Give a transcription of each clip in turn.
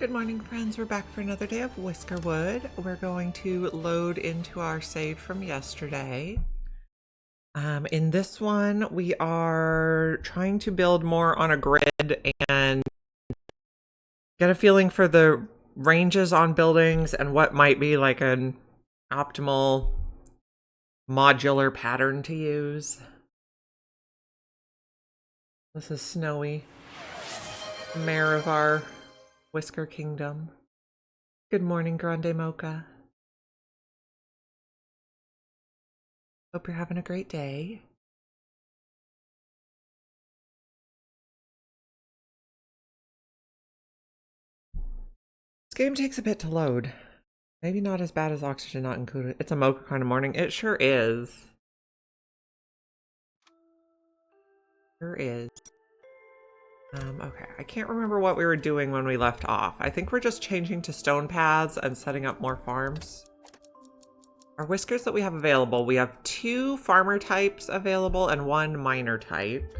Good morning, friends. We're back for another day of Whiskerwood. We're going to load into our save from yesterday. In this one, we are trying to build more on a grid and get a feeling for the ranges on buildings and what might be like an optimal modular pattern to use. This is Snowy, mayor of our Whisker Kingdom. Good morning, Grande Mocha. Hope you're having a great day. This game takes a bit to load. Maybe not as bad as Oxygen Not Included. It's a mocha kind of morning. It sure is. Sure is. Okay, I can't remember what we were doing when we left off. I think we're just changing to stone paths and setting up more farms. Our whiskers that we have available, we have 2 farmer types available and 1 miner type.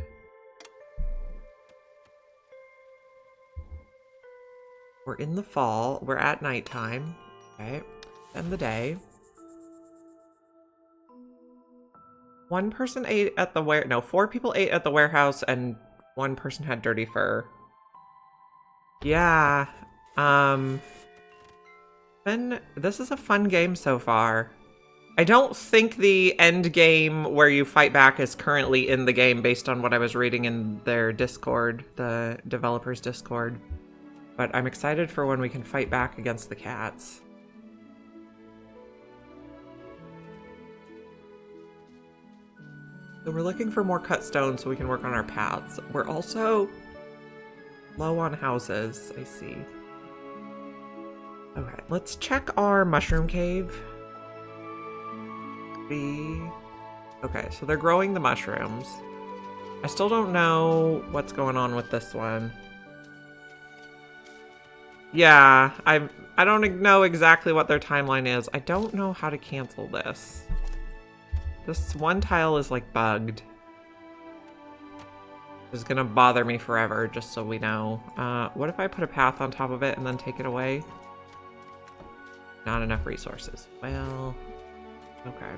We're in the fall. We're at nighttime. Okay, end the day. 1 person ate at the no, 4 people ate at the warehouse and 1 person had dirty fur. Yeah. This is a fun game so far. I don't think the end game where you fight back is currently in the game based on what I was reading in their Discord, the developers' Discord. But I'm excited for when we can fight back against the cats. So we're looking for more cut stone so we can work on our paths. We're also low on houses, I see. Okay, let's check our mushroom cave. Okay, so they're growing the mushrooms. I still don't know what's going on with this one. Yeah, I don't know exactly what their timeline is. I don't know how to cancel this. This one tile is like bugged. It's gonna bother me forever, just so we know. What if I put a path on top of it and then take it away? Not enough resources. Well, okay.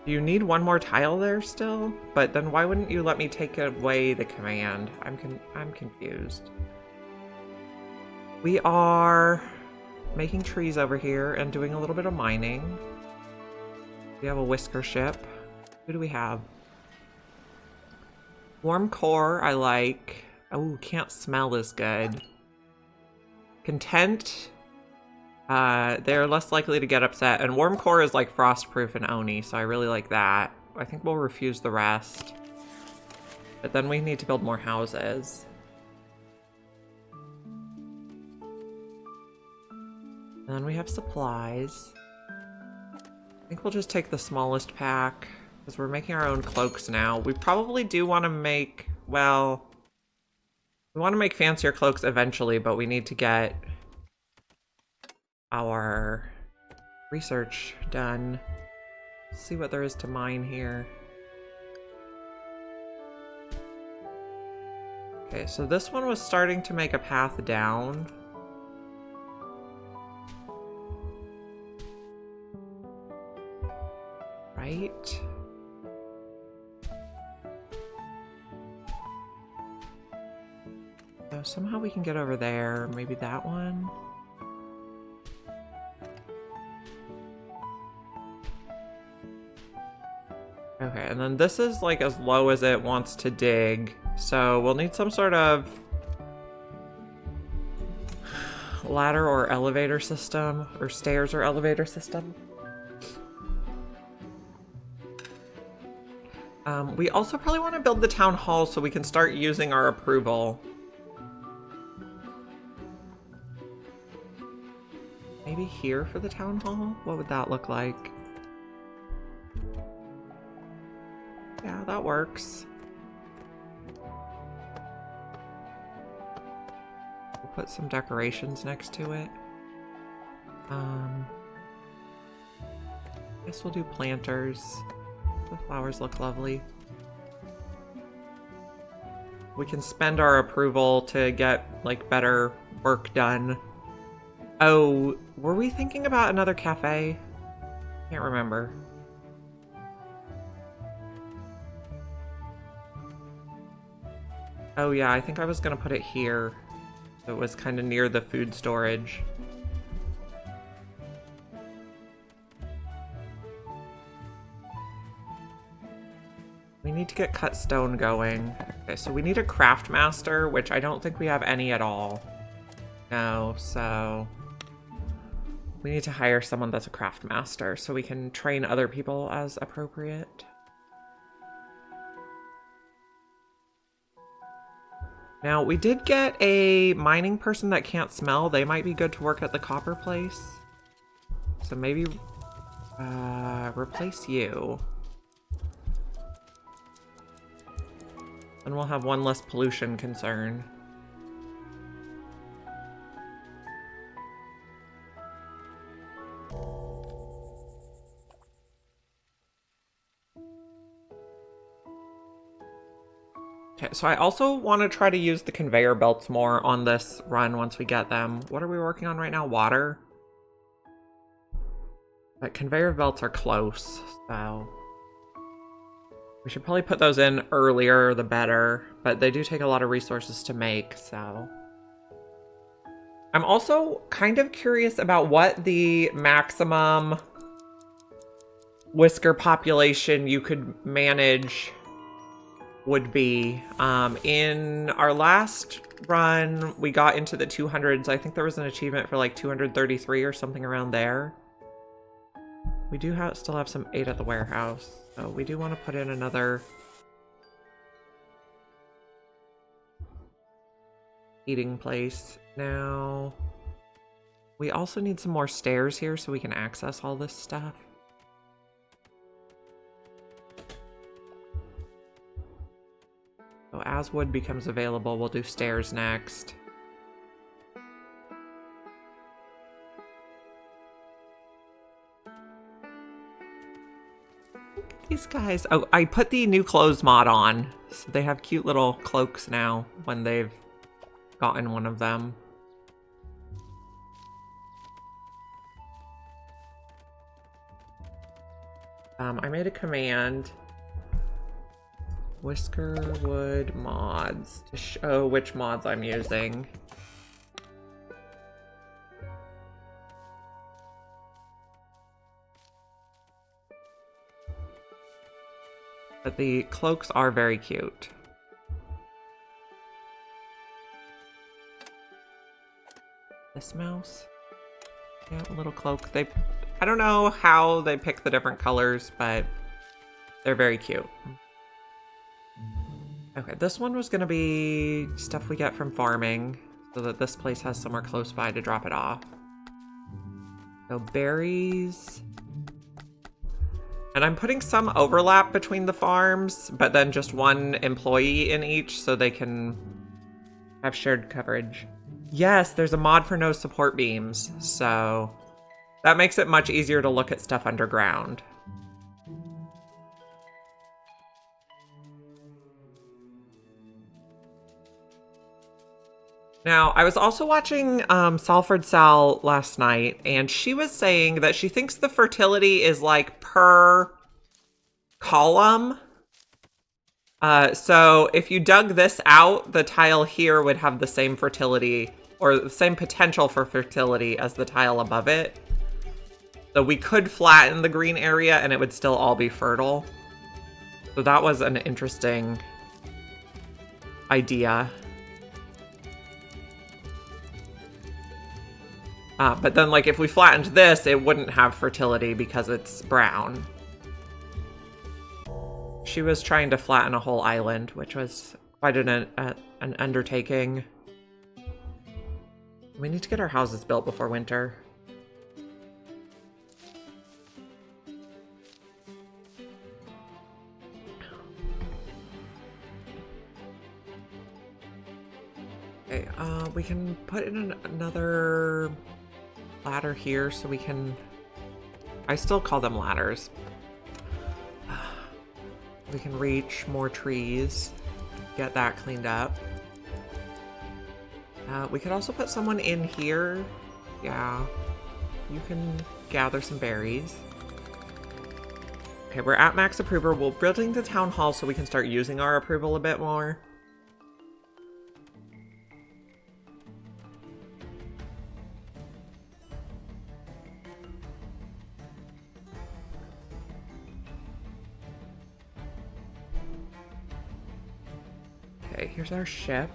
You need 1 more tile there still? But then why wouldn't you let me take away the command? I'm confused. We are making trees over here and doing a little bit of mining. We have a whisker ship. Who do we have? Warm core, I like. Oh, can't smell is good. Content. They're less likely to get upset. And warm core is like frostproof and Oni, so I really like that. I think we'll refuse the rest. But then we need to build more houses. And then we have supplies. I think we'll just take the smallest pack, because we're making our own cloaks now. We probably do want to make, well, we want to make fancier cloaks eventually, but we need to get our research done. See what there is to mine here. Okay, so this one was starting to make a path down. Right? So somehow we can get over there. Maybe that one? Okay, and then this is like as low as it wants to dig. So we'll need some sort of ladder or elevator system, or stairs or elevator system. We also probably want to build the town hall so we can start using our approval. Maybe here for the town hall? What would that look like? Yeah, that works. We'll put some decorations next to it. Guess we'll do planters. The flowers look lovely. We can spend our approval to get, like, better work done. Oh, were we thinking about another cafe? Can't remember. Oh yeah, I think I was gonna put it here. So it was kind of near the food storage. We need to get cut stone going. Okay, so we need a craft master, which I don't think we have any at all. No, so we need to hire someone that's a craft master so we can train other people as appropriate. Now, we did get a mining person that can't smell. They might be good to work at the copper place. So maybe replace you. And we'll have one less pollution concern. Okay, so I also want to try to use the conveyor belts more on this run once we get them. What are we working on right now? Water? But conveyor belts are close, so we should probably put those in earlier, the better. But they do take a lot of resources to make, so. I'm also kind of curious about what the maximum whisker population you could manage would be. In our last run, we got into the 200s. I think there was an achievement for like 233 or something around there. We do still have some 8 at the warehouse, so we do want to put in another eating place. Now, we also need some more stairs here so we can access all this stuff. So as wood becomes available, we'll do stairs next. These guys. Oh, I put the new clothes mod on. So they have cute little cloaks now when they've gotten one of them. I made a command. Whiskerwood mods to show which mods I'm using. But the cloaks are very cute. This mouse? Yeah, a little cloak. I don't know how they pick the different colors, but they're very cute. Okay, this one was gonna be stuff we get from farming, so that this place has somewhere close by to drop it off. So berries. And I'm putting some overlap between the farms, but then just one employee in each so they can have shared coverage. Yes, there's a mod for no support beams, so that makes it much easier to look at stuff underground. Now, I was also watching Salford Sal last night, and she was saying that she thinks the fertility is like per column. So if you dug this out, the tile here would have the same fertility or the same potential for fertility as the tile above it. So we could flatten the green area and it would still all be fertile. So that was an interesting idea. But then, like, if we flattened this, it wouldn't have fertility because it's brown. She was trying to flatten a whole island, which was quite an undertaking. We need to get our houses built before winter. Okay, we can put in another ladder here so we can... I still call them ladders. We can reach more trees. get that cleaned up. We could also put someone in here. Yeah, you can gather some berries. Okay, we're at max approval. We're building the town hall so we can start using our approval a bit more. Okay, here's our ship.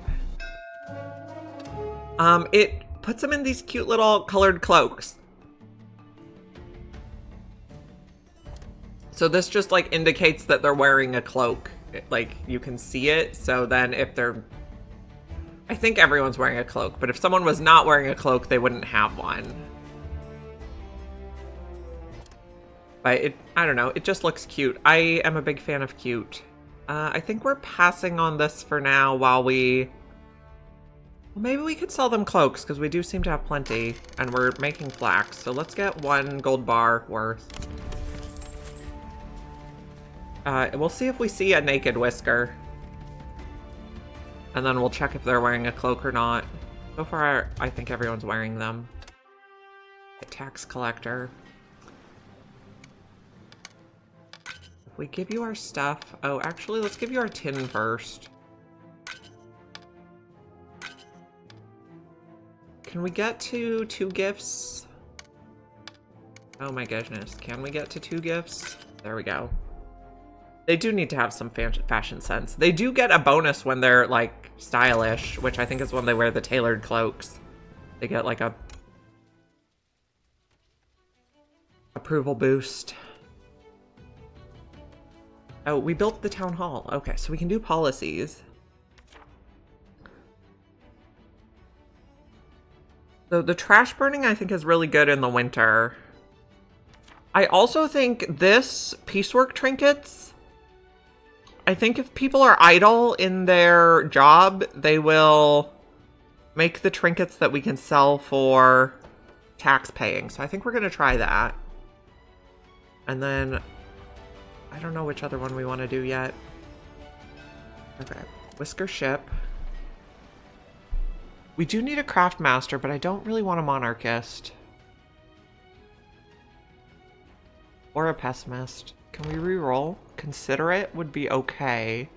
It puts them in these cute little colored cloaks. So this just like indicates that they're wearing a cloak. Like you can see it. So then if they're, I think everyone's wearing a cloak, but if someone was not wearing a cloak, they wouldn't have one. But I don't know, it just looks cute. I am a big fan of cute. I think we're passing on this for now while we, well, maybe we could sell them cloaks because we do seem to have plenty and we're making flax. So let's get 1 gold bar worth. We'll see if we see a naked Whisker. And then we'll check if they're wearing a cloak or not. So far, I think everyone's wearing them. A tax collector. If we give you our stuff... Oh, actually, let's give you our tin first. Can we get to 2 gifts? Oh my goodness. Can we get to 2 gifts? There we go. They do need to have some fashion sense. They do get a bonus when they're, like, stylish, which I think is when they wear the tailored cloaks. They get, like, a approval boost. Oh, we built the town hall. Okay, so we can do policies. So the trash burning, I think, is really good in the winter. I also think this piecework trinkets, I think if people are idle in their job, they will make the trinkets that we can sell for tax paying. So I think we're going to try that. And then I don't know which other one we want to do yet. Okay, Whisker ship. We do need a craft master, but I don't really want a monarchist. Or a pessimist. Can we re-roll? Considerate would be okay.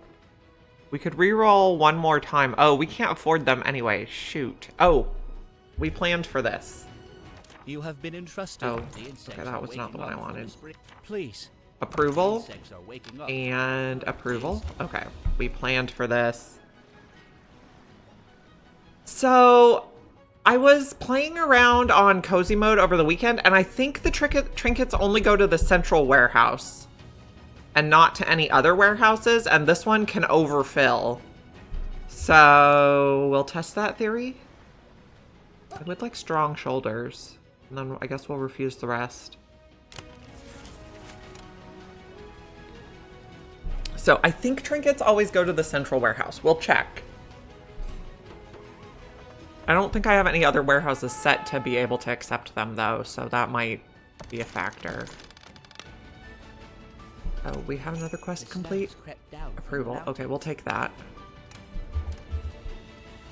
We could re-roll 1 more time. Oh, we can't afford them anyway. Shoot. Oh, we planned for this. You have been entrusted. Oh, okay, that was not the one I wanted. Please. Approval and approval. Okay, we planned for this. So I was playing around on cozy mode over the weekend, and I think the trinkets only go to the central warehouse and not to any other warehouses, and this one can overfill. So we'll test that theory. I would like strong shoulders, and then I guess we'll refuse the rest. So I think trinkets always go to the central warehouse. We'll check. I don't think I have any other warehouses set to be able to accept them, though, so that might be a factor. Oh, we have another quest complete? Approval. Okay, we'll take that.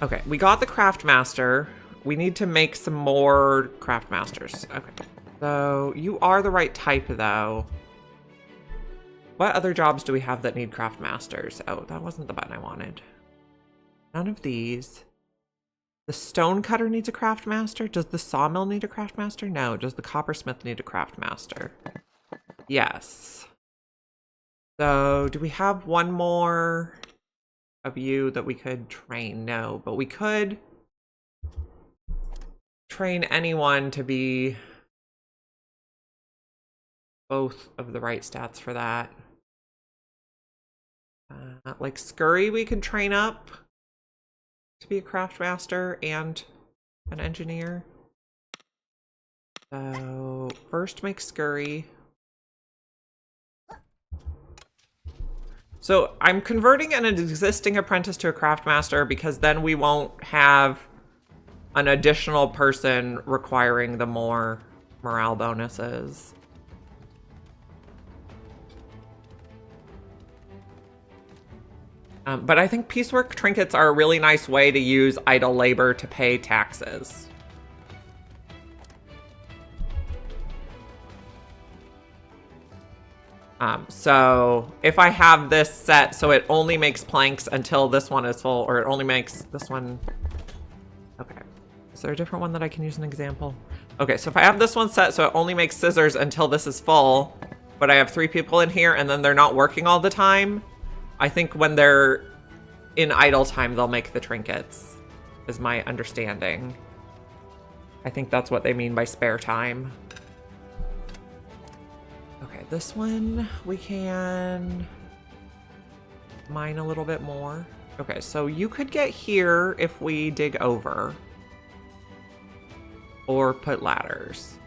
Okay, we got the craft master. We need to make some more craft masters. Okay, so you are the right type, though. What other jobs do we have that need craft masters? Oh, that wasn't the button I wanted. None of these. The stone cutter needs a craft master. Does the sawmill need a craft master? No. Does the coppersmith need a craft master? Yes. So do we have 1 more of you that we could train? No, but we could train anyone to be both of the right stats for that. Like Scurry we could train up to be a craft master and an engineer. So first make Scurry. So I'm converting an existing apprentice to a craft master because then we won't have an additional person requiring the more morale bonuses. But I think piecework trinkets are a really nice way to use idle labor to pay taxes. So if I have this set so it only makes planks until this one is full, or it only makes this one... Okay. Is there a different one that I can use an example? Okay, so if I have this one set so it only makes scissors until this is full, but I have 3 people in here and then they're not working all the time, I think when they're in idle time, they'll make the trinkets, is my understanding. I think that's what they mean by spare time. Okay, this one we can mine a little bit more. Okay, so you could get here if we dig over. Or put ladders.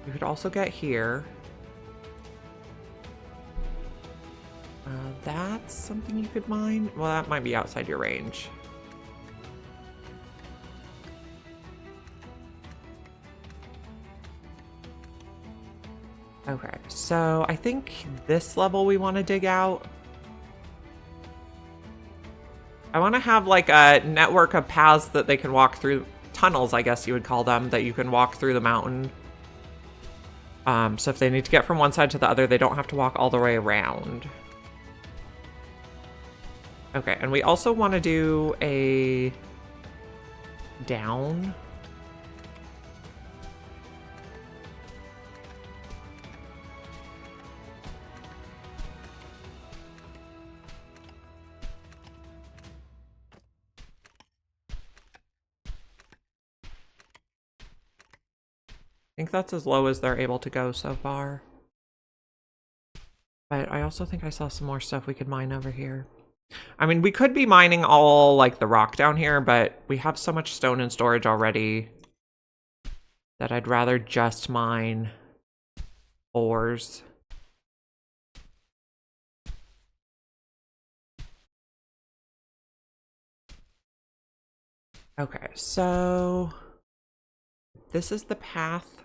You could also get here. That's something you could mine. Well, that might be outside your range. Okay, so I think this level we want to dig out. I want to have like a network of paths that they can walk through, tunnels, I guess you would call them, that you can walk through the mountain. So if they need to get from one side to the other, they don't have to walk all the way around. Okay, and we also want to do a down. I think that's as low as they're able to go so far. But I also think I saw some more stuff we could mine over here. I mean, we could be mining all, like, the rock down here, but we have so much stone in storage already that I'd rather just mine ores. Okay, so this is the path.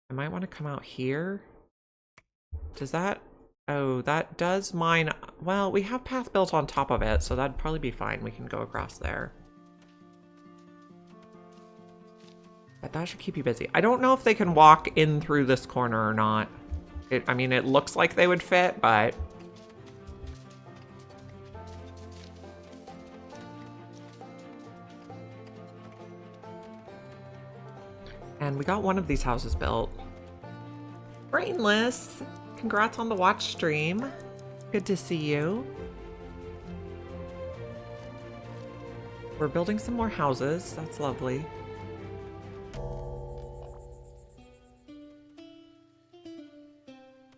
I might want to come out here. Does that... Oh, that does mine... Well, we have path built on top of it, so that'd probably be fine. We can go across there. But that should keep you busy. I don't know if they can walk in through this corner or not. I mean, it looks like they would fit, but... And we got one of these houses built. Brainless! Congrats on the watch stream. Good to see you. We're building some more houses. That's lovely.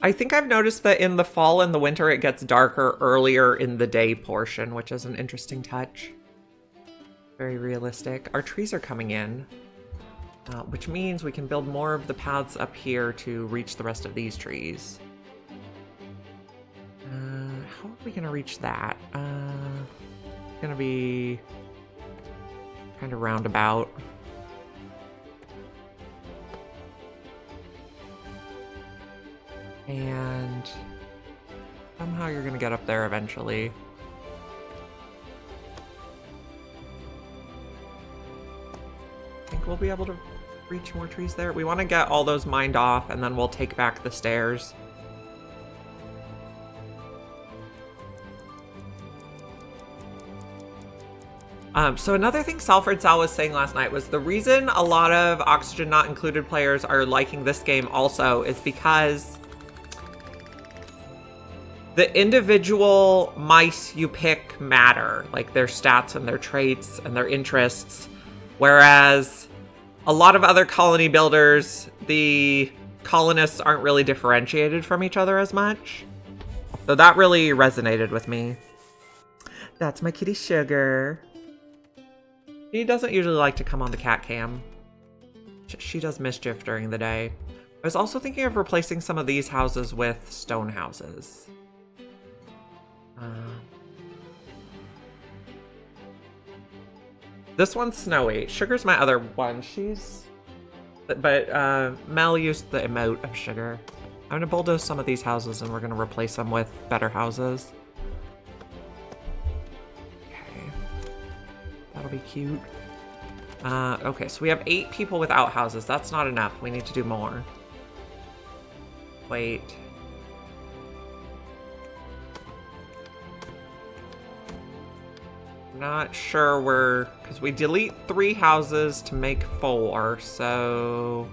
I think I've noticed that in the fall and the winter it gets darker earlier in the day portion, which is an interesting touch. Very realistic. Our trees are coming in. Which means we can build more of the paths up here to reach the rest of these trees. How are we going to reach that? It's going to be kind of roundabout. And somehow you're going to get up there eventually. I think we'll be able to reach more trees there. We want to get all those mined off, and then we'll take back the stairs. So another thing Salford Sal was saying last night was the reason a lot of Oxygen Not Included players are liking this game also is because the individual mice you pick matter, like their stats and their traits and their interests, whereas a lot of other colony builders, the colonists aren't really differentiated from each other as much. So that really resonated with me. That's my kitty Sugar. She doesn't usually like to come on the cat cam. She does mischief during the day. I was also thinking of replacing some of these houses with stone houses. This one's Snowy. Sugar's my other one. But Mel used the emote of Sugar. I'm gonna bulldoze some of these houses and we're gonna replace them with better houses. Okay. That'll be cute. Okay, so we have 8 people without houses. That's not enough. We need to do more. Wait. Not sure because we delete 3 houses to make 4, so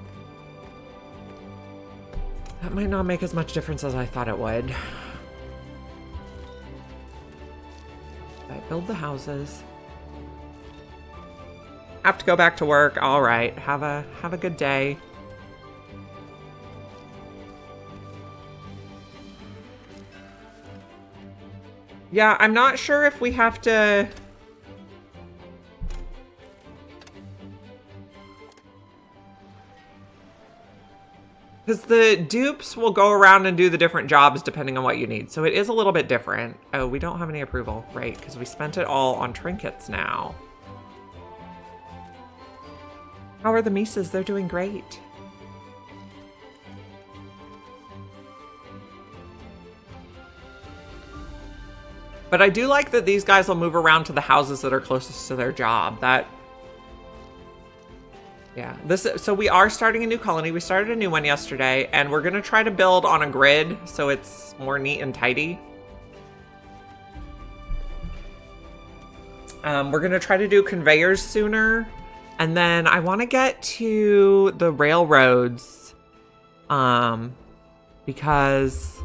that might not make as much difference as I thought it would. Okay, build the houses. Have to go back to work. All right. Have a good day. Yeah, I'm not sure if we have to. Because the dupes will go around and do the different jobs depending on what you need. So it is a little bit different. Oh, we don't have any approval. Right, because we spent it all on trinkets now. How are the Mises? They're doing great. But I do like that these guys will move around to the houses that are closest to their job. Yeah, so we are starting a new colony. We started a new one yesterday, and we're going to try to build on a grid so it's more neat and tidy. We're going to try to do conveyors sooner. And then I want to get to the railroads, because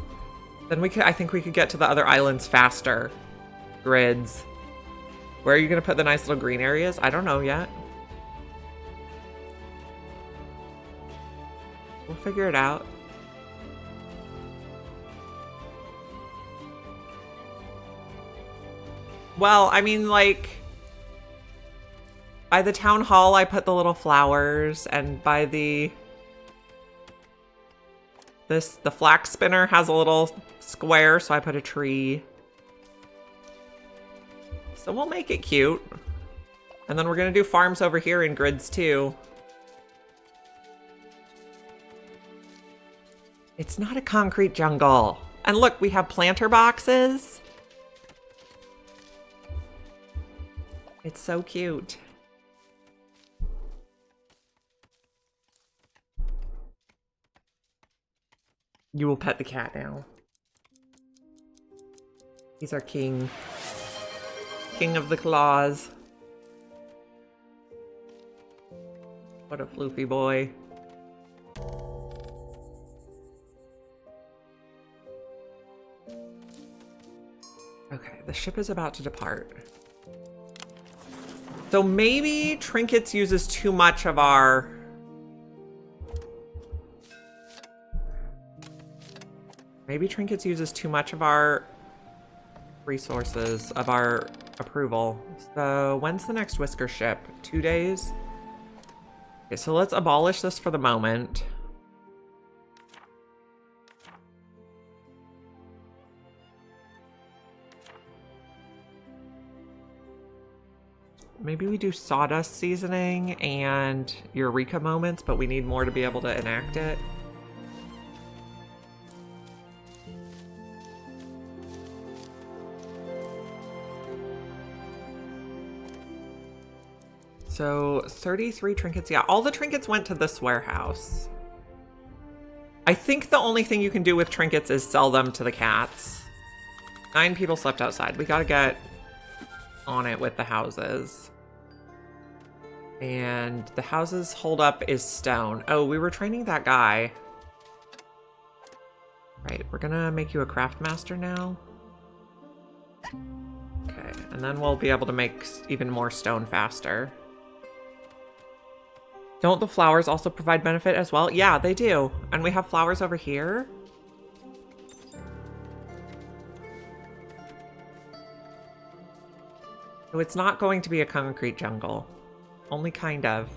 then I think we could get to the other islands faster. Grids. Where are you going to put the nice little green areas? I don't know yet. We'll figure it out. Well, I mean, like, by the town hall, I put the little flowers, and by the flax spinner has a little square, so I put a tree. So we'll make it cute. And then we're gonna do farms over here in grids too. It's not a concrete jungle. And look, we have planter boxes. It's so cute. You will pet the cat now. He's our king. King of the claws. What a floofy boy. Okay, the ship is about to depart. So maybe Trinkets uses too much of our... Maybe Trinkets uses too much of our resources, of our approval. So when's the next Whisker ship? 2 days? Okay, so let's abolish this for the moment. Maybe we do sawdust seasoning and eureka moments, but we need more to be able to enact it. So 33 trinkets. Yeah, all the trinkets went to this warehouse. I think the only thing you can do with trinkets is sell them to the cats. 9 people slept outside. We gotta get on it with the houses. And the houses hold up is stone. Oh, we were training that guy. Right, we're gonna make you a craft master now. Okay, and then we'll be able to make even more stone faster. Don't the flowers also provide benefit as well? Yeah, they do. And we have flowers over here. So it's not going to be a concrete jungle. Only kind of.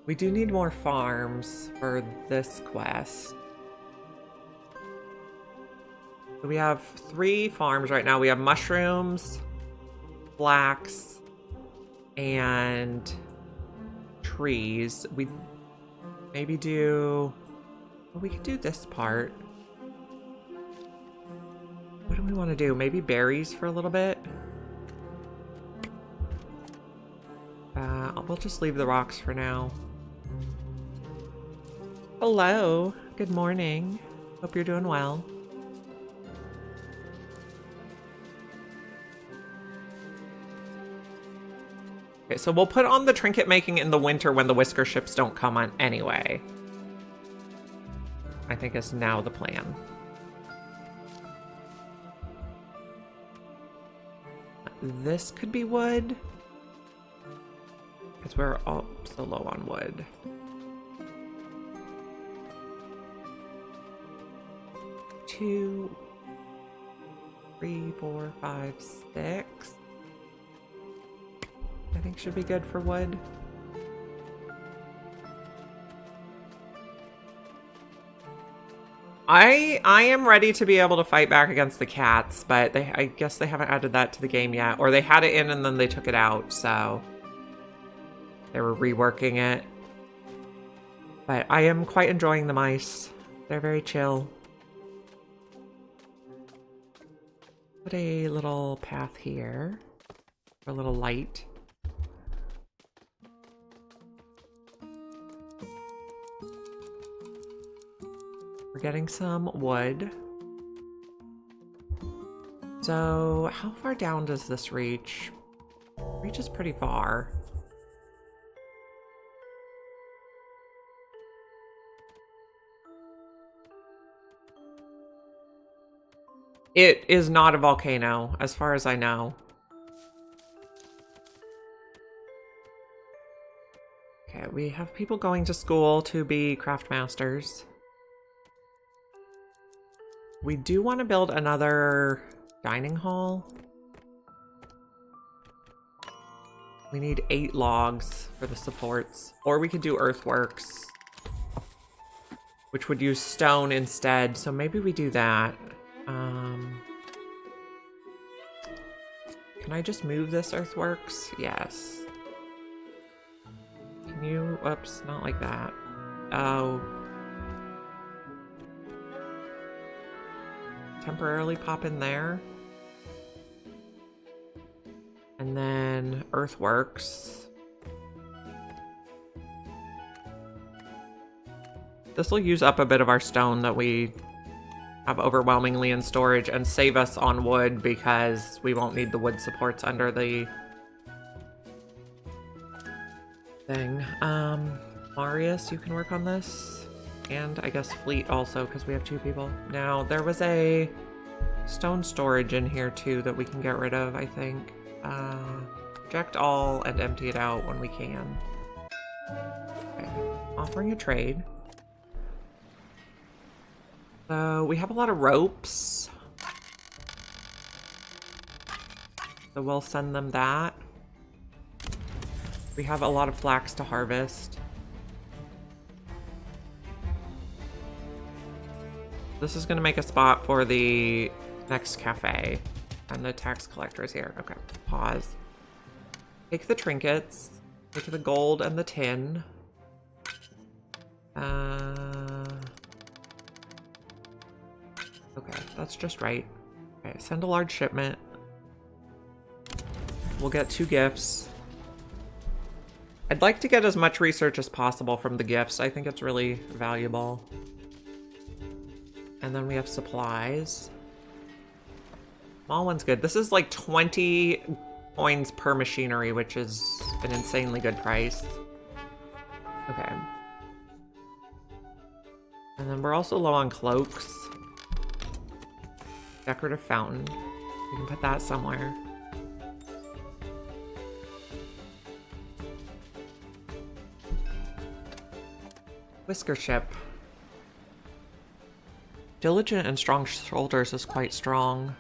We do need more farms for this quest. So we have 3 farms right now. We have mushrooms, flax, and trees. Maybe do... Well, we could do this part. What do we want to do? Maybe berries for a little bit? We'll just leave the rocks for now. Hello. Good morning. Hope you're doing well. Okay, so we'll put on the trinket making in the winter when the whisker ships don't come on anyway. I think is now the plan. This could be wood. Because we're all so low on wood. Two, 3, 4, 5, 6. I think should be good for wood. I am ready to be able to fight back against the cats, but I guess they haven't added that to the game yet. Or they had it in and then they took it out, so they were reworking it. But I am quite enjoying the mice. They're very chill. Put a little path here. A little light. We're getting some wood. So how far down does this reach? Reaches pretty far. It is not a volcano, as far as I know. Okay, we have people going to school to be craft masters. We do want to build another dining hall. We need 8 logs for the supports. Or we could do earthworks, which would use stone instead. So maybe we do that. Can I just move this earthworks? Yes. Can you... Whoops, not like that. Oh. Temporarily pop in there. And then earthworks. This will use up a bit of our stone that we have overwhelmingly in storage and save us on wood because we won't need the wood supports under the thing. Marius, you can work on this. And I guess Fleet also, because we have 2 people. Now, there was a stone storage in here too that we can get rid of, I think. Reject all and empty it out when we can. Okay. Offering a trade. So we have a lot of ropes. So we'll send them that. We have a lot of flax to harvest. This is going to make a spot for the next cafe. And the tax collector is here. Okay, pause. Take the trinkets. Take the gold and the tin. Okay, that's just right. Okay, send a large shipment. We'll get 2 gifts. I'd like to get as much research as possible from the gifts. I think it's really valuable. And then we have supplies. Small one's good. This is like 20 coins per machinery, which is an insanely good price. Okay. And then we're also low on cloaks. Decorative fountain. We can put that somewhere. Whisker ship. Diligent and strong shoulders is quite strong.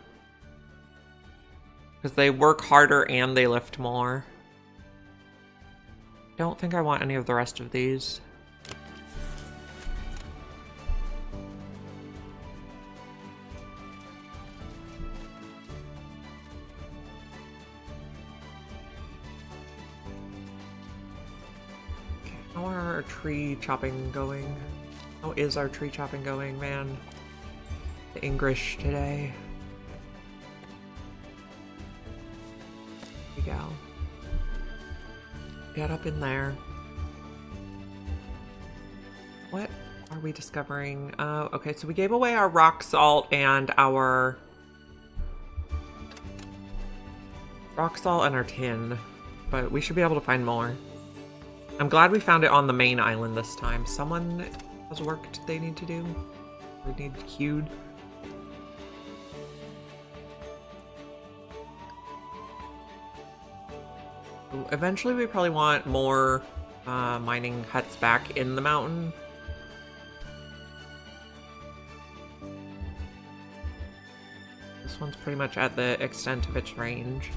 Because they work harder and they lift more. Don't think I want any of the rest of these. How How are our tree chopping going? How is our tree chopping going, man? The English today. There we go. Get up in there. What are we discovering? Okay, so we gave away our rock salt and our tin, but we should be able to find more. I'm glad we found it on the main island this time. Someone has work they need to do. Or need queued. Eventually we probably want more mining huts back in the mountain. This one's pretty much at the extent of its range.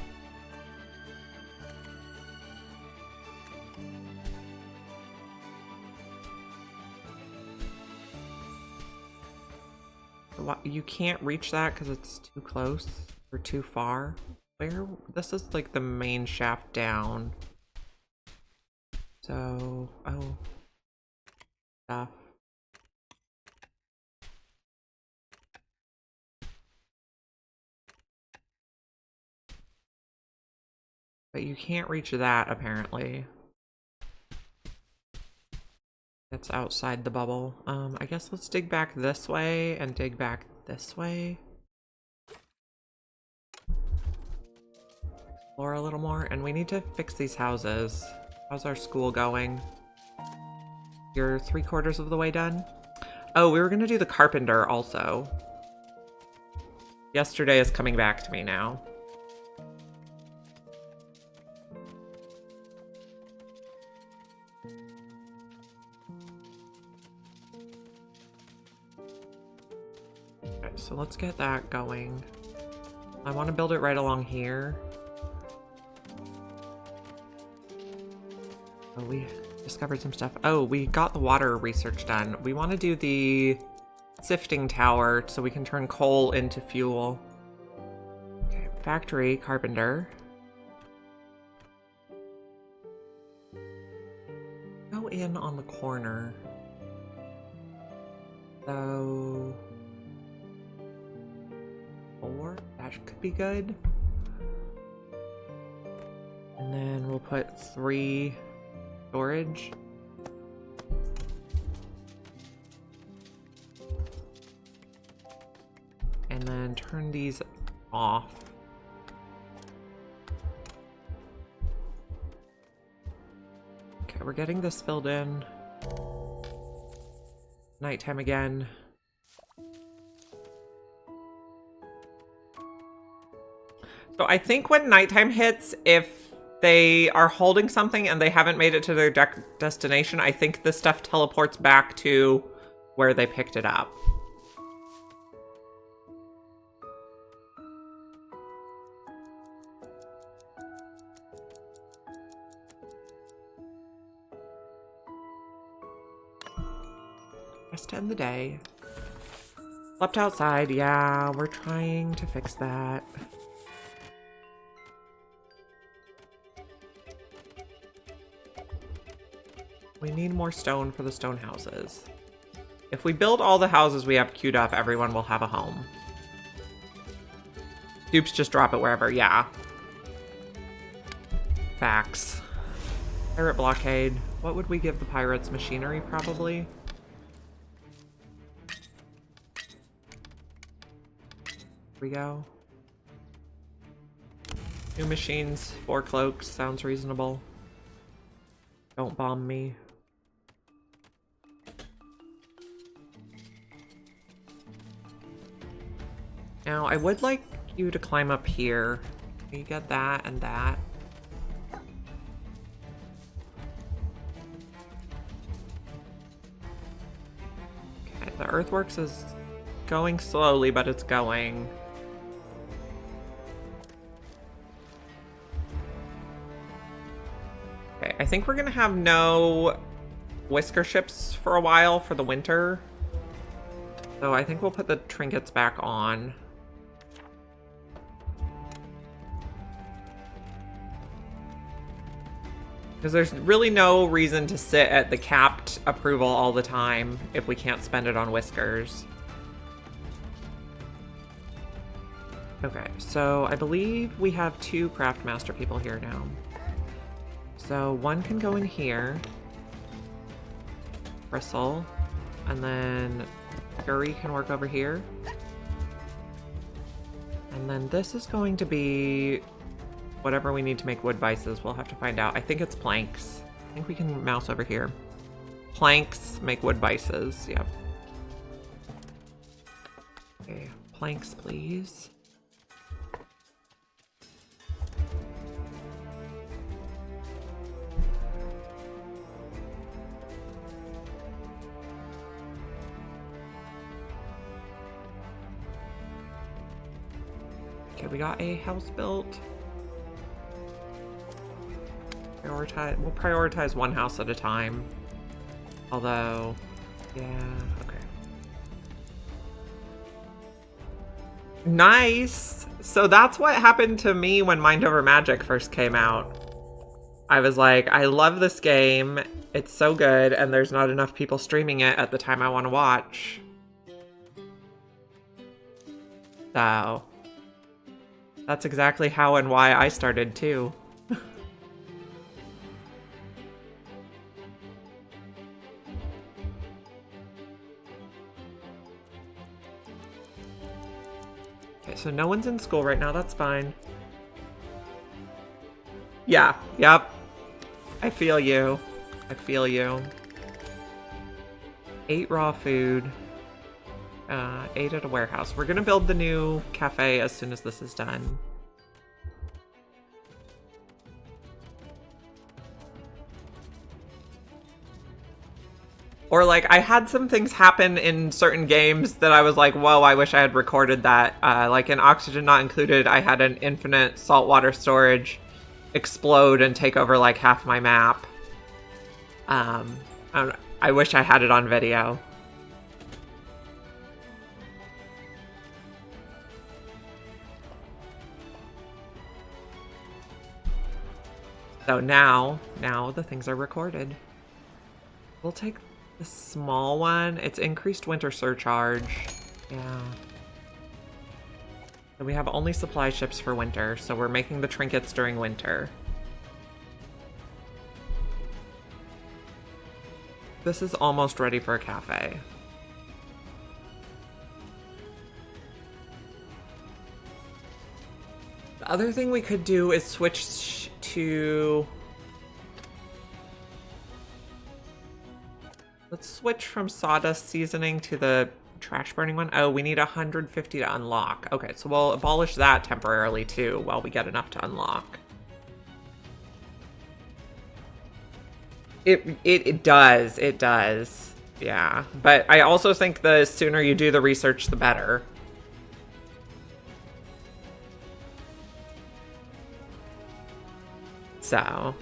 You can't reach that because it's too close or too far. Where? This is like the main shaft down. So, oh. Stuff. But you can't reach that apparently. It's outside the bubble. I guess let's dig back this way and dig back this way. Explore a little more, and we need to fix these houses. How's our school going? You're 3/4 of the way done? Oh, we were gonna do the carpenter also. Yesterday is coming back to me now. So let's get that going. I want to build it right along here. Oh, we discovered some stuff. Oh, we got the water research done. We want to do the sifting tower so we can turn coal into fuel. Okay, factory, carpenter. Go in on the corner. So... 4, that could be good. And then we'll put 3 storage. And then turn these off. Okay, we're getting this filled in. Nighttime again. So I think when nighttime hits, if they are holding something and they haven't made it to their destination, I think the stuff teleports back to where they picked it up. Just to end the day. Slept outside. Yeah, we're trying to fix that. We need more stone for the stone houses. If we build all the houses we have queued up, everyone will have a home. Dupes just drop it wherever, yeah. Facts. Pirate blockade. What would we give the pirates? Machinery, probably? Here we go. New machines, 4 cloaks, sounds reasonable. Don't bomb me. Now, I would like you to climb up here. You get that and that. Okay, the earthworks is going slowly, but it's going. Okay, I think we're gonna have no whisker ships for a while for the winter. So I think we'll put the trinkets back on. Because there's really no reason to sit at the capped approval all the time if we can't spend it on whiskers. Okay, so I believe we have 2 craft master people here now. So one can go in here. Bristle. And then Fury can work over here. And then this is going to be whatever we need to make wood vices. We'll have to find out. I think it's planks. I think we can mouse over here. Planks make wood vices. Yep. Okay, planks, please. Okay, we got a house built. We'll prioritize one house at a time. Although, yeah, okay. Nice! So that's what happened to me when Mind Over Magic first came out. I was like, I love this game. It's so good, and there's not enough people streaming it at the time I want to watch. So, that's exactly how and why I started too. Okay, so no one's in school right now, that's fine. Yeah, yep. I feel you. I feel you. 8 raw food. 8 at a warehouse. We're gonna build the new cafe as soon as this is done. Or like, I had some things happen in certain games that I was like, whoa, I wish I had recorded that. Like in Oxygen Not Included, I had an infinite saltwater storage explode and take over like half my map. I wish I had it on video. So now the things are recorded. We'll take the small one. It's increased winter surcharge. Yeah. And we have only supply ships for winter, so we're making the trinkets during winter. This is almost ready for a cafe. The other thing we could do is switch to... Let's switch from sawdust seasoning to the trash burning one. Oh, we need 150 to unlock. Okay, so we'll abolish that temporarily too while we get enough to unlock. It does. It does. Yeah. But I also think the sooner you do the research, the better. So,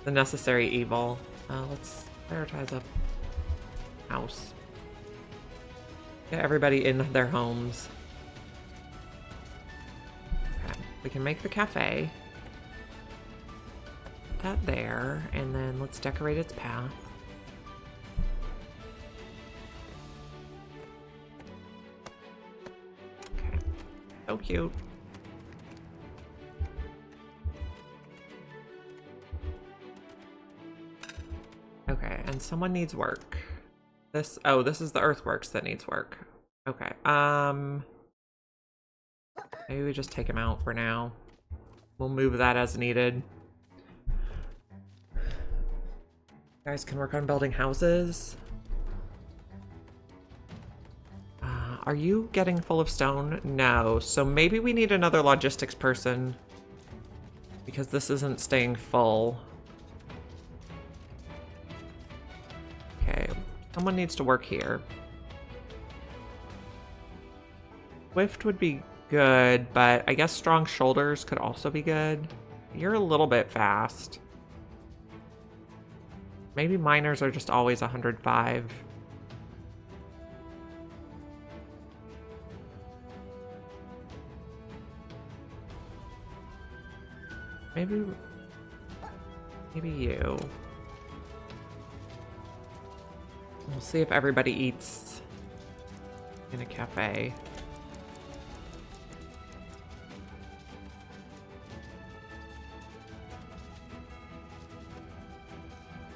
the necessary evil. Let's prioritize a house. Get everybody in their homes. Okay, we can make the cafe. Put that there, and then let's decorate its path. Okay, so cute. Okay, and someone needs work. This is the earthworks that needs work. Okay, maybe we just take him out for now. We'll move that as needed. You guys can work on building houses. Are you getting full of stone? No, so maybe we need another logistics person because this isn't staying full. Okay, someone needs to work here. Swift would be good, but I guess strong shoulders could also be good. You're a little bit fast. Maybe miners are just always 105. Maybe... Maybe you. We'll see if everybody eats in a cafe.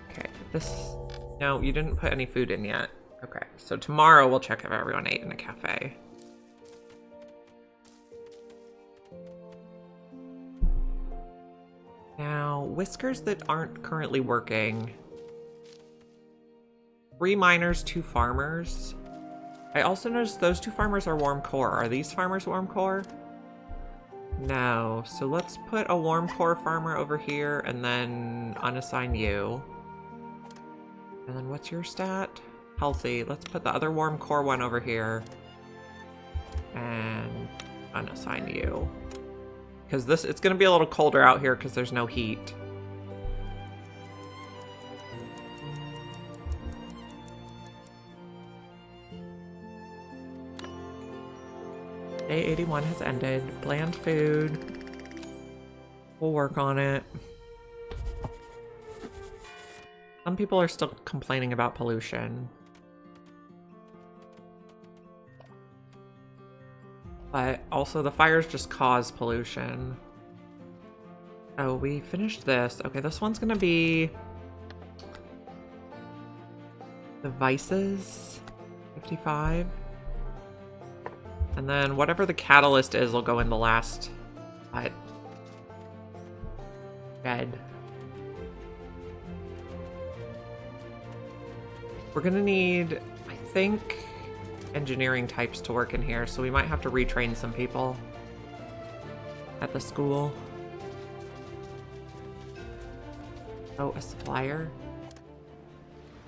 Okay, this... No, you didn't put any food in yet. Okay, so tomorrow we'll check if everyone ate in a cafe. Now, whiskers that aren't currently working. 3 miners, 2 farmers. I also noticed those 2 farmers are warm core. Are these farmers warm core? No. So let's put a warm core farmer over here and then unassign you. And then what's your stat? Healthy. Let's put the other warm core one over here. And unassign you. Because it's going to be a little colder out here because there's no heat. Day 81 has ended. Bland food. We'll work on it. Some people are still complaining about pollution. But also the fires just cause pollution. Oh, we finished this. Okay, this one's gonna be devices, 55. And then whatever the catalyst is will go in the last bed. We're gonna need, I think, engineering types to work in here, so we might have to retrain some people at the school. Oh, a supplier.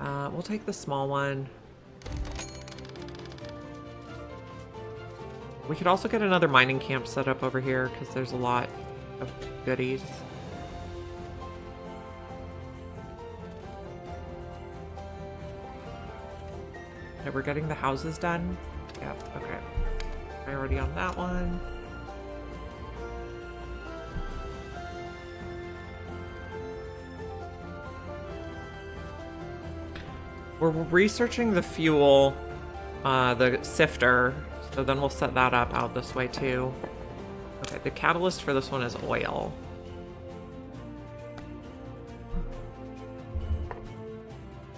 We'll take the small one. We could also get another mining camp set up over here because there's a lot of goodies. Okay, we're getting the houses done. Yep, okay. Priority on that one. We're researching the fuel, the sifter, so then we'll set that up out this way too. Okay, the catalyst for this one is oil.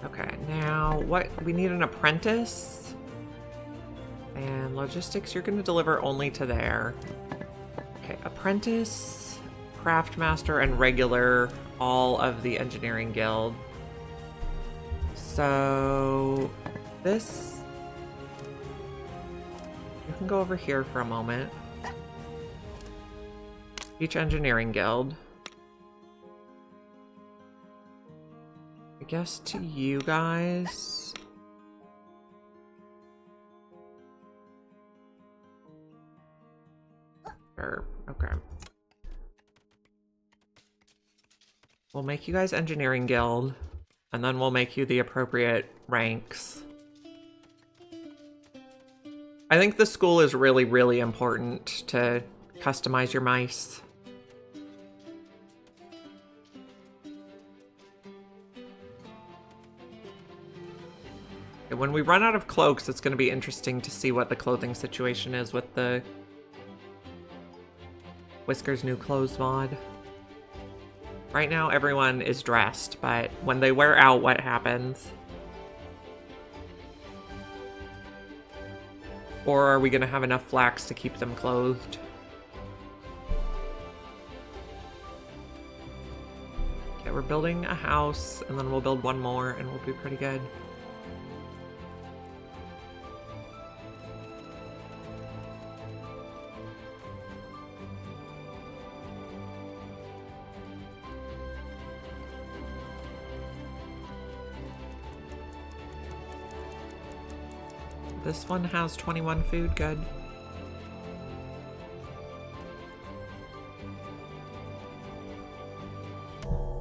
Okay, now what? We need an apprentice. And logistics, you're going to deliver only to there. Okay, apprentice, craftmaster, and regular, all of the engineering guild. So this, you can go over here for a moment. Each engineering guild. I guess to you guys. Sure, okay. We'll make you guys engineering guild, and then we'll make you the appropriate ranks. I think the school is really, really important to customize your mice. When we run out of cloaks, it's going to be interesting to see what the clothing situation is with the Whisker's new clothes mod. Right now, everyone is dressed, but when they wear out, what happens? Or are we going to have enough flax to keep them clothed? Okay, we're building a house, and then we'll build one more, and we'll be pretty good. This one has 21 food, good.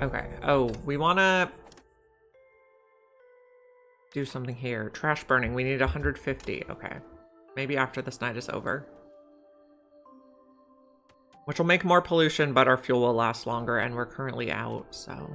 Okay, oh, we wanna do something here. Trash burning, we need 150, okay. Maybe after this night is over. Which will make more pollution, but our fuel will last longer, and we're currently out, so...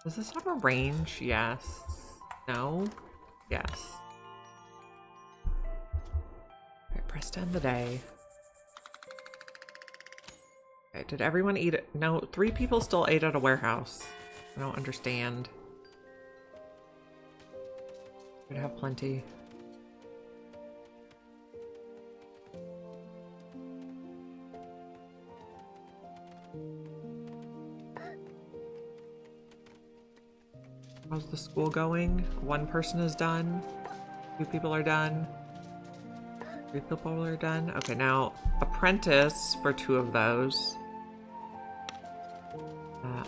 Does this have a range? Yes. No? Yes. Alright, press to end the day. Okay, did everyone eat it? No, 3 people still ate at a warehouse. I don't understand. Should have plenty. How's the school going? 1 person is done. 2 people are done. 3 people are done. Okay, now apprentice for 2 of those.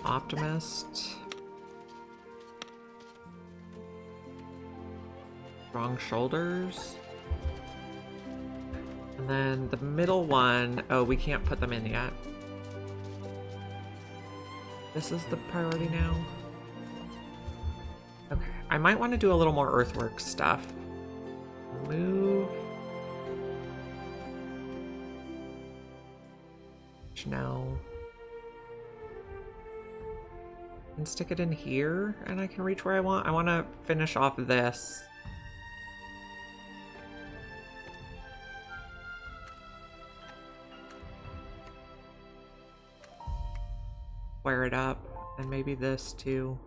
Optimist. Strong shoulders. And then the middle one, oh, we can't put them in yet. This is the priority now. Okay, I might want to do a little more earthwork stuff. Move. No. And stick it in here, and I can reach where I want. I want to finish off this. Square it up, and maybe this too.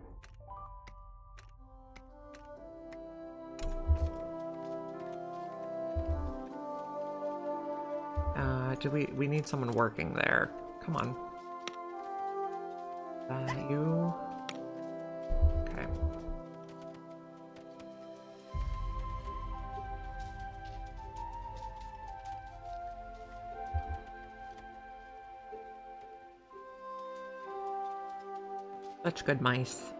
Do we need someone working there? Come on. You. Okay. Such good mice.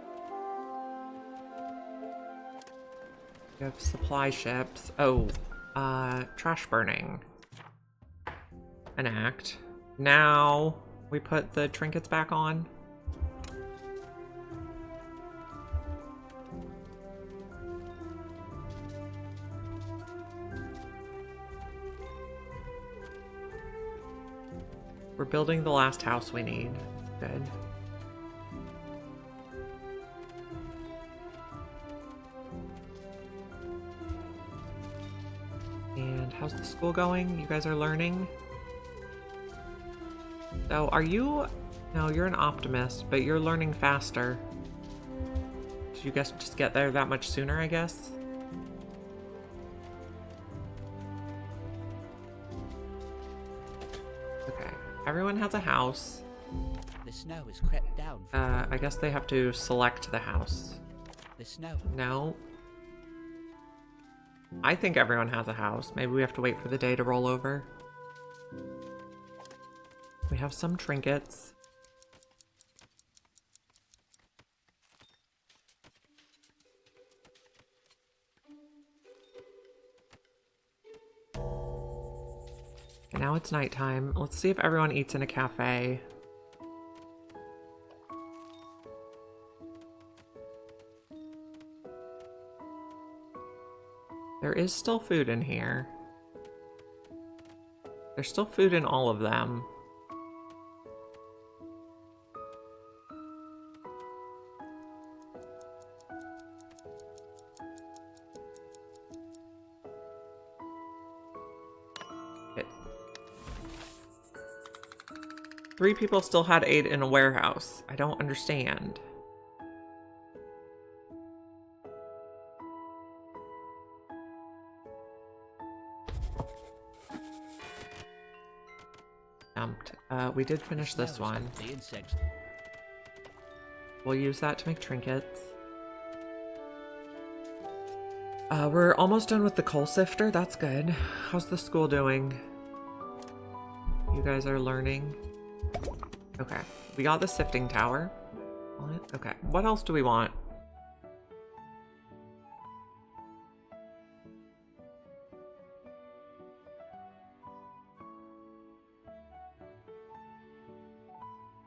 We have supply ships. Oh, trash burning. An act. Now we put the trinkets back on. We're building the last house we need. Good. And how's the school going? You guys are learning? So are you... No, you're an optimist, but you're learning faster. Did you guys just get there that much sooner, I guess? Okay. Everyone has a house. The snow has crept down. I guess they have to select the house. The snow. No. I think everyone has a house. Maybe we have to wait for the day to roll over. We have some trinkets. And now it's nighttime. Let's see if everyone eats in a cafe. There is still food in here. There's still food in all of them. It. 3 people still had 8 in a warehouse. I don't understand. We did finish this one. We'll use that to make trinkets. We're almost done with the coal sifter. That's good. How's the school doing? You guys are learning? Okay. We got the sifting tower. Okay. What else do we want?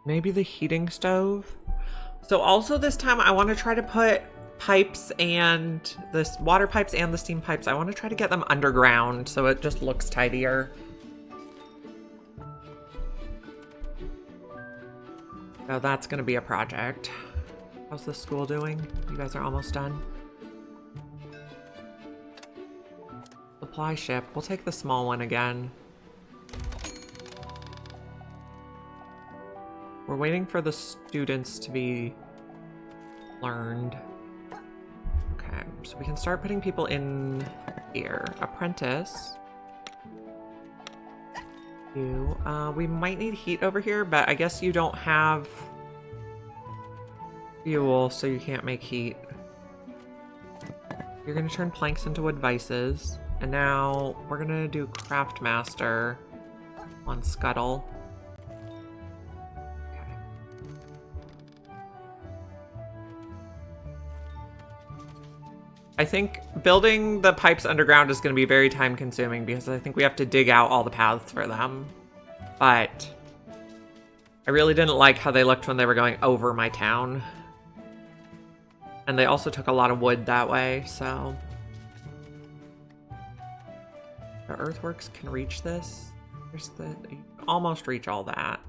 Maybe the heating stove. So also this time I want to try to put pipes and the water pipes and the steam pipes. I want to try to get them underground so it just looks tidier. So that's going to be a project. How's the school doing? You guys are almost done. Supply ship. We'll take the small one again. We're waiting for the students to be learned. Okay, so we can start putting people in here. Apprentice. You. We might need heat over here, but I guess you don't have fuel, so you can't make heat. You're gonna turn planks into wood vices. And now we're gonna do craft master on Scuttle. Okay. I think building the pipes underground is gonna be very time consuming because I think we have to dig out all the paths for them. But I really didn't like how they looked when they were going over my town. And they also took a lot of wood that way, so. The earthworks can reach this. There's the, you can almost reach all that.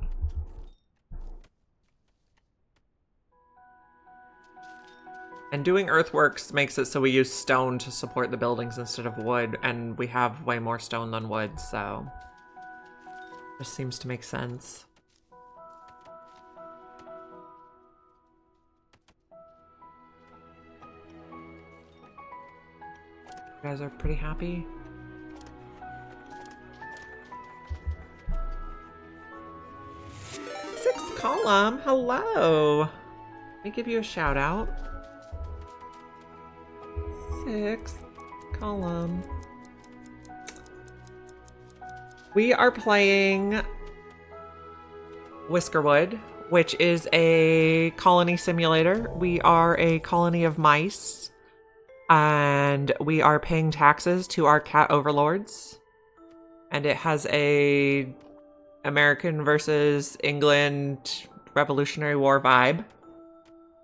And doing earthworks makes it so we use stone to support the buildings instead of wood, and we have way more stone than wood, so this seems to make sense. You guys are pretty happy? Sixth column, hello. Let me give you a shout out. Sixth column. We are playing Whiskerwood, which is a colony simulator. We are a colony of mice, and we are paying taxes to our cat overlords. And it has a American versus England Revolutionary War vibe.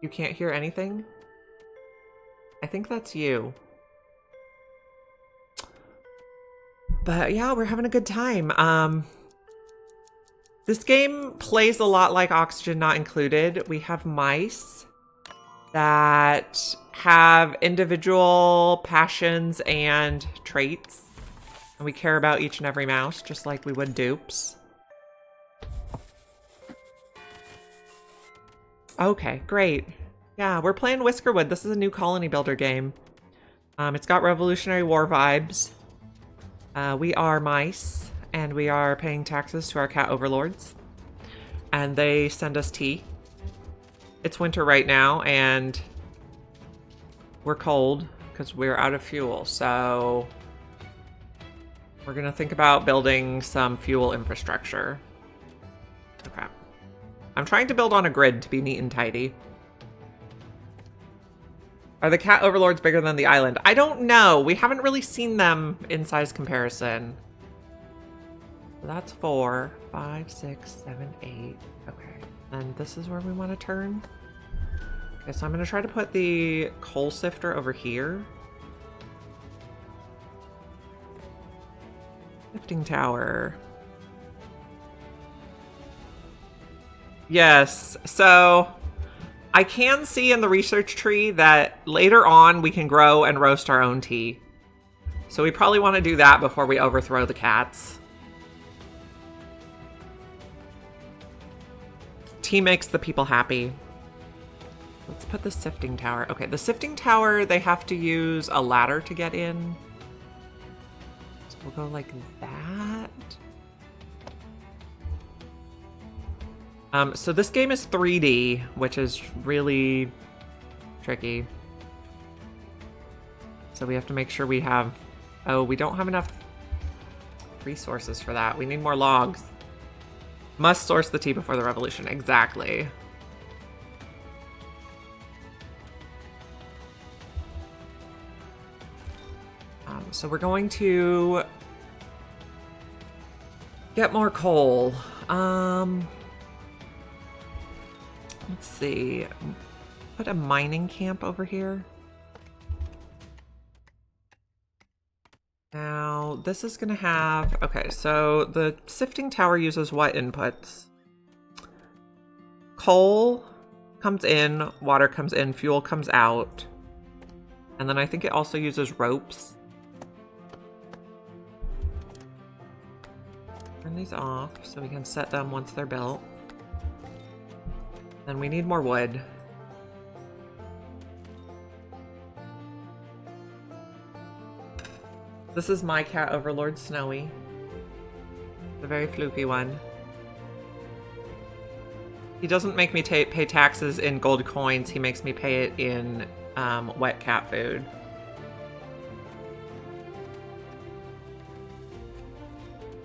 You can't hear anything? I think that's you. But yeah, we're having a good time. This game plays a lot like Oxygen Not Included. We have mice that have individual passions and traits. And we care about each and every mouse, just like we would dupes. Okay, great. Yeah, we're playing Whiskerwood. This is a new colony builder game. It's got Revolutionary War vibes. We are mice, and we are paying taxes to our cat overlords. And they send us tea. It's winter right now, and we're cold because we're out of fuel. So we're gonna think about building some fuel infrastructure. Okay. I'm trying to build on a grid to be neat and tidy. Are the cat overlords bigger than the island? I don't know. We haven't really seen them in size comparison. So that's 4, 5, 6, 7, 8. Okay. And this is where we want to turn. Okay, so I'm going to try to put the coal sifter over here. Lifting tower. Yes, so I can see in the research tree that later on we can grow and roast our own tea. So we probably want to do that before we overthrow the cats. Tea makes the people happy. Let's put the sifting tower. Okay, the sifting tower, they have to use a ladder to get in. So we'll go like that. So this game is 3D, which is really tricky. So we have to make sure we have... Oh, we don't have enough resources for that. We need more logs. Must source the tea before the revolution. Exactly. So we're going to get more coal. Let's see. Put a mining camp over here. Now, this is going to have... Okay, so the sifting tower uses what inputs? Coal, comes in, water comes in, fuel comes out. And then I think it also uses ropes. Turn these off so we can set them once they're built. Then we need more wood. This is my cat overlord, Snowy. The very fluky one. He doesn't make me pay taxes in gold coins. He makes me pay it in wet cat food.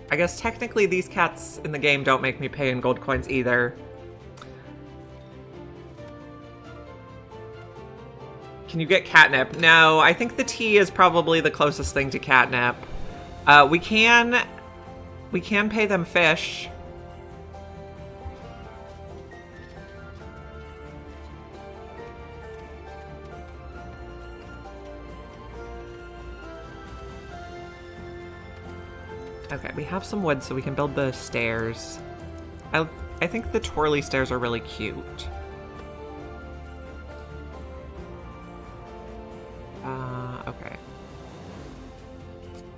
I guess technically these cats in the game don't make me pay in gold coins either. Can you get catnip? No, I think the tea is probably the closest thing to catnip. We can pay them fish. Okay, we have some wood so we can build the stairs. I think the twirly stairs are really cute. Okay.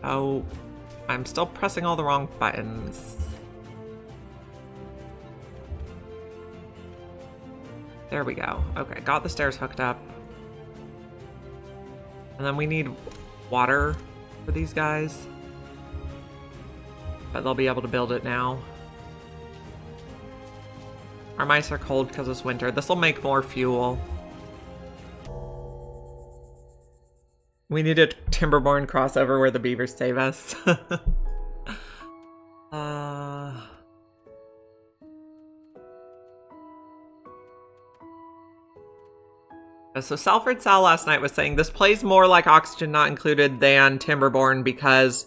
Oh, I'm still pressing all the wrong buttons. There we go. Okay, got the stairs hooked up. And then we need water for these guys. But they'll be able to build it now. Our mice are cold because it's winter. This will make more fuel. We need a Timberborn crossover where the beavers save us. So Salford Sal last night was saying this plays more like Oxygen Not Included than Timberborn because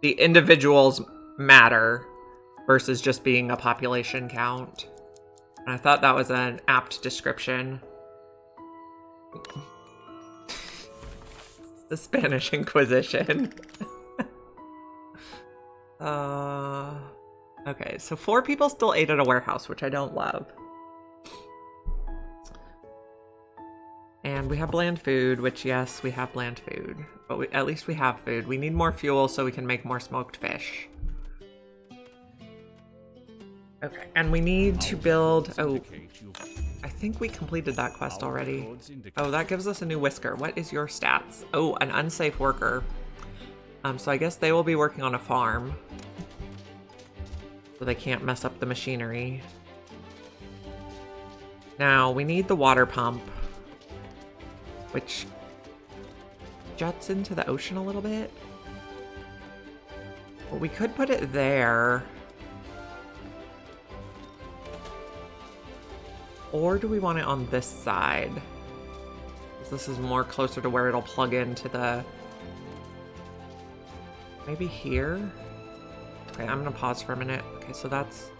the individuals matter versus just being a population count. And I thought that was an apt description. The Spanish Inquisition. Okay, so 4 people still ate at a warehouse, which I don't love. And we have bland food, which yes, we have bland food. But at least we have food. We need more fuel so we can make more smoked fish. Okay, and we need to build... Oh, I think we completed that quest already. Oh, that gives us a new whisker. What is your stats? Oh, an unsafe worker. So I guess they will be working on a farm. So they can't mess up the machinery. Now, we need the water pump. Which juts into the ocean a little bit. Well, we could put it there. Or do we want it on this side? This is more closer to where it'll plug into the... Maybe here? Okay, I'm gonna pause for a minute. Okay, so that's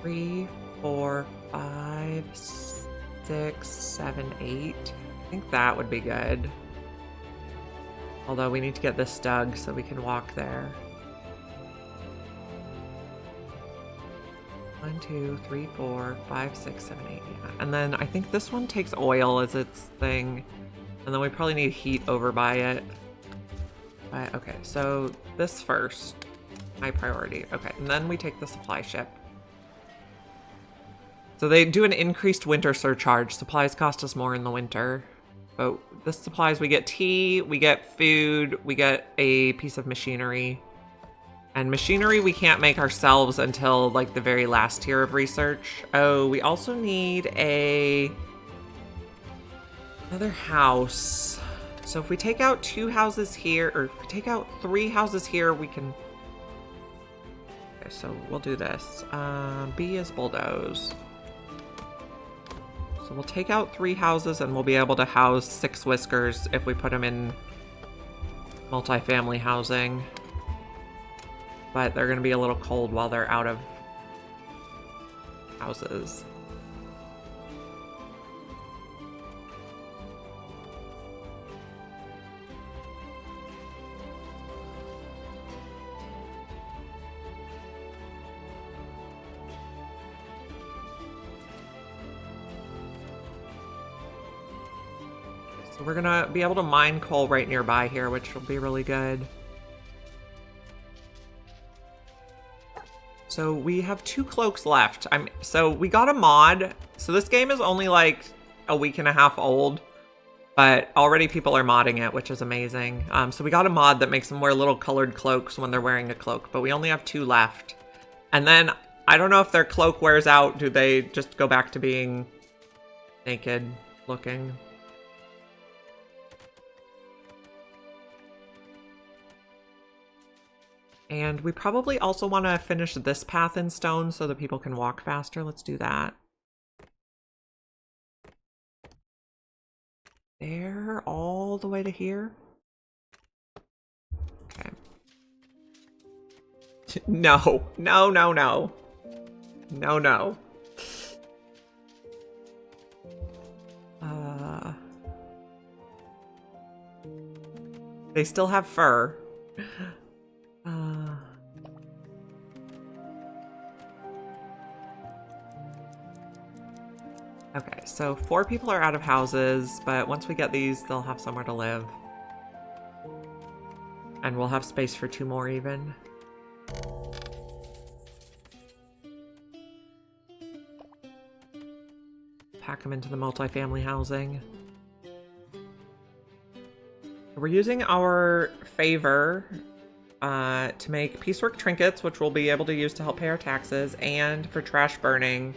3, 4, 5, 6, 7, 8. I think that would be good. Although we need to get this dug so we can walk there. 1, 2, 3, 4, 5, 6, 7, 8. Yeah. And then I think this one takes oil as its thing. And then we probably need heat over by it. But, okay, so this first. High priority. Okay, and then we take the supply ship. So they do an increased winter surcharge. Supplies cost us more in the winter. But this supplies, we get tea, we get food, we get a piece of machinery. And machinery we can't make ourselves until like the very last tier of research. Oh, we also need another house. So if we take out 2 houses here, or if we take out 3 houses here, we can... Okay, so we'll do this. B is bulldoze. So we'll take out 3 houses and we'll be able to house 6 whiskers if we put them in multifamily housing. But they're going to be a little cold while they're out of houses. We're gonna be able to mine coal right nearby here, which will be really good. So we have 2 cloaks left. So we got a mod. So this game is only like a week and a half old, but already people are modding it, which is amazing. So we got a mod that makes them wear little colored cloaks when they're wearing a cloak, but we only have 2 left. And then I don't know if their cloak wears out. Do they just go back to being naked looking? And we probably also want to finish this path in stone so that people can walk faster. Let's do that. There, all the way to here. Okay. No, no, no, no. No, no. They still have fur. Okay, so 4 people are out of houses, but once we get these, they'll have somewhere to live. And we'll have space for 2 more even. Pack them into the multifamily housing. We're using our favor to make piecework trinkets, which we'll be able to use to help pay our taxes, and for trash burning.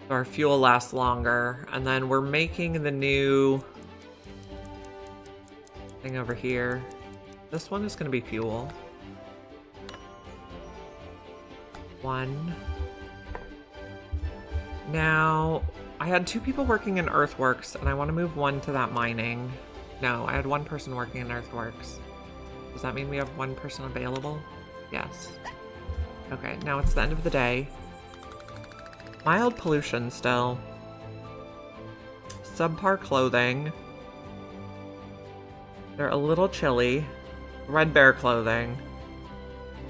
So our fuel lasts longer. And then we're making the new thing over here. This one is going to be fuel. 1. Now, I had 2 people working in earthworks, and I want to move 1 to that mining. No, I had 1 person working in earthworks. Does that mean we have 1 person available? Yes. Okay, now it's the end of the day. Mild pollution still. Subpar clothing. They're a little chilly. Red bear clothing.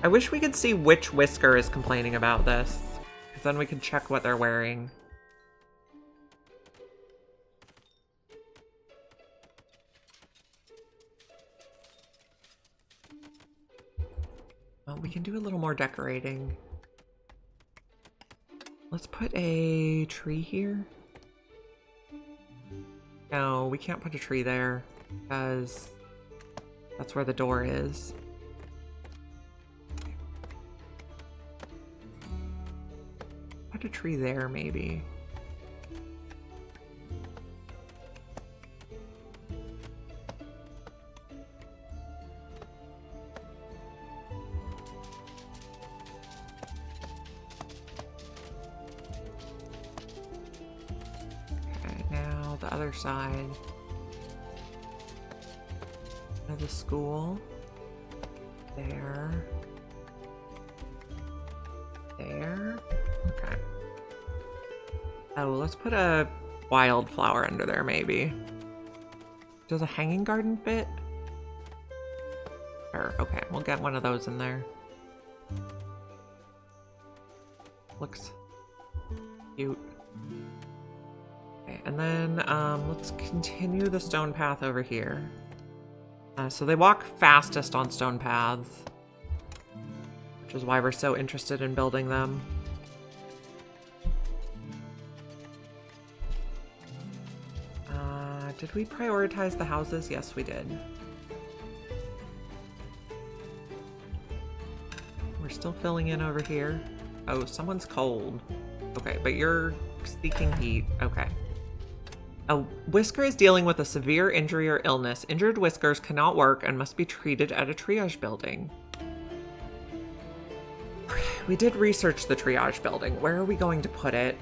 I wish we could see which Whisker is complaining about this, because then we could check what they're wearing. Well, we can do a little more decorating. Let's put a tree here. No, we can't put a tree there because that's where the door is. Put a tree there, maybe. The other side of the school. There. There. Okay. Oh, let's put a wildflower under there, maybe. Does a hanging garden fit? Sure, okay, we'll get one of those in there. Looks cute. And then let's continue the stone path over here. So they walk fastest on stone paths, which is why we're so interested in building them. Did we prioritize the houses? Yes, we did. We're still filling in over here. Oh, someone's cold. Okay, but you're seeking heat. Okay. A Whisker is dealing with a severe injury or illness. Injured Whiskers cannot work and must be treated at a triage building. We did research the triage building. Where are we going to put it?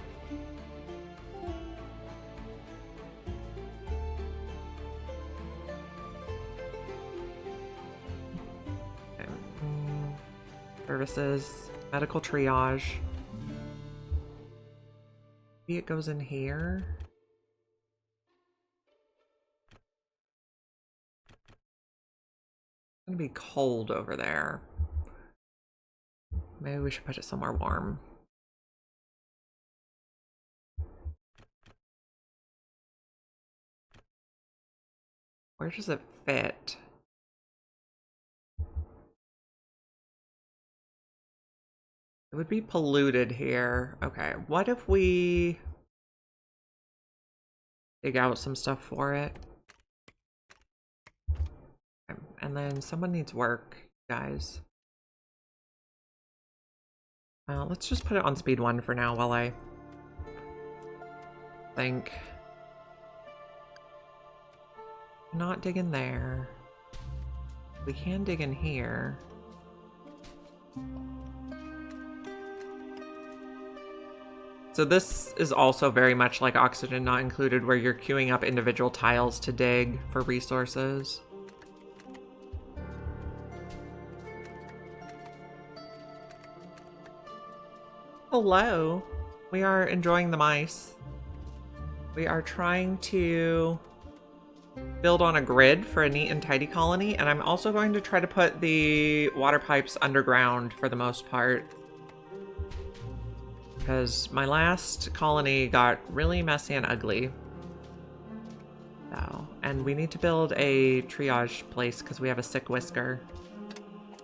Okay. Services, medical triage. Maybe it goes in here. It's gonna be cold over there. Maybe we should put it somewhere warm. Where does it fit? It would be polluted here. Okay, what if we dig out some stuff for it? Okay. And then someone needs work, guys. Let's just put it on speed 1 for now while I think. Not dig in there. We can dig in here. So this is also very much like Oxygen Not Included, where you're queuing up individual tiles to dig for resources. Hello. We are enjoying the mice. We are trying to build on a grid for a neat and tidy colony, and I'm also going to try to put the water pipes underground for the most part, because my last colony got really messy and ugly. So, and we need to build a triage place because we have a sick whisker.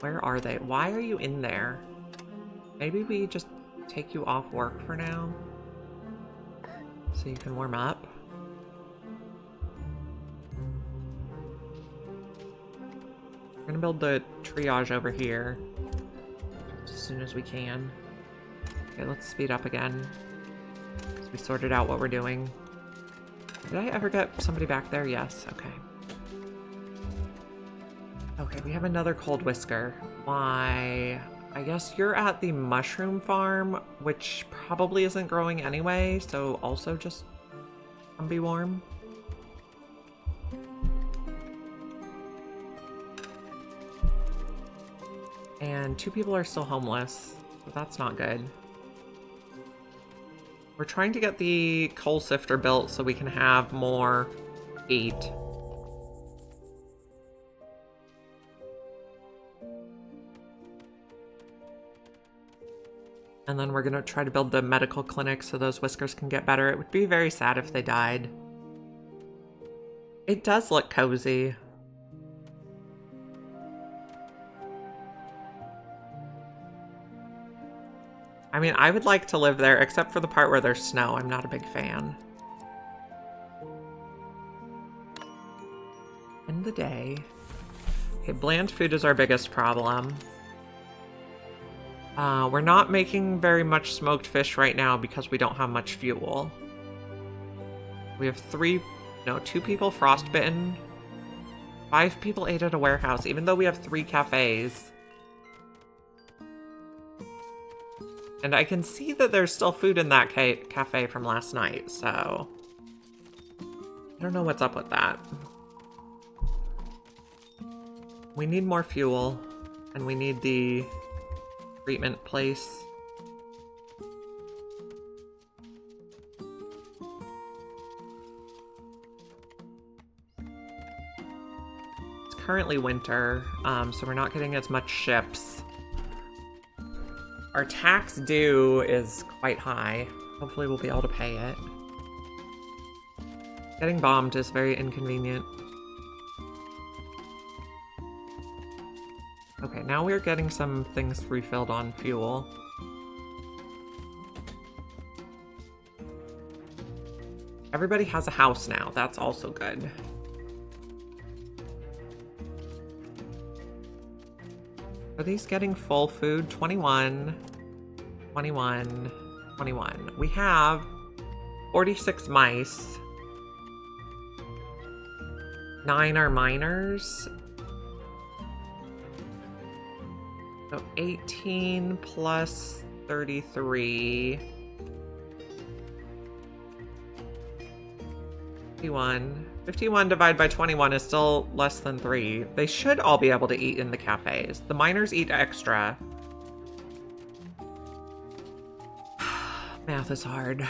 Where are they? Why are you in there? Maybe we just take you off work for now so you can warm up. We're gonna build the triage over here as soon as we can. Okay, let's speed up again so we sorted out what we're doing. Did I ever get somebody back there? Yes, okay. Okay, we have another cold whisker. Why? I guess you're at the mushroom farm, which probably isn't growing anyway, so also just come be warm. And 2 people are still homeless, so that's not good. We're trying to get the coal sifter built so we can have more heat. And then we're gonna try to build the medical clinic so those whiskers can get better. It would be very sad if they died. It does look cozy. I mean, I would like to live there, except for the part where there's snow. I'm not a big fan. End the day. Okay, bland food is our biggest problem. We're not making very much smoked fish right now because we don't have much fuel. We have 2 people frostbitten. 5 people ate at a warehouse, even though we have 3 cafes. And I can see that there's still food in that cafe from last night, so I don't know what's up with that. We need more fuel, and we need the treatment place. It's currently winter, so we're not getting as much ships. Our tax due is quite high. Hopefully we'll be able to pay it. Getting bombed is very inconvenient. Okay, now we're getting some things refilled on fuel. Everybody has a house now. That's also good. Are these getting full food? 21, 21, 21. We have 46 mice. 9 are minors. So 18 plus 33. 51. 51 divided by 21 is still less than 3. They should all be able to eat in the cafes. The miners eat extra. Math is hard.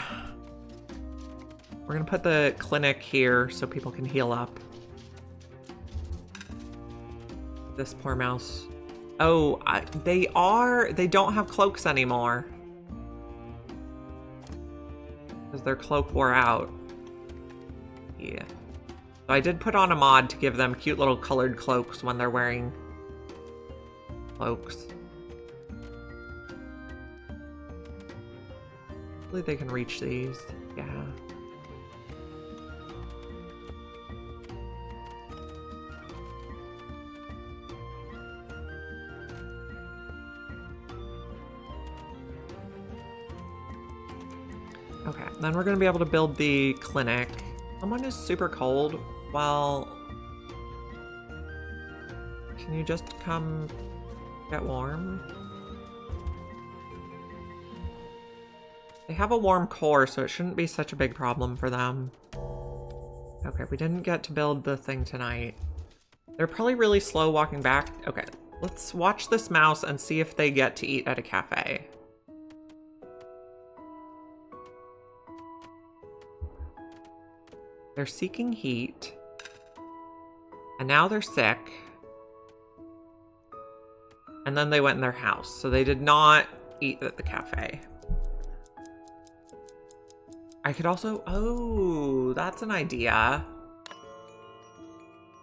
We're gonna put the clinic here so people can heal up. This poor mouse. Oh, they don't have cloaks anymore. Because their cloak wore out. Yeah. So I did put on a mod to give them cute little colored cloaks when they're wearing cloaks. Hopefully they can reach these. Yeah. Okay, then we're gonna be able to build the clinic. Someone is super cold. Well, can you just come get warm? They have a warm core, so it shouldn't be such a big problem for them. Okay, we didn't get to build the thing tonight. They're probably really slow walking back. Okay, let's watch this mouse and see if they get to eat at a cafe. They're seeking heat. And now they're sick. And then they went in their house. So they did not eat at the cafe. I could also... Oh, that's an idea.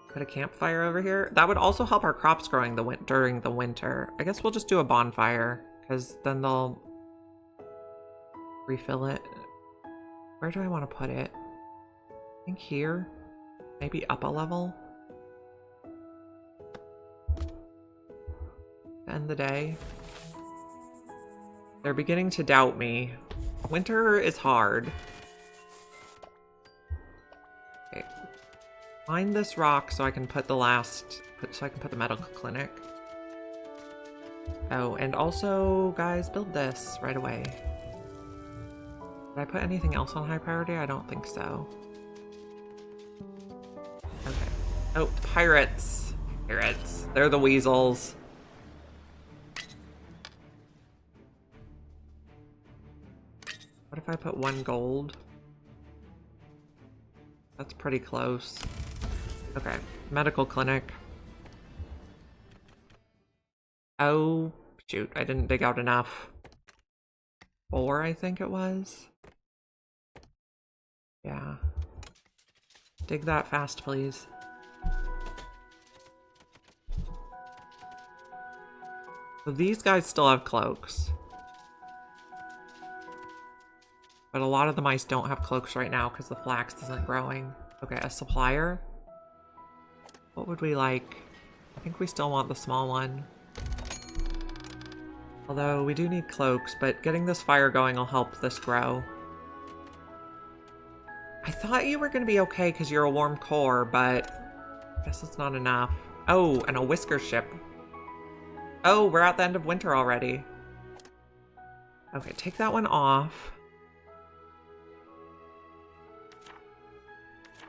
Put a campfire over here. That would also help our crops growing during the winter. I guess we'll just do a bonfire. Because then they'll refill it. Where do I want to put it? I think here. Maybe up a level. End the day. They're beginning to doubt me. Winter is hard. Okay. Find this rock so I can put the the medical clinic. Oh, and also, guys, build this right away. Did I put anything else on high priority? I don't think so. Okay. Oh, pirates. Pirates. They're the weasels. What if I put 1 gold? That's pretty close. Okay, medical clinic. Oh, shoot, I didn't dig out enough. 4, I think it was. Yeah. Dig that fast, please. So these guys still have cloaks. But a lot of the mice don't have cloaks right now because the flax isn't growing. Okay, a supplier. What would we like? I think we still want the small one. Although we do need cloaks, but getting this fire going will help this grow. I thought you were going to be okay because you're a warm core, but I guess it's not enough. Oh, and a whisker ship. Oh, we're at the end of winter already. Okay, take that one off.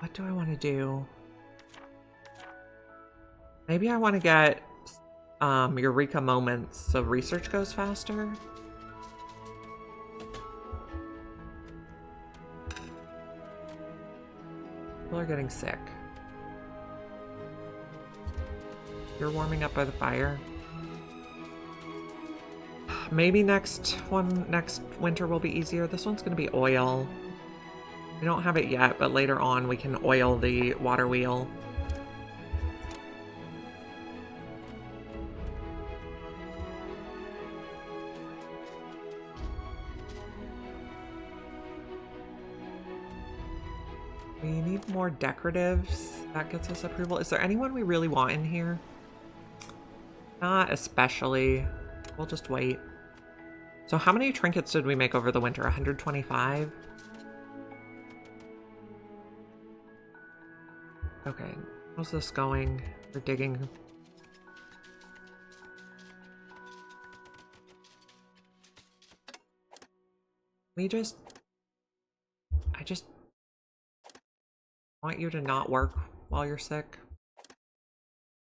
What do I want to do? Maybe I want to get Eureka moments so research goes faster. People are getting sick. You're warming up by the fire. Maybe next winter will be easier. This one's going to be oil. We don't have it yet, but later on we can oil the water wheel. We need more decoratives. That gets us approval. Is there anyone we really want in here? Not especially. We'll just wait. So how many trinkets did we make over the winter? 125? Okay, how's this going? We're digging. I just want you to not work while you're sick.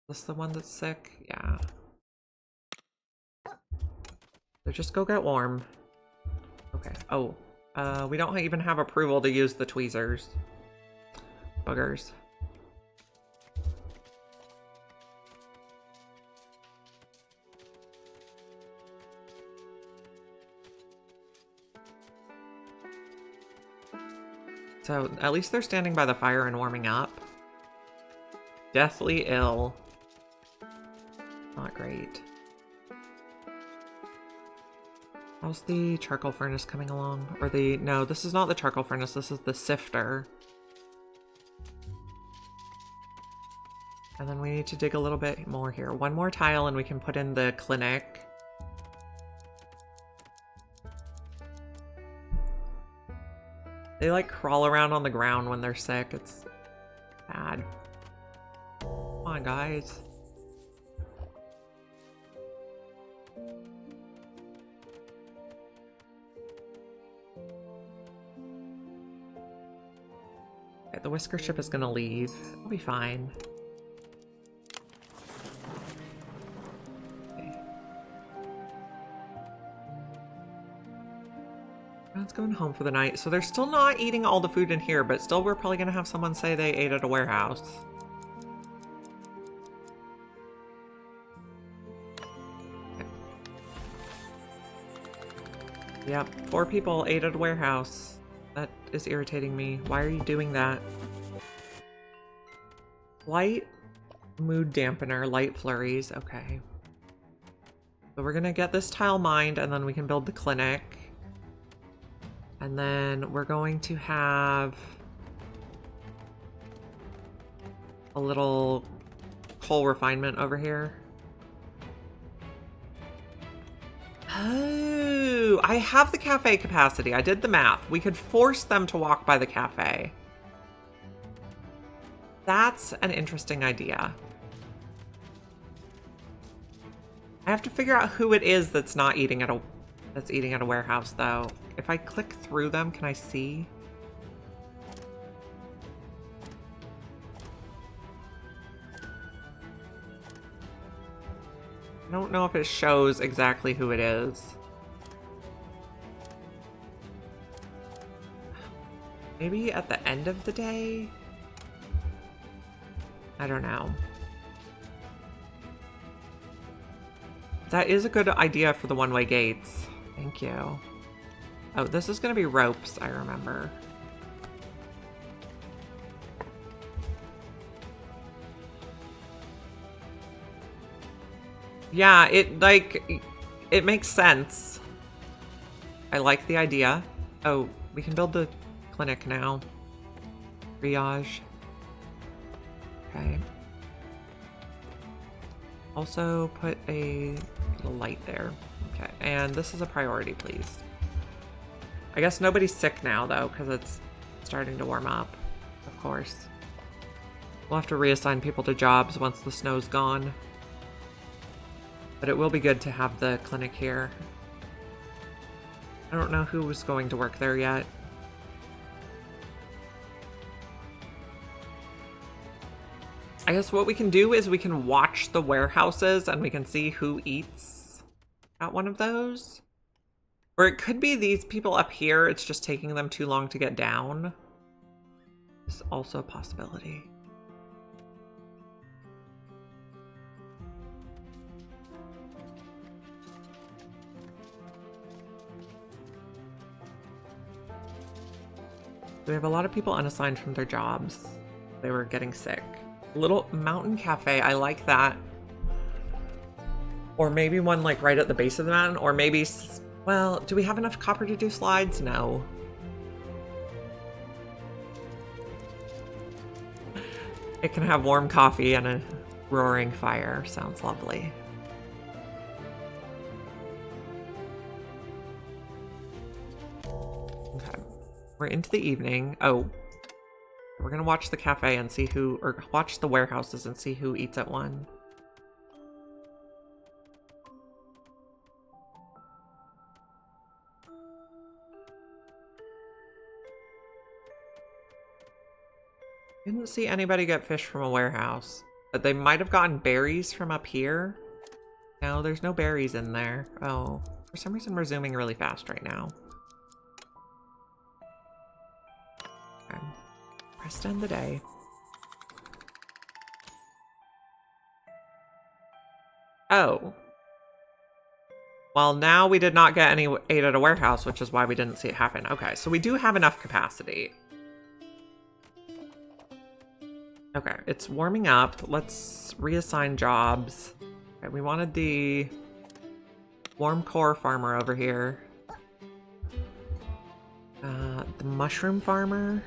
Is this the one that's sick? Yeah. So just go get warm. Okay. Oh, we don't even have approval to use the tweezers. Buggers. So at least they're standing by the fire and warming up. Deathly ill. Not great. How's the charcoal furnace coming along? Or the... No, this is not the charcoal furnace. This is the sifter. And then we need to dig a little bit more here. One more tile and we can put in the clinic. They like crawl around on the ground when they're sick. It's bad. Come on, guys. Okay, the whisker ship is gonna leave. It'll be fine. It's going home for the night. So they're still not eating all the food in here, but still we're probably going to have someone say they ate at a warehouse. Okay. Yep, 4 people ate at a warehouse. That is irritating me. Why are you doing that? Light mood dampener, light flurries. Okay. So we're going to get this tile mined and then we can build the clinic. And then we're going to have a little coal refinement over here. Oh, I have the cafe capacity. I did the math. We could force them to walk by the cafe. That's an interesting idea. I have to figure out who it is that's not eating at a warehouse though. If I click through them, can I see? I don't know if it shows exactly who it is. Maybe at the end of the day? I don't know. That is a good idea for the one-way gates. Thank you. Oh, this is going to be ropes, I remember. Yeah, it makes sense. I like the idea. Oh, we can build the clinic now. Triage. Okay. Also put a little light there. Okay, and this is a priority, please. I guess nobody's sick now, though, because it's starting to warm up, of course. We'll have to reassign people to jobs once the snow's gone. But it will be good to have the clinic here. I don't know who was going to work there yet. I guess what we can do is we can watch the warehouses and we can see who eats at one of those. Or it could be these people up here, it's just taking them too long to get down. It's also a possibility. We have a lot of people unassigned from their jobs. They were getting sick. Little mountain cafe, I like that. Or maybe one like right at the base of the mountain, or maybe... Well, do we have enough copper to do slides? No. It can have warm coffee and a roaring fire. Sounds lovely. Okay. We're into the evening. Oh. We're gonna watch the cafe and see who, or watch the warehouses and see who eats at one. Didn't see anybody get fish from a warehouse, but they might have gotten berries from up here. No, there's no berries in there. Oh, for some reason we're zooming really fast right now. Okay. Press to end the day. Oh. Well, now we did not get any aid at a warehouse, which is why we didn't see it happen. Okay, so we do have enough capacity. Okay, it's warming up. Let's reassign jobs. Okay, we wanted the warm core farmer over here. The mushroom farmer.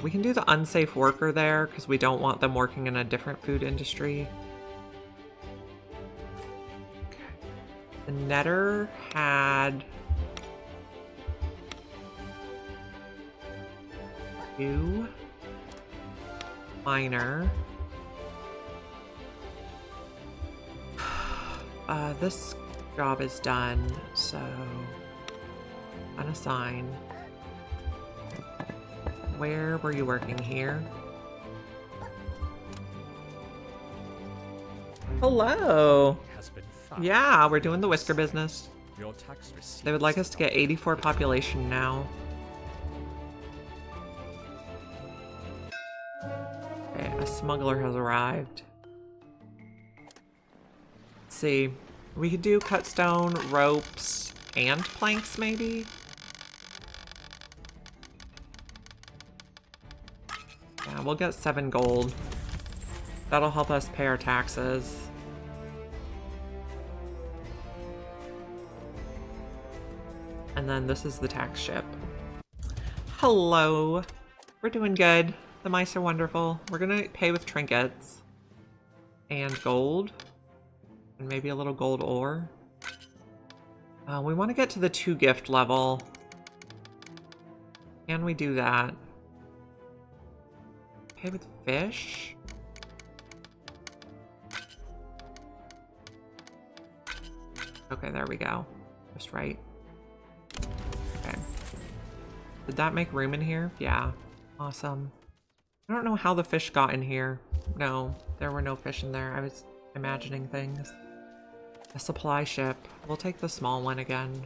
We can do the unsafe worker there because we don't want them working in a different food industry. Okay. The netter had 2 miner. This job is done, so unassign. Where were you working here? Hello. Has been found. Yeah, we're doing the whisker business. Your tax receipts. They would like us to get 84 population now. Okay, a smuggler has arrived. Let's see. We could do cut stone, ropes, and planks maybe? Yeah, we'll get 7 gold. That'll help us pay our taxes. And then this is the tax ship. Hello. We're doing good. The mice are wonderful. We're gonna pay with trinkets. And gold. And maybe a little gold ore. We want to get to the 2 gift level. Can we do that? Pay with fish? Okay, there we go. Just right. Okay. Did that make room in here? Yeah. Awesome. I don't know how the fish got in here. No, there were no fish in there. I was imagining things. A supply ship. We'll take the small one again.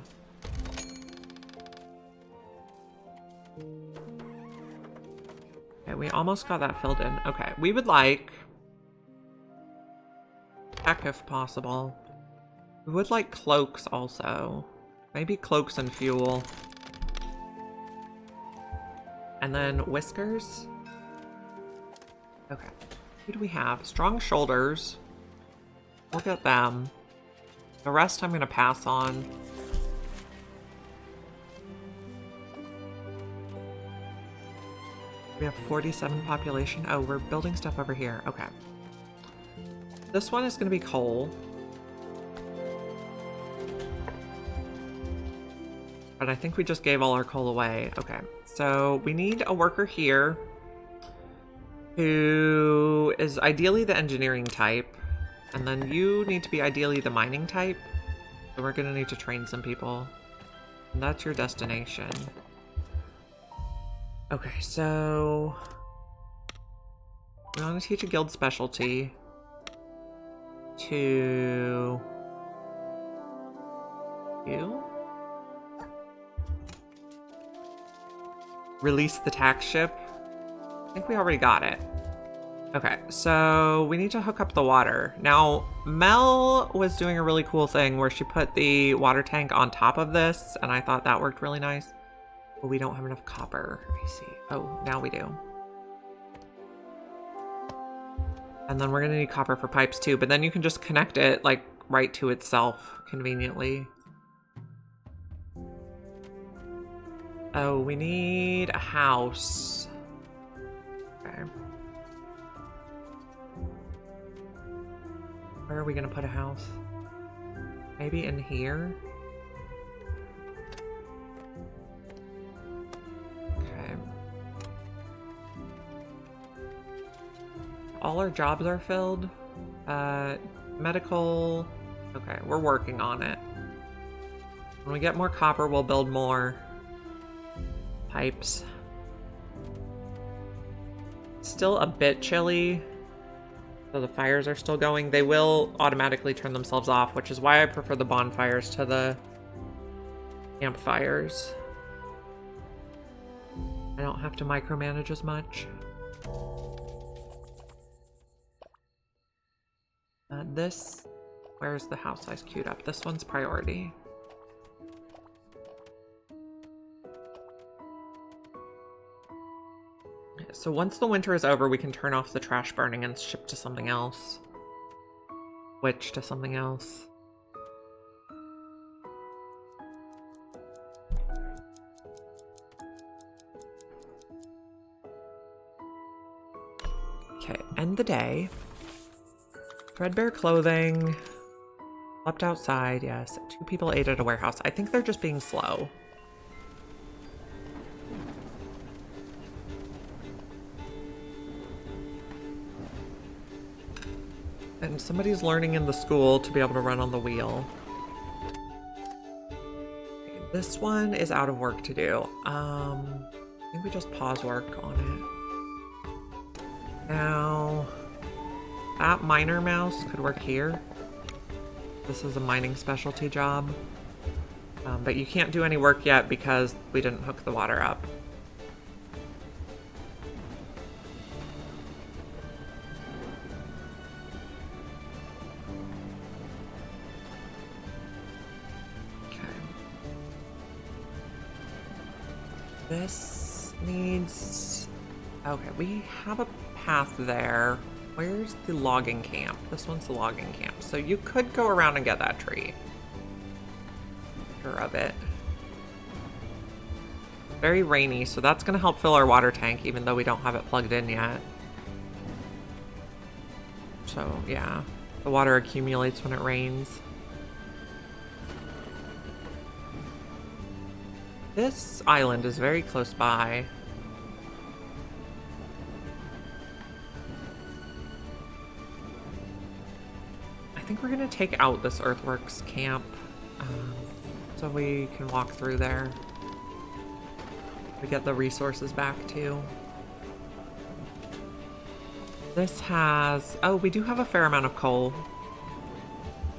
Okay, we almost got that filled in. Okay, we would like tech if possible. We would like cloaks also. Maybe cloaks and fuel. And then whiskers. Okay. Who do we have? Strong shoulders. We'll get them. The rest I'm going to pass on. We have 47 population. Oh, we're building stuff over here. Okay. This one is going to be coal. But I think we just gave all our coal away. Okay. So we need a worker here who is ideally the engineering type. And then you need to be ideally the mining type. So we're going to need to train some people. And that's your destination. Okay, so we want to teach a guild specialty to you. Release the tax ship. I think we already got it. Okay, so we need to hook up the water. Now, Mel was doing a really cool thing where she put the water tank on top of this, and I thought that worked really nice. But we don't have enough copper. I see. Oh, now we do. And then we're gonna need copper for pipes too, but then you can just connect it like right to itself conveniently. Oh, we need a house. Okay. Where are we gonna put a house? Maybe in here? Okay. All our jobs are filled. Medical. Okay, we're working on it. When we get more copper, we'll build more pipes. Still a bit chilly. So the fires are still going. They will automatically turn themselves off, which is why I prefer the bonfires to the campfires. I don't have to micromanage as much. Where's the house size queued up? This one's priority. So once the winter is over, we can turn off the trash burning and ship to something else. Switch to something else. Okay, end the day. Threadbare clothing. Slept outside, yes. 2 people ate at a warehouse. I think they're just being slow. And somebody's learning in the school to be able to run on the wheel. Okay, this one is out of work to do. I think we just pause work on it. Now, that miner mouse could work here. This is a mining specialty job. But you can't do any work yet because we didn't hook the water up. This needs... Okay, we have a path there. Where's the logging camp? This one's the logging camp. So you could go around and get that tree. Sure of it. Very rainy, so that's going to help fill our water tank, even though we don't have it plugged in yet. So, yeah. The water accumulates when it rains. This island is very close by. I think we're going to take out this earthworks camp so we can walk through there. We get the resources back too. This has... Oh, we do have a fair amount of coal.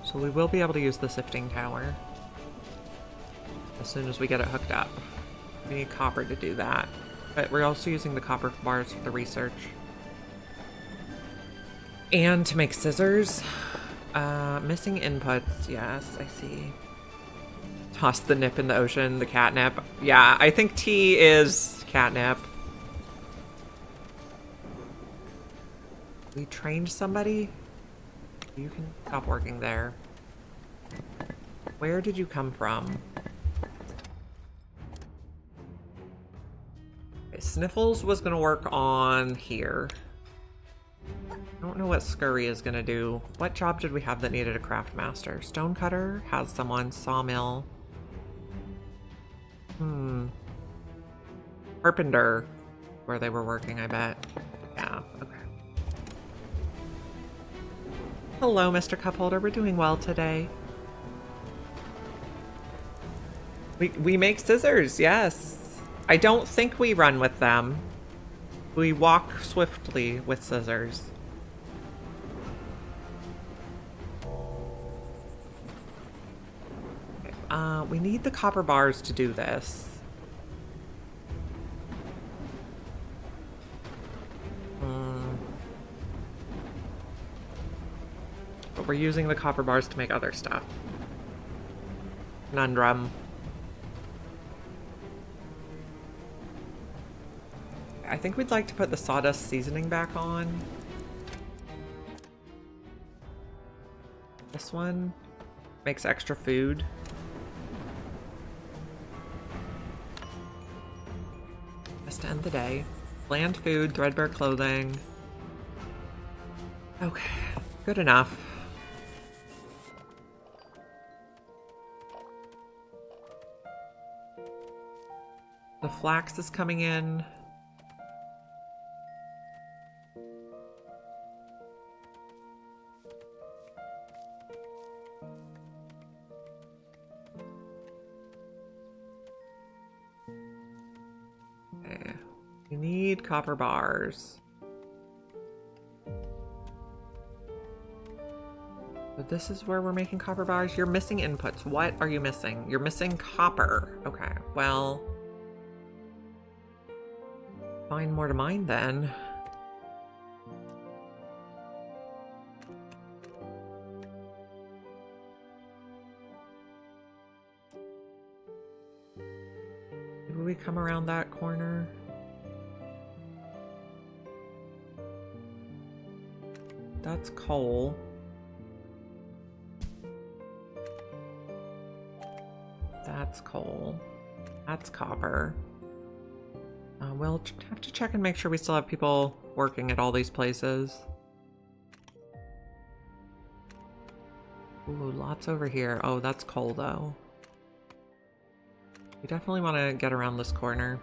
So we will be able to use the sifting tower as soon as we get it hooked up. We need copper to do that. But we're also using the copper bars for the research. And to make scissors. Missing inputs. Yes, I see. Toss the nip in the ocean, the catnip. Yeah, I think tea is catnip. We trained somebody? You can stop working there. Where did you come from? Okay, Sniffles was gonna work on here. I don't know what Scurry is gonna do. What job did we have that needed a craft master? Stonecutter has someone. Sawmill. Carpenter, where they were working, I bet. Yeah, okay. Hello, Mr. Cupholder. We're doing well today. We make scissors, yes. I don't think we run with them. We walk swiftly with scissors. Okay, we need the copper bars to do this. But we're using the copper bars to make other stuff. Conundrum. I think we'd like to put the sawdust seasoning back on. This one makes extra food. Just to end the day. Bland food, threadbare clothing. Okay, good enough. The flax is coming in. Okay. We need copper bars. So this is where we're making copper bars. You're missing inputs. What are you missing? You're missing copper. Okay, well... Find more to mine then. Maybe we come around that corner. that's coal. That's coal. That's copper. We'll have to check and make sure we still have people working at all these places. Ooh, lots over here. Oh, that's coal though. We definitely want to get around this corner.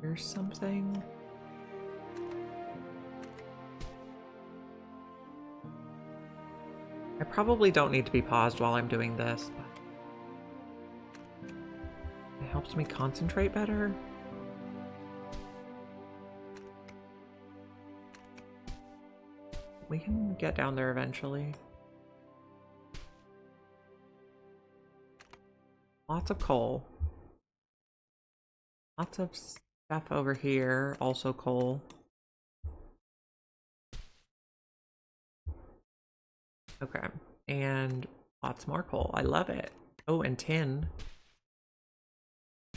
Here's something. I probably don't need to be paused while I'm doing this, but it helps me concentrate better. We can get down there eventually. Lots of coal. Lots of stuff over here, also coal. Okay, and lots more coal. I love it. Oh, and tin.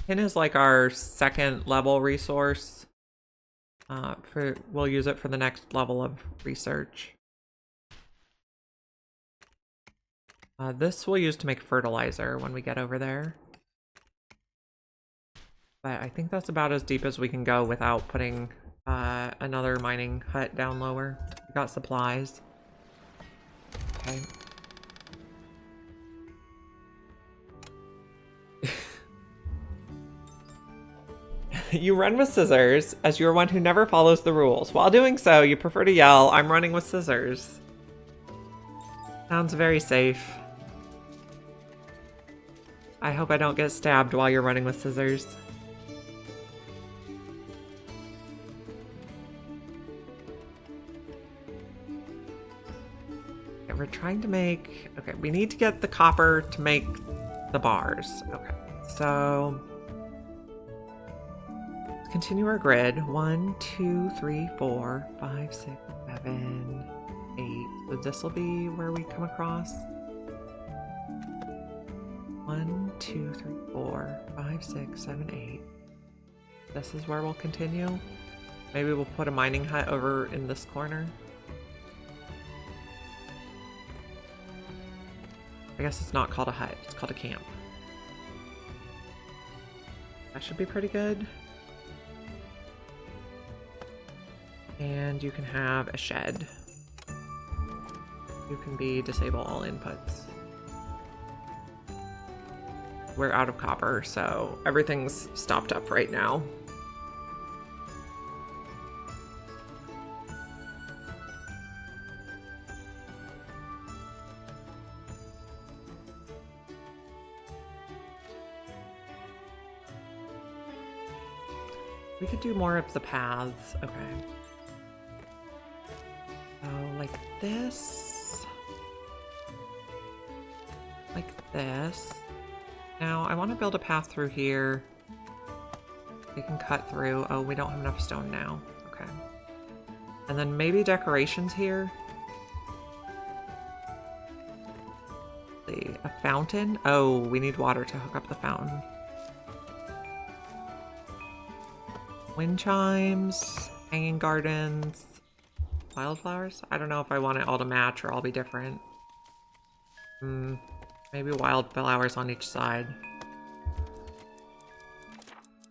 Tin is like our second level resource. We'll use it for the next level of research. This we'll use to make fertilizer when we get over there. But I think that's about as deep as we can go without putting another mining hut down lower. We got supplies. Okay. You run with scissors, as you're one who never follows the rules. While doing so, you prefer to yell, "I'm running with scissors." Sounds very safe. I hope I don't get stabbed while you're running with scissors. Okay, we're trying to make... Okay, we need to get the copper to make the bars. Okay, so... continue our grid. 1, 2, 3, 4, 5, 6, 7, 8. So this will be where we come across. 1, 2, 3, 4, 5, 6, 7, 8. This is where we'll continue. Maybe we'll put a mining hut over in this corner. I guess it's not called a hut, it's called a camp. That should be pretty good. And you can have a shed. You can be disable all inputs. We're out of copper, so everything's stopped up right now. We could do more of the paths. Okay. Oh, like this. Like this. Now, I want to build a path through here. We can cut through. Oh, we don't have enough stone now. Okay. And then maybe decorations here. Let's see, a fountain. Oh, we need water to hook up the fountain. Wind chimes, hanging gardens, wildflowers. I don't know if I want it all to match or all be different. Maybe wildflowers on each side.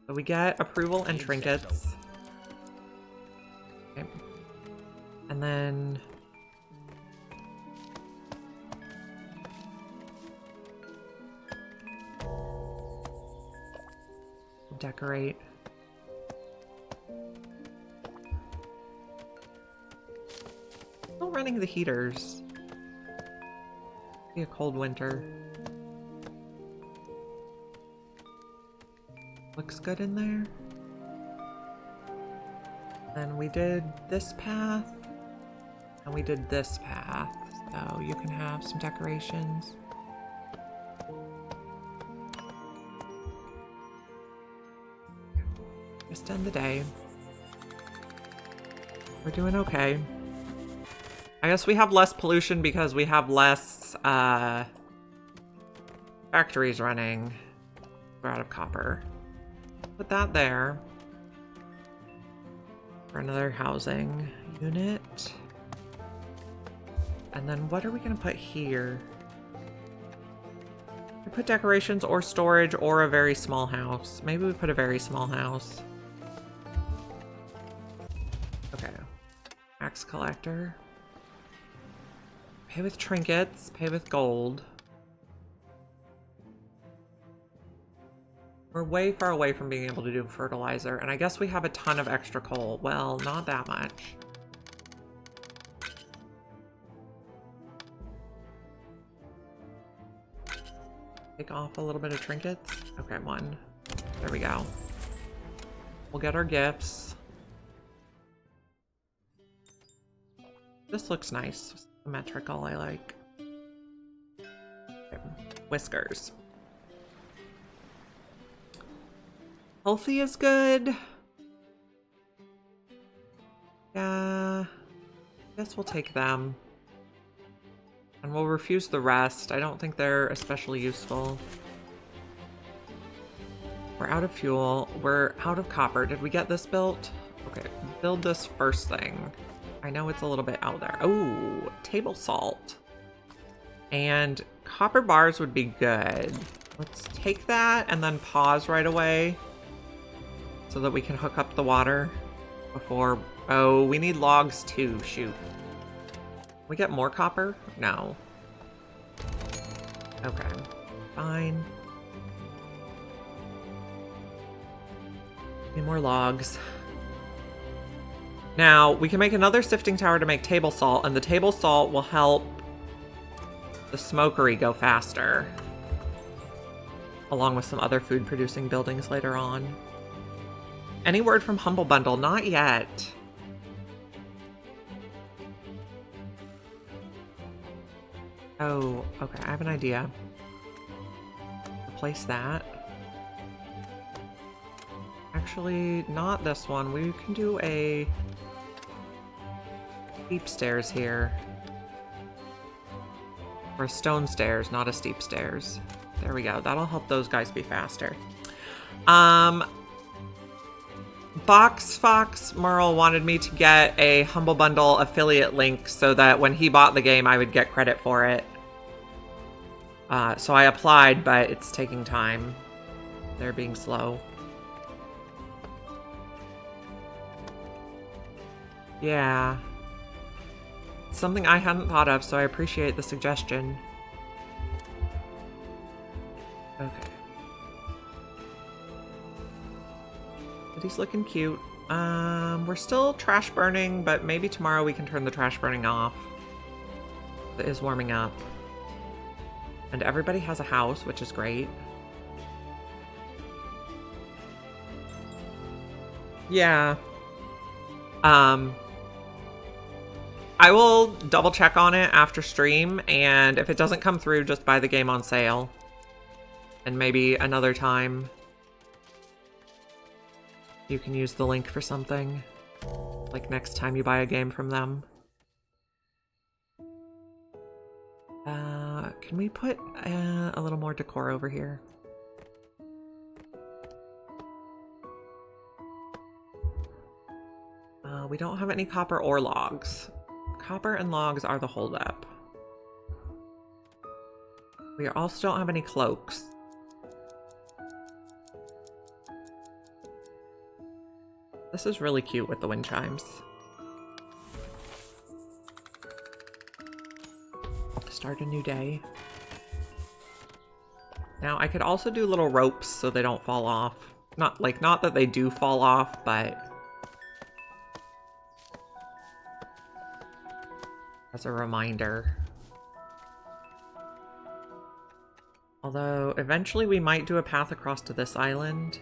So we get approval and trinkets. Okay. And then... decorate. Still running the heaters. Be a cold winter. Looks good in there. Then we did this path, and we did this path, so you can have some decorations. Just end the day. We're doing okay. I guess we have less pollution because we have less factories running. We're out of copper. Put that there. For another housing unit. And then what are we going to put here? We put decorations or storage or a very small house. Maybe we put a very small house. Okay. Axe collector. Pay with trinkets. Pay with gold. We're way far away from being able to do fertilizer, and I guess we have a ton of extra coal. Well, not that much. Take off a little bit of trinkets. Okay, one. There we go. We'll get our gifts. This looks nice. Symmetrical, I like. Okay. Whiskers. Healthy is good. Yeah. Guess we'll take them. And we'll refuse the rest. I don't think they're especially useful. We're out of fuel. We're out of copper. Did we get this built? Okay, build this first thing. I know it's a little bit out there. Oh, table salt. And copper bars would be good. Let's take that and then pause right away so that we can hook up the water before... Oh, we need logs too. Shoot. We get more copper? No. Okay. Fine. Need more logs. Now, we can make another sifting tower to make table salt, and the table salt will help the smokery go faster. Along with some other food-producing buildings later on. Any word from Humble Bundle? Not yet. Oh, okay, I have an idea. Replace that. Actually, not this one. We can do a steep stairs here. Or a stone stairs, not a steep stairs. There we go. That'll help those guys be faster. Box Fox Merle wanted me to get a Humble Bundle affiliate link so that when he bought the game, I would get credit for it. So I applied, but it's taking time. They're being slow. Yeah. Something I hadn't thought of, so I appreciate the suggestion. Okay. But he's looking cute. We're still trash burning, but maybe tomorrow we can turn the trash burning off. It is warming up. And everybody has a house, which is great. Yeah. I will double check on it after stream, and if it doesn't come through, just buy the game on sale. And maybe another time you can use the link for something. Like next time you buy a game from them. Can we put a little more decor over here? We don't have any copper or logs. Copper and logs are the holdup. We also don't have any cloaks. This is really cute with the wind chimes. Start a new day. Now I could also do little ropes so they don't fall off. Not that they do fall off, but as a reminder. Although eventually we might do a path across to this island.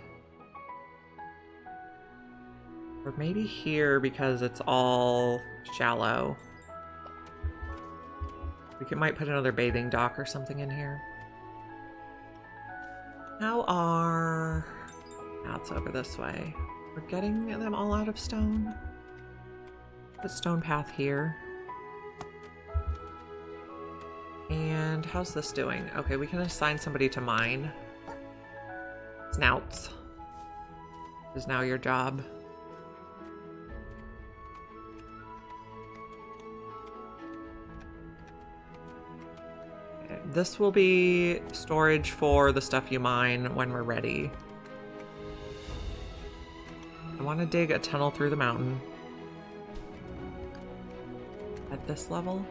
Or maybe here because it's all shallow. We might put another bathing dock or something in here. How are paths over this way? We're getting them all out of stone. Put stone path here. And how's this doing? Okay, we can assign somebody to mine. snouts. This is now your job. Okay, this will be storage for the stuff you mine when we're ready. I want to dig a tunnel through the mountain. At this level.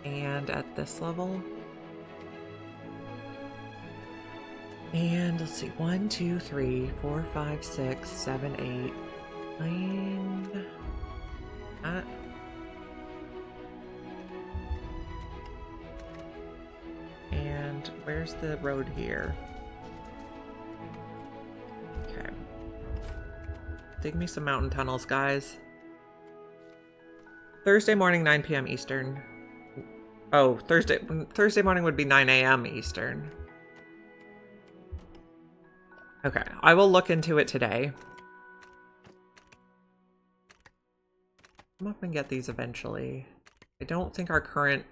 And at this level. And let's see, 1, 2, 3, 4, 5, 6, 7, 8, 9. And where's the road here? Okay. Dig me some mountain tunnels, guys. Thursday morning, 9 p.m. Eastern. Oh, Thursday morning would be 9 a.m. Eastern. Okay, I will look into it today. I'm up and get these eventually. I don't think our current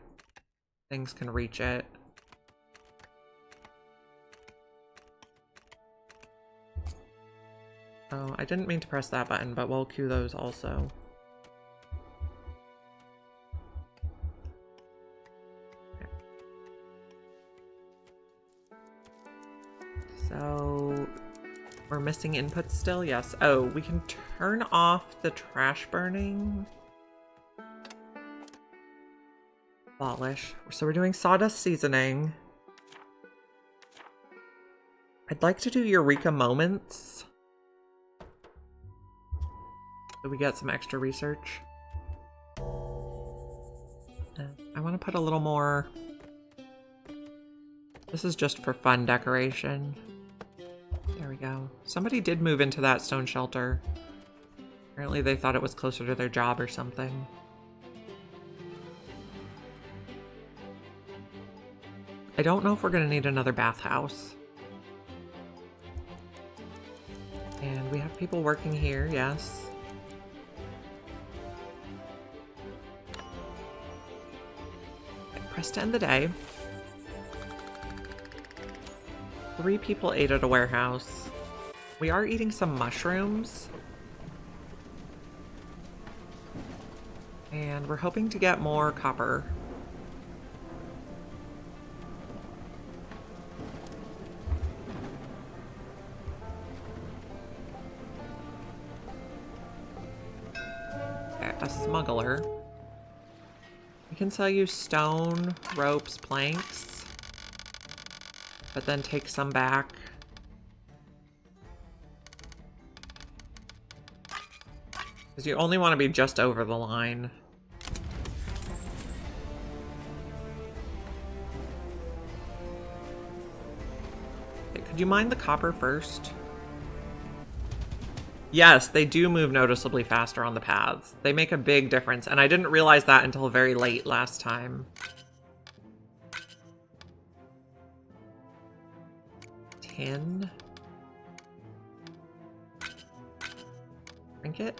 things can reach it. Oh, I didn't mean to press that button, but we'll queue those also. So, we're missing inputs still? Yes. Oh, we can turn off the trash burning. Abolish. So we're doing sawdust seasoning. I'd like to do Eureka Moments. So we get some extra research. I want to put a little more. This is just for fun decoration. There we go. Somebody did move into that stone shelter. Apparently they thought it was closer to their job or something. I don't know if we're going to need another bathhouse. And we have people working here, yes. Okay, press to end the day. 3 people ate at a warehouse. We are eating some mushrooms. And we're hoping to get more copper. Okay, a smuggler. We can sell you stone, ropes, planks. But then take some back. Because you only want to be just over the line. Okay, could you mine the copper first? Yes, they do move noticeably faster on the paths. They make a big difference, and I didn't realize that until very late last time. Tin. Trinket.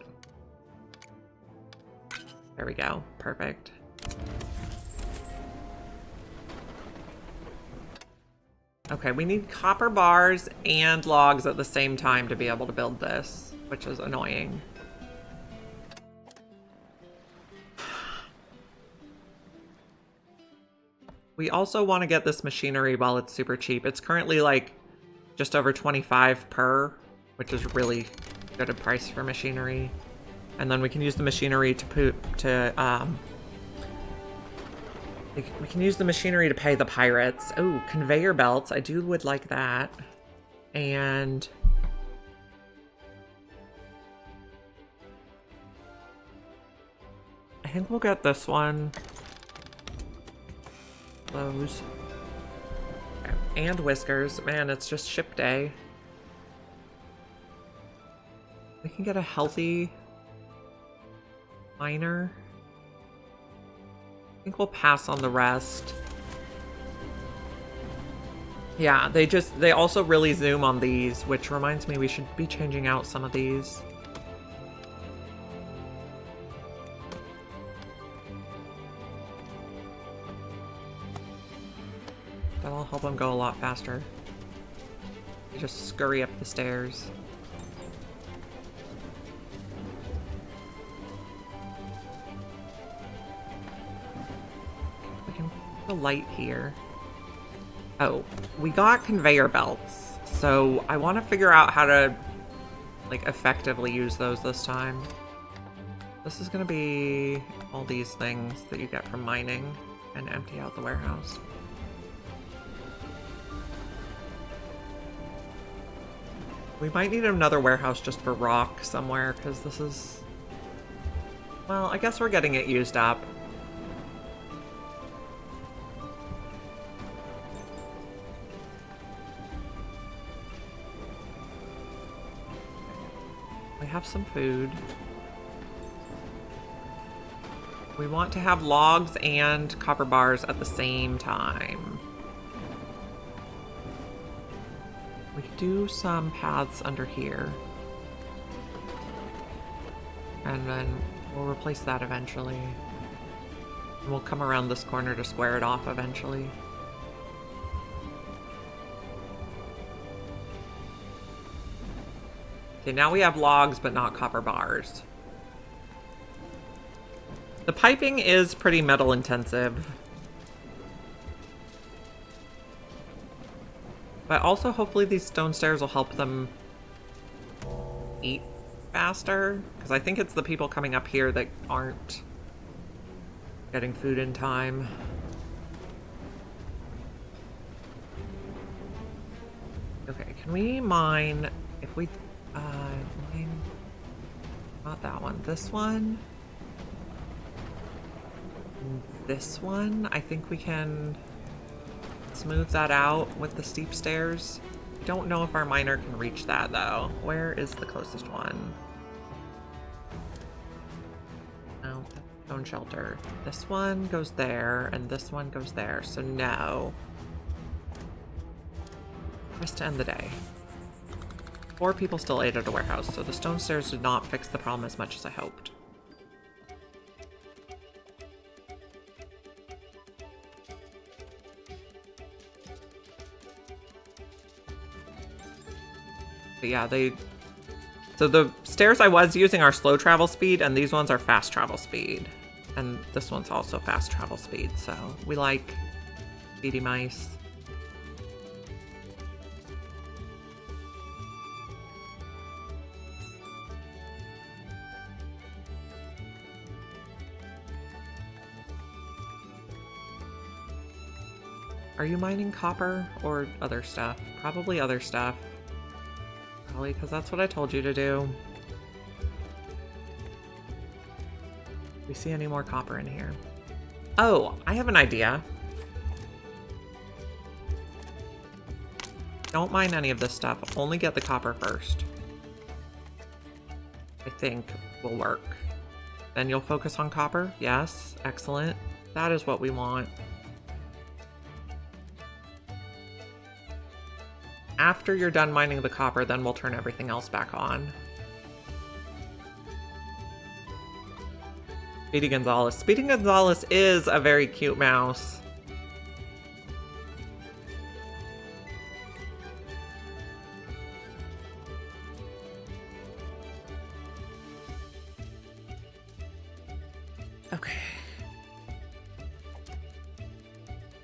There we go. Perfect. Okay, we need copper bars and logs at the same time to be able to build this, which is annoying. We also want to get this machinery while it's super cheap. It's currently like just over 25 per, which is really good a price for machinery. And then we can use the machinery we can use the machinery to pay the pirates. Oh, conveyor belts. I would like that. And I think we'll get this one. Those. Okay. And whiskers. Man, it's just ship day. We can get a healthy miner. I think we'll pass on the rest. Yeah, they also really zoom on these, which reminds me we should be changing out some of these. That'll help them go a lot faster. Just scurry up the stairs. We can put a light here. Oh, we got conveyor belts. So I want to figure out how to like effectively use those this time. This is going to be all these things that you get from mining and empty out the warehouse. We might need another warehouse just for rock somewhere, because this is... Well, I guess we're getting it used up. We have some food. We want to have logs and copper bars at the same time. We could do some paths under here. And then we'll replace that eventually. And we'll come around this corner to square it off eventually. Okay, now we have logs, but not copper bars. The piping is pretty metal intensive. But also hopefully these stone stairs will help them eat faster. Because I think it's the people coming up here that aren't getting food in time. Okay, can we mine, if we, mine, not that one, this one. This one, I think we can smooth that out with the steep stairs. I don't know if our miner can reach that though. Where is the closest one? No, stone shelter. This one goes there and this one goes there, so no. Just to end the day. 4 people still ate at a warehouse, so the stone stairs did not fix the problem as much as I hoped. But yeah, so the stairs I was using are slow travel speed, and these ones are fast travel speed. And this one's also fast travel speed, so we like speedy mice. Are you mining copper or other stuff? Probably other stuff. Probably because that's what I told you to do. Do we see any more copper in here? Oh, I have an idea. Don't mine any of this stuff. Only get the copper first. I think will work. Then you'll focus on copper. Yes, excellent. That is what we want. After you're done mining the copper, then we'll turn everything else back on. Speedy Gonzales. Speedy Gonzales is a very cute mouse. Okay.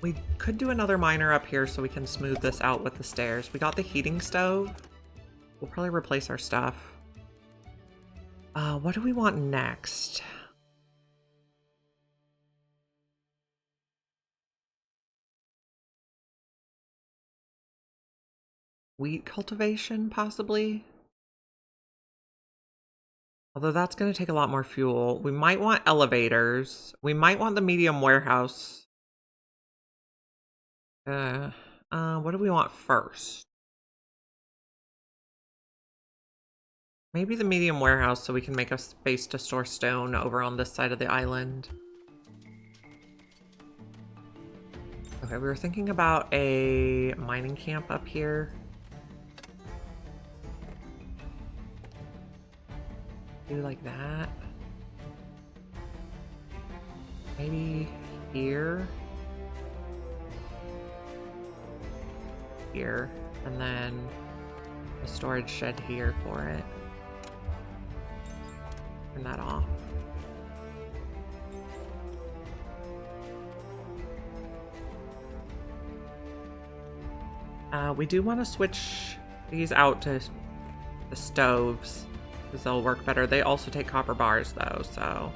We could do another miner up here so we can smooth this out with the stairs. We got the heating stove. We'll probably replace our stuff. What do we want next? Wheat cultivation, possibly? Although that's going to take a lot more fuel. We might want elevators. We might want the medium warehouse. What do we want first? Maybe the medium warehouse so we can make a space to store stone over on this side of the island. Okay, we were thinking about a mining camp up here. Do like that. Maybe here. Here, and then the storage shed here for it. Turn that off. We do want to switch these out to the stoves because they'll work better. They also take copper bars though, so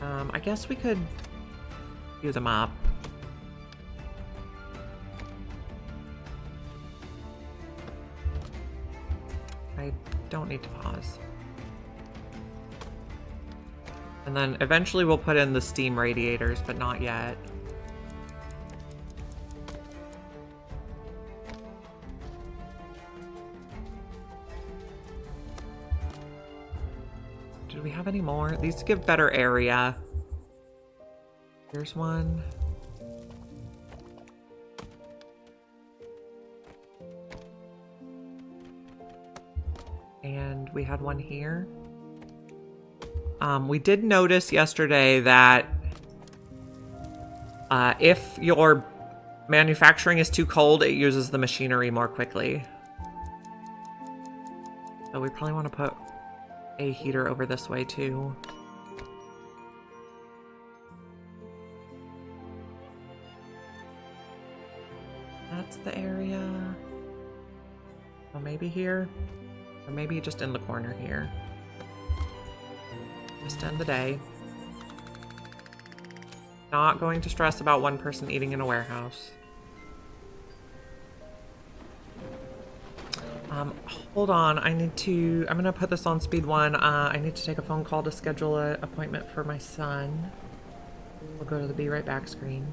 I guess we could do them up. I don't need to pause. And then eventually we'll put in the steam radiators, but not yet. Do we have any more? These give better area. Here's one. And we had one here. We did notice yesterday that if your manufacturing is too cold, it uses the machinery more quickly. So we probably want to put a heater over this way too. That's the area. Well, maybe here. Or maybe just in the corner here. Just end the day. Not going to stress about one person eating in a warehouse. Hold on, I'm gonna put this on speed 1. I need to take a phone call to schedule an appointment for my son. We'll go to the be right back screen.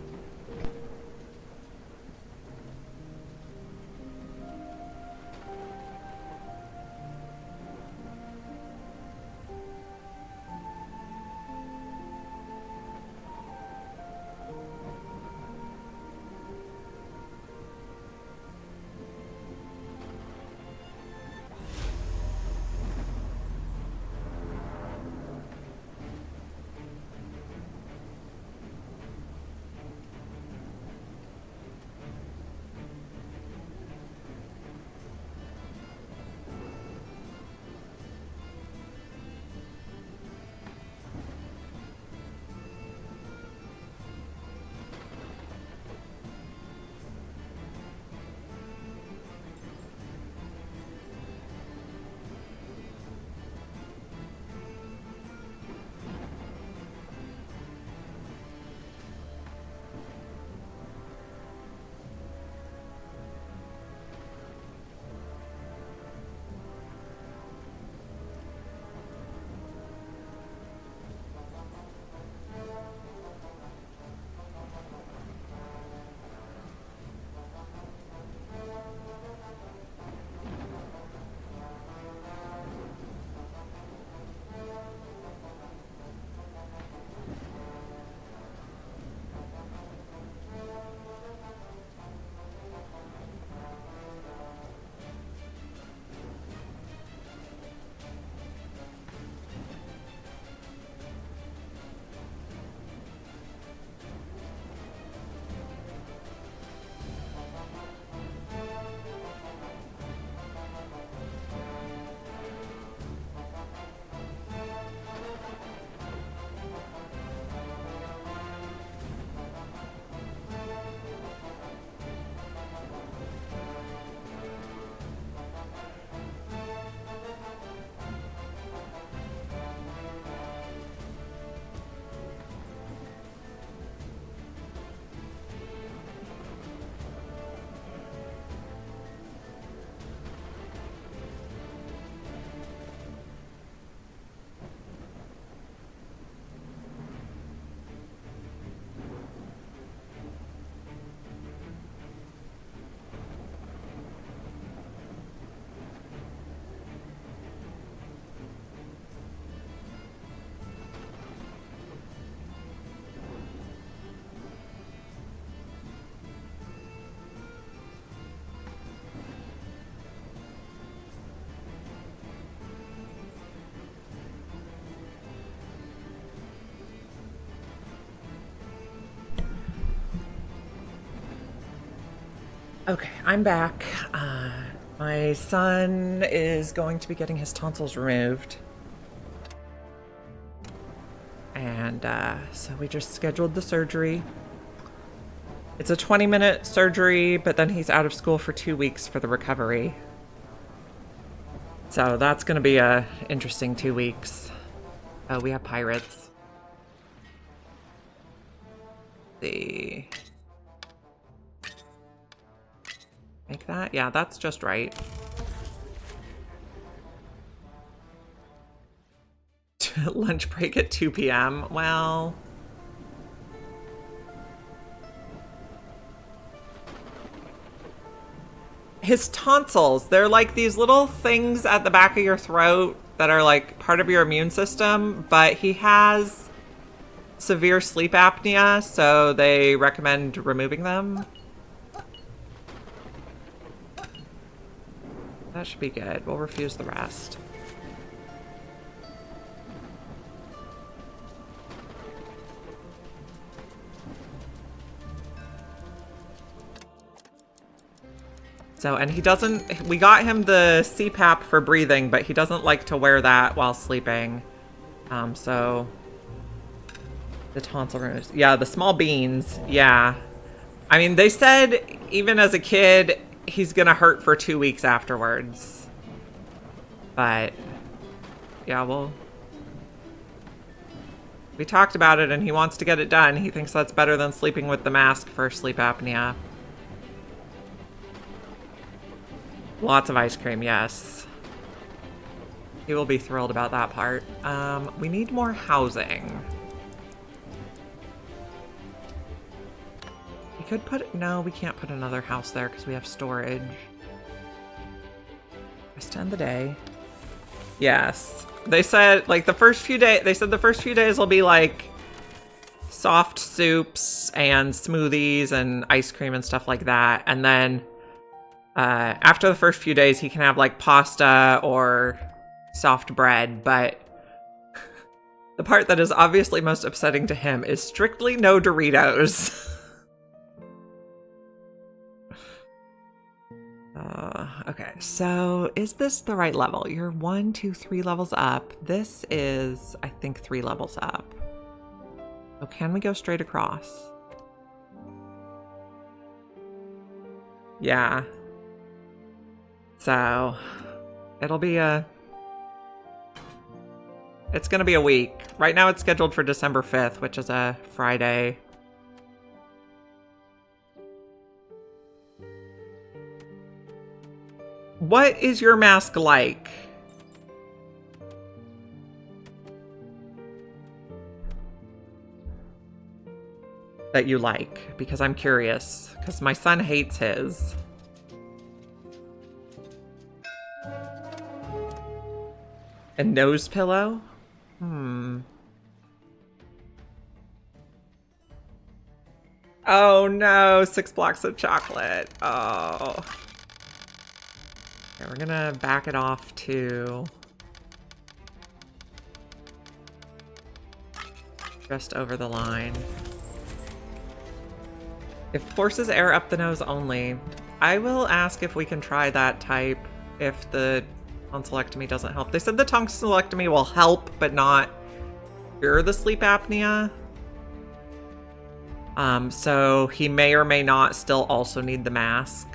Okay, I'm back. My son is going to be getting his tonsils removed. And so we just scheduled the surgery. It's a 20-minute surgery, but then he's out of school for 2 weeks for the recovery. So that's going to be a interesting 2 weeks. Oh, we have pirates. See. Make that? Yeah, that's just right. Lunch break at 2 p.m. Well... His tonsils, they're like these little things at the back of your throat that are like part of your immune system, but he has severe sleep apnea, so they recommend removing them. That should be good. We'll refuse the rest. So, and he doesn't, we got him the CPAP for breathing, but he doesn't like to wear that while sleeping. So the tonsil removes. Yeah, the small beans. Yeah. I mean, they said even as a kid, he's gonna hurt for 2 weeks afterwards. But yeah, we talked about it and he wants to get it done. He thinks that's better than sleeping with the mask for sleep apnea. Lots of ice cream, yes. He will be thrilled about that part. We need more housing. We could put... No, we can't put another house there because we have storage. Just to end the day. Yes. They said, like, the first few days... They said the first few days will be, like, soft soups and smoothies and ice cream and stuff like that. And then... after the first few days, he can have like pasta or soft bread, but the part that is obviously most upsetting to him is strictly no Doritos. Okay, so is this the right level? You're 1, 2, 3 levels up. This is, I think, 3 levels up. So can we go straight across? Yeah. So, it'll be it's gonna be a week. Right now it's scheduled for December 5th, which is a Friday. What is your mask like? That you like, because I'm curious, because my son hates his. A nose pillow? Oh no, 6 blocks of chocolate. Oh. Okay, we're gonna back it off to just over the line. If forces air up the nose only, I will ask if we can try that type if the tonsillectomy doesn't help. They said the tonsillectomy will help, but not cure the sleep apnea. So he may or may not still also need the mask.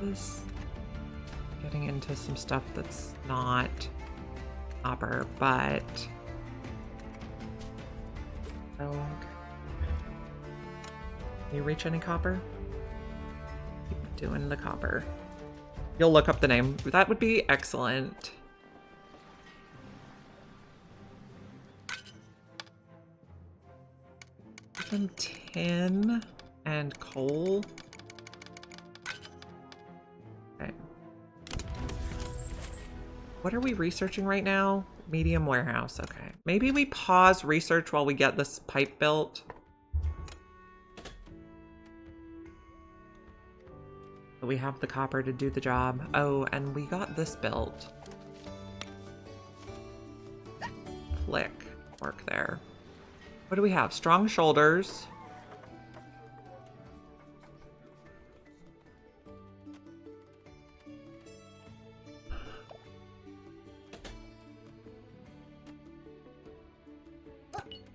Is getting into some stuff that's not copper, but can you reach any copper? Keep doing the copper. You'll look up the name. That would be excellent. Some tin and coal. Okay. What are we researching right now? Medium warehouse. Okay. Maybe we pause research while we get this pipe built. But we have the copper to do the job. Oh, and we got this built. Flick. work there. What do we have? Strong shoulders.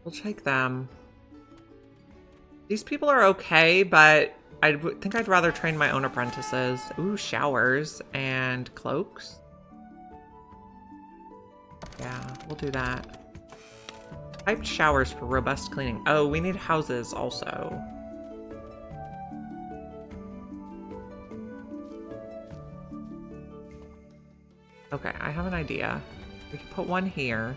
We'll take them. These people are okay, but I think I'd rather train my own apprentices. Ooh, showers and cloaks. Yeah, we'll do that. Piped showers for robust cleaning. Oh, we need houses also. Okay, I have an idea. We can put one here.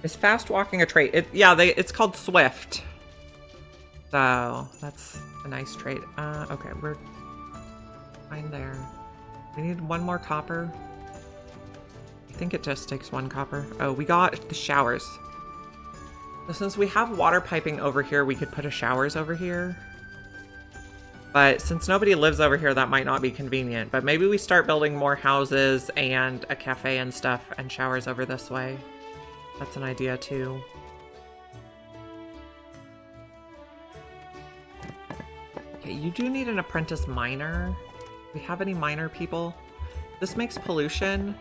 Is fast walking a trait? It's called swift. So that's a nice trait. Okay, we're fine there. We need one more copper. I think it just takes one copper. Oh, we got the showers. So since we have water piping over here, we could put a showers over here. But since nobody lives over here, that might not be convenient. But maybe we start building more houses and a cafe and stuff and showers over this way. That's an idea too. Okay, you do need an apprentice miner. Do we have any miner people? This makes pollution.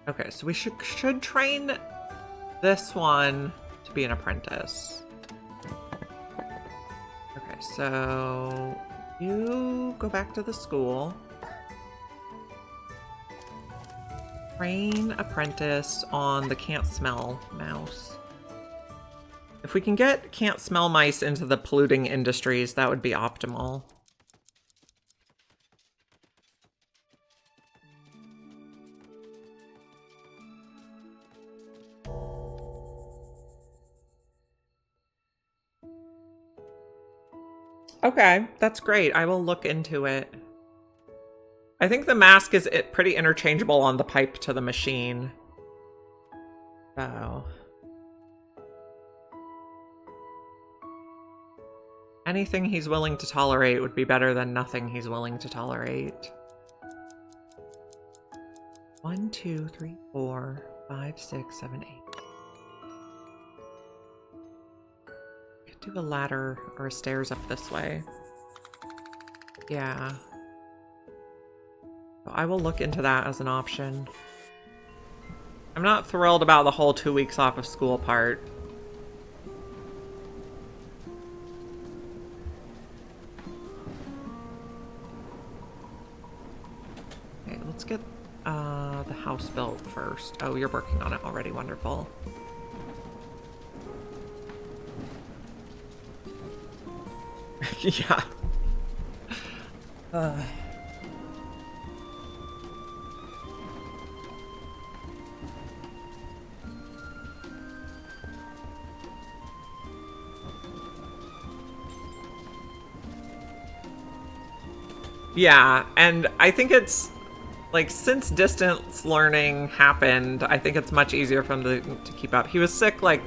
Okay, so we should train this one to be an apprentice. Okay, so you go back to the school. Train apprentice on the can't smell mouse. If we can get can't smell mice into the polluting industries, that would be optimal. Okay, that's great. I will look into it. I think the mask is pretty interchangeable on the pipe to the machine. So. Anything he's willing to tolerate would be better than nothing he's willing to tolerate. 1, 2, 3, 4, 5, 6, 7, 8. Could do a ladder or stairs up this way. Yeah. I will look into that as an option. I'm not thrilled about the whole 2 weeks off of school part. Okay, let's get the house built first. Oh, you're working on it already. Wonderful. Yeah. Yeah, and I think it's like since distance learning happened, I think it's much easier for him to keep up. He was sick like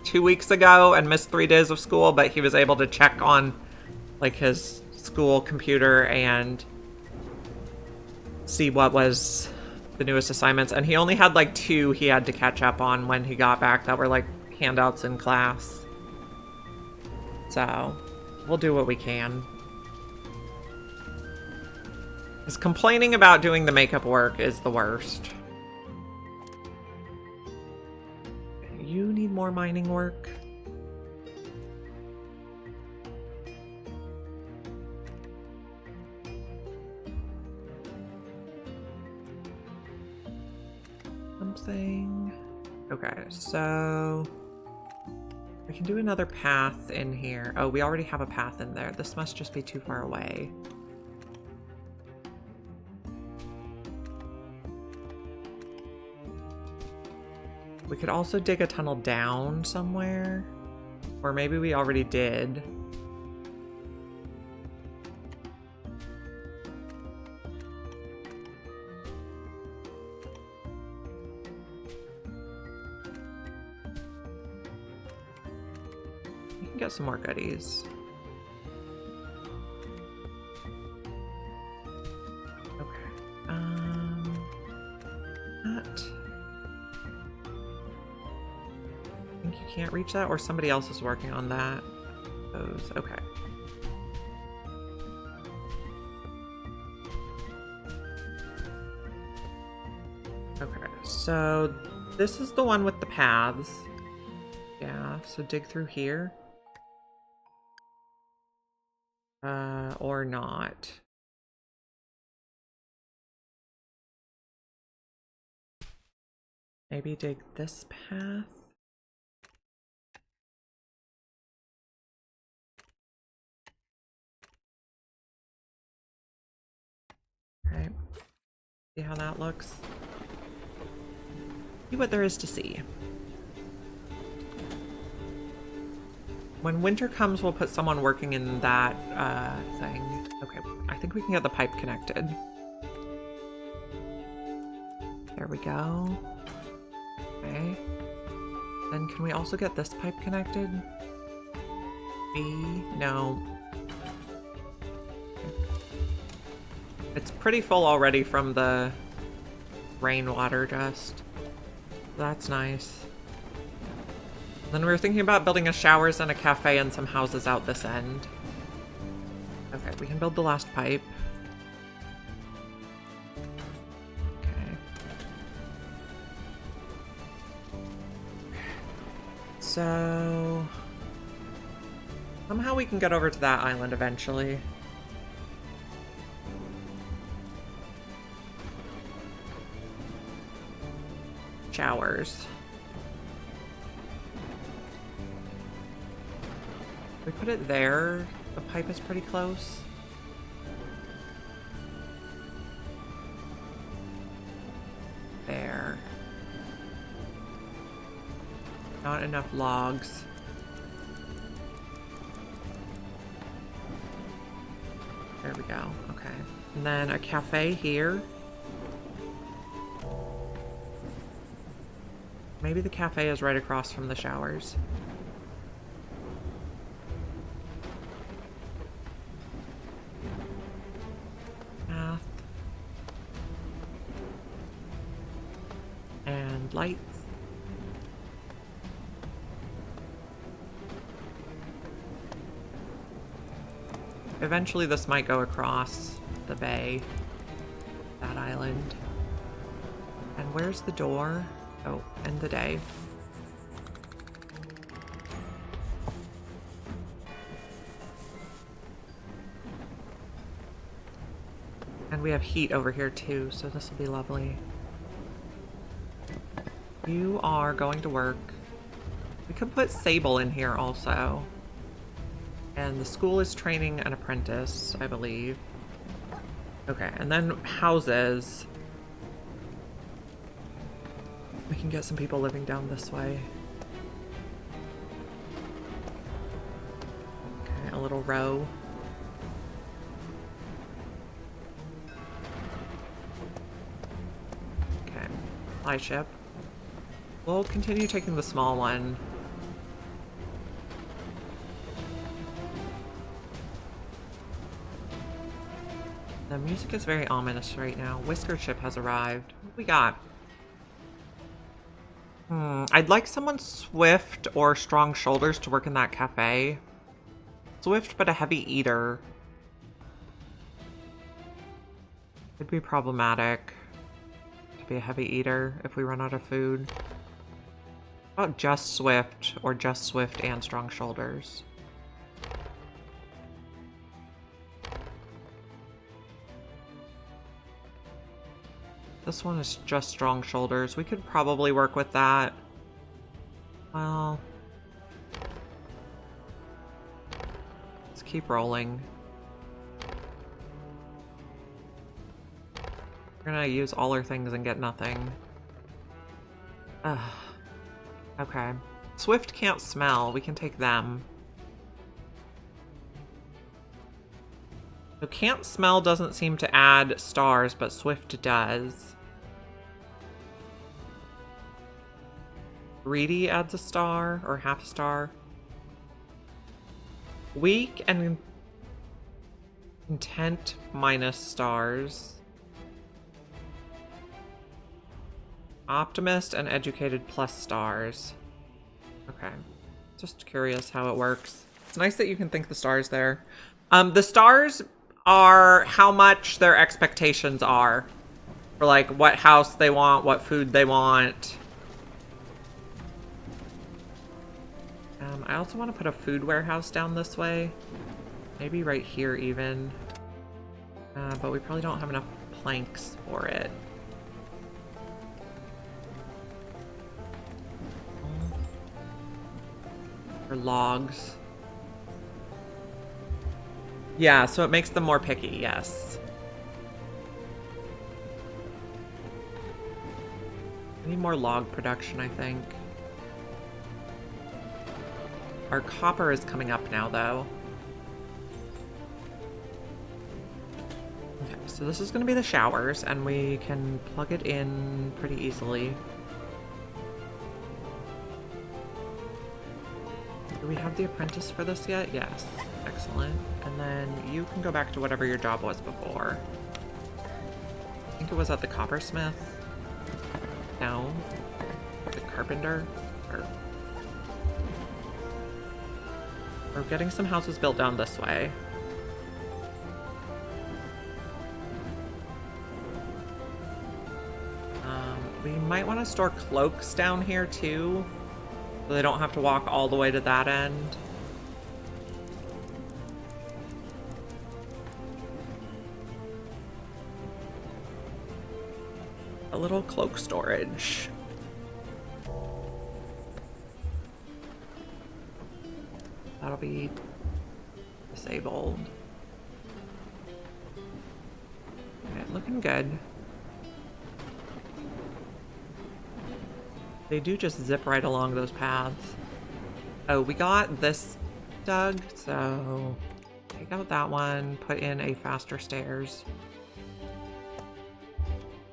2 weeks ago and missed 3 days of school, but he was able to check on like his school computer and see what was the newest assignments. And he only had like 2 he had to catch up on when he got back that were like handouts in class. So we'll do what we can. Because complaining about doing the makeup work is the worst. You need more mining work. Something. Okay, so we can do another path in here. Oh, we already have a path in there. This must just be too far away. We could also dig a tunnel down somewhere. Or maybe we already did. can get some more goodies. Okay. That. I think you can't reach that, or somebody else is working on that. Those. Okay. Okay, so this is the one with the paths. Yeah, so dig through here. Or not. Maybe dig this path. Okay. See how that looks? See what there is to see. When winter comes, we'll put someone working in that thing. Okay, I think we can get the pipe connected. There we go. Okay. Then can we also get this pipe connected? B? No. It's pretty full already from the rainwater just. That's nice. Then we were thinking about building a showers and a cafe and some houses out this end. Okay, we can build the last pipe. Okay. So somehow we can get over to that island eventually. Showers. We put it there. The pipe is pretty close. There. Not enough logs. There we go. Okay. And then a cafe here. Maybe the cafe is right across from the showers. Path. And lights. Eventually this might go across the bay, that island. And where's the door? Oh, end the day. And we have heat over here too, so this will be lovely. You are going to work. We could put Sable in here also. And the school is training an apprentice, I believe. Okay, and then houses. We can get some people living down this way. Okay, a little row. Okay, fly ship. We'll continue taking the small one. The music is very ominous right now. Whisker ship has arrived. What we got? I'd like someone swift or strong shoulders to work in that cafe. Swift, but a heavy eater. Could be problematic to be a heavy eater if we run out of food. How about just swift, or just swift and strong shoulders? This one is just strong shoulders. We could probably work with that. Well, let's keep rolling. We're gonna use all our things and get nothing. Ugh. Okay. Swift can't smell. We can take them. So can't smell doesn't seem to add stars, but Swift does. Greedy adds a star, or half a star. Weak and content minus stars. Optimist and educated plus stars. Okay. Just curious how it works. It's nice that you can think the stars there. The stars are how much their expectations are. For like what house they want, what food they want. I also want to put a food warehouse down this way. Maybe right here even. But we probably don't have enough planks for it. Or logs. Yeah, so it makes them more picky, yes. I need more log production, I think. Our copper is coming up now, though. Okay, so this is going to be the showers, and we can plug it in pretty easily. Do we have the apprentice for this yet? Yes. Excellent. And then you can go back to whatever your job was before. I think it was at the coppersmith. No. The carpenter. Or we're getting some houses built down this way. We might want to store cloaks down here too, so they don't have to walk all the way to that end. A little cloak storage. That'll be disabled. Okay, looking good. They do just zip right along those paths. Oh, we got this dug, so take out that one, put in a faster stairs.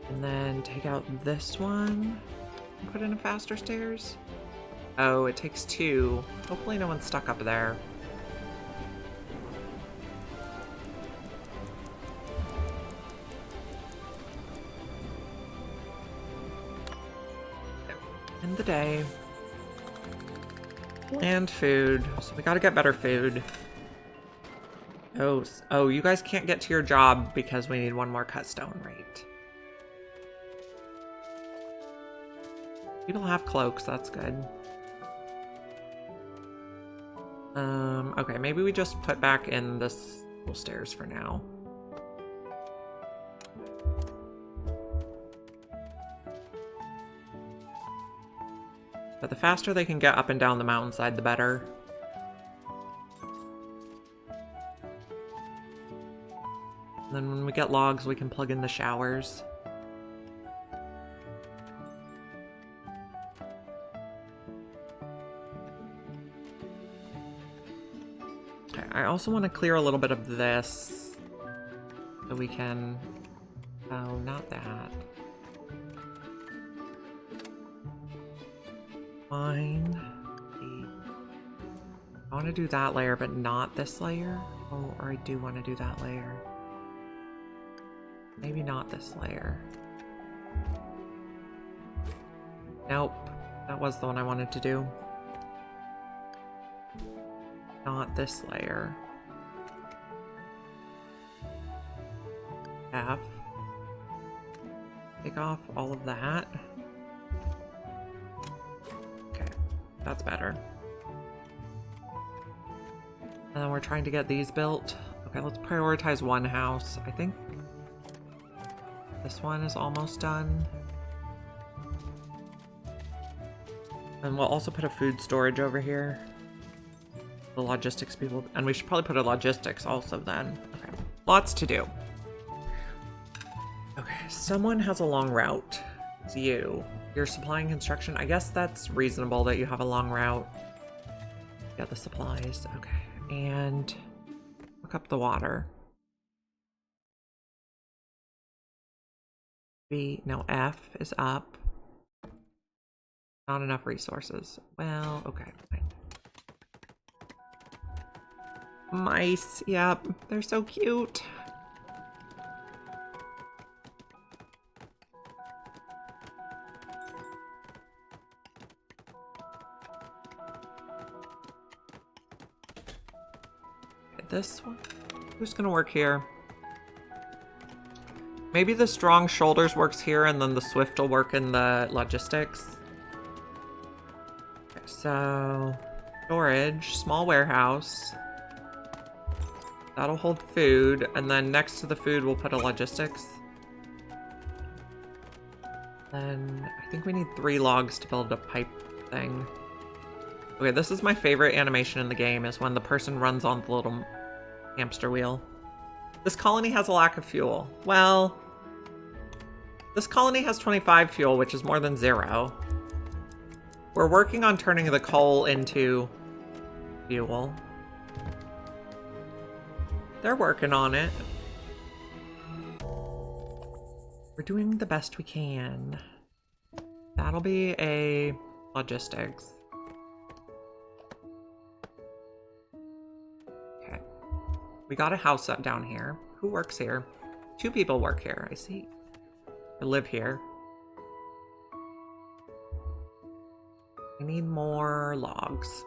And then take out this one, and put in a faster stairs. Oh, it takes two. Hopefully no one's stuck up there. End the day. And food. So we gotta get better food. Oh, you guys can't get to your job because we need one more cut stone rate. People have cloaks, that's good. Okay, maybe we just put back in this little stairs for now. But the faster they can get up and down the mountainside, the better. And then when we get logs, we can plug in the showers. Okay, I also want to clear a little bit of this so we can... Oh, not that. Fine. I want to do that layer, but not this layer. Oh, or I do want to do that layer. Maybe not this layer. Nope. That was the one I wanted to do. Not this layer. F. Take off all of that. Okay, that's better. And then we're trying to get these built. Okay, let's prioritize one house. I think this one is almost done. And we'll also put a food storage over here. The logistics people, and we should probably put a logistics also then. Okay, lots to do. Okay, someone has a long route. It's you. You're supplying construction. I guess that's reasonable that you have a long route. Get the supplies. Okay, and hook up the water. B, no, F is up. Not enough resources. Well, okay, fine. Mice. Yep, they're so cute. This one? Who's gonna work here? Maybe the strong shoulders works here and then the swift will work in the logistics. Okay, so storage, small warehouse. That'll hold food, and then next to the food we'll put a logistics. Then I think we need 3 logs to build a pipe thing. Okay, this is my favorite animation in the game, is when the person runs on the little hamster wheel. This colony has a lack of fuel. Well, this colony has 25 fuel, which is more than 0. We're working on turning the coal into fuel. They're working on it. We're doing the best we can. That'll be a logistics. Okay. We got a house up down here. Who works here? 2 people work here, I see. Or live here. I need more logs.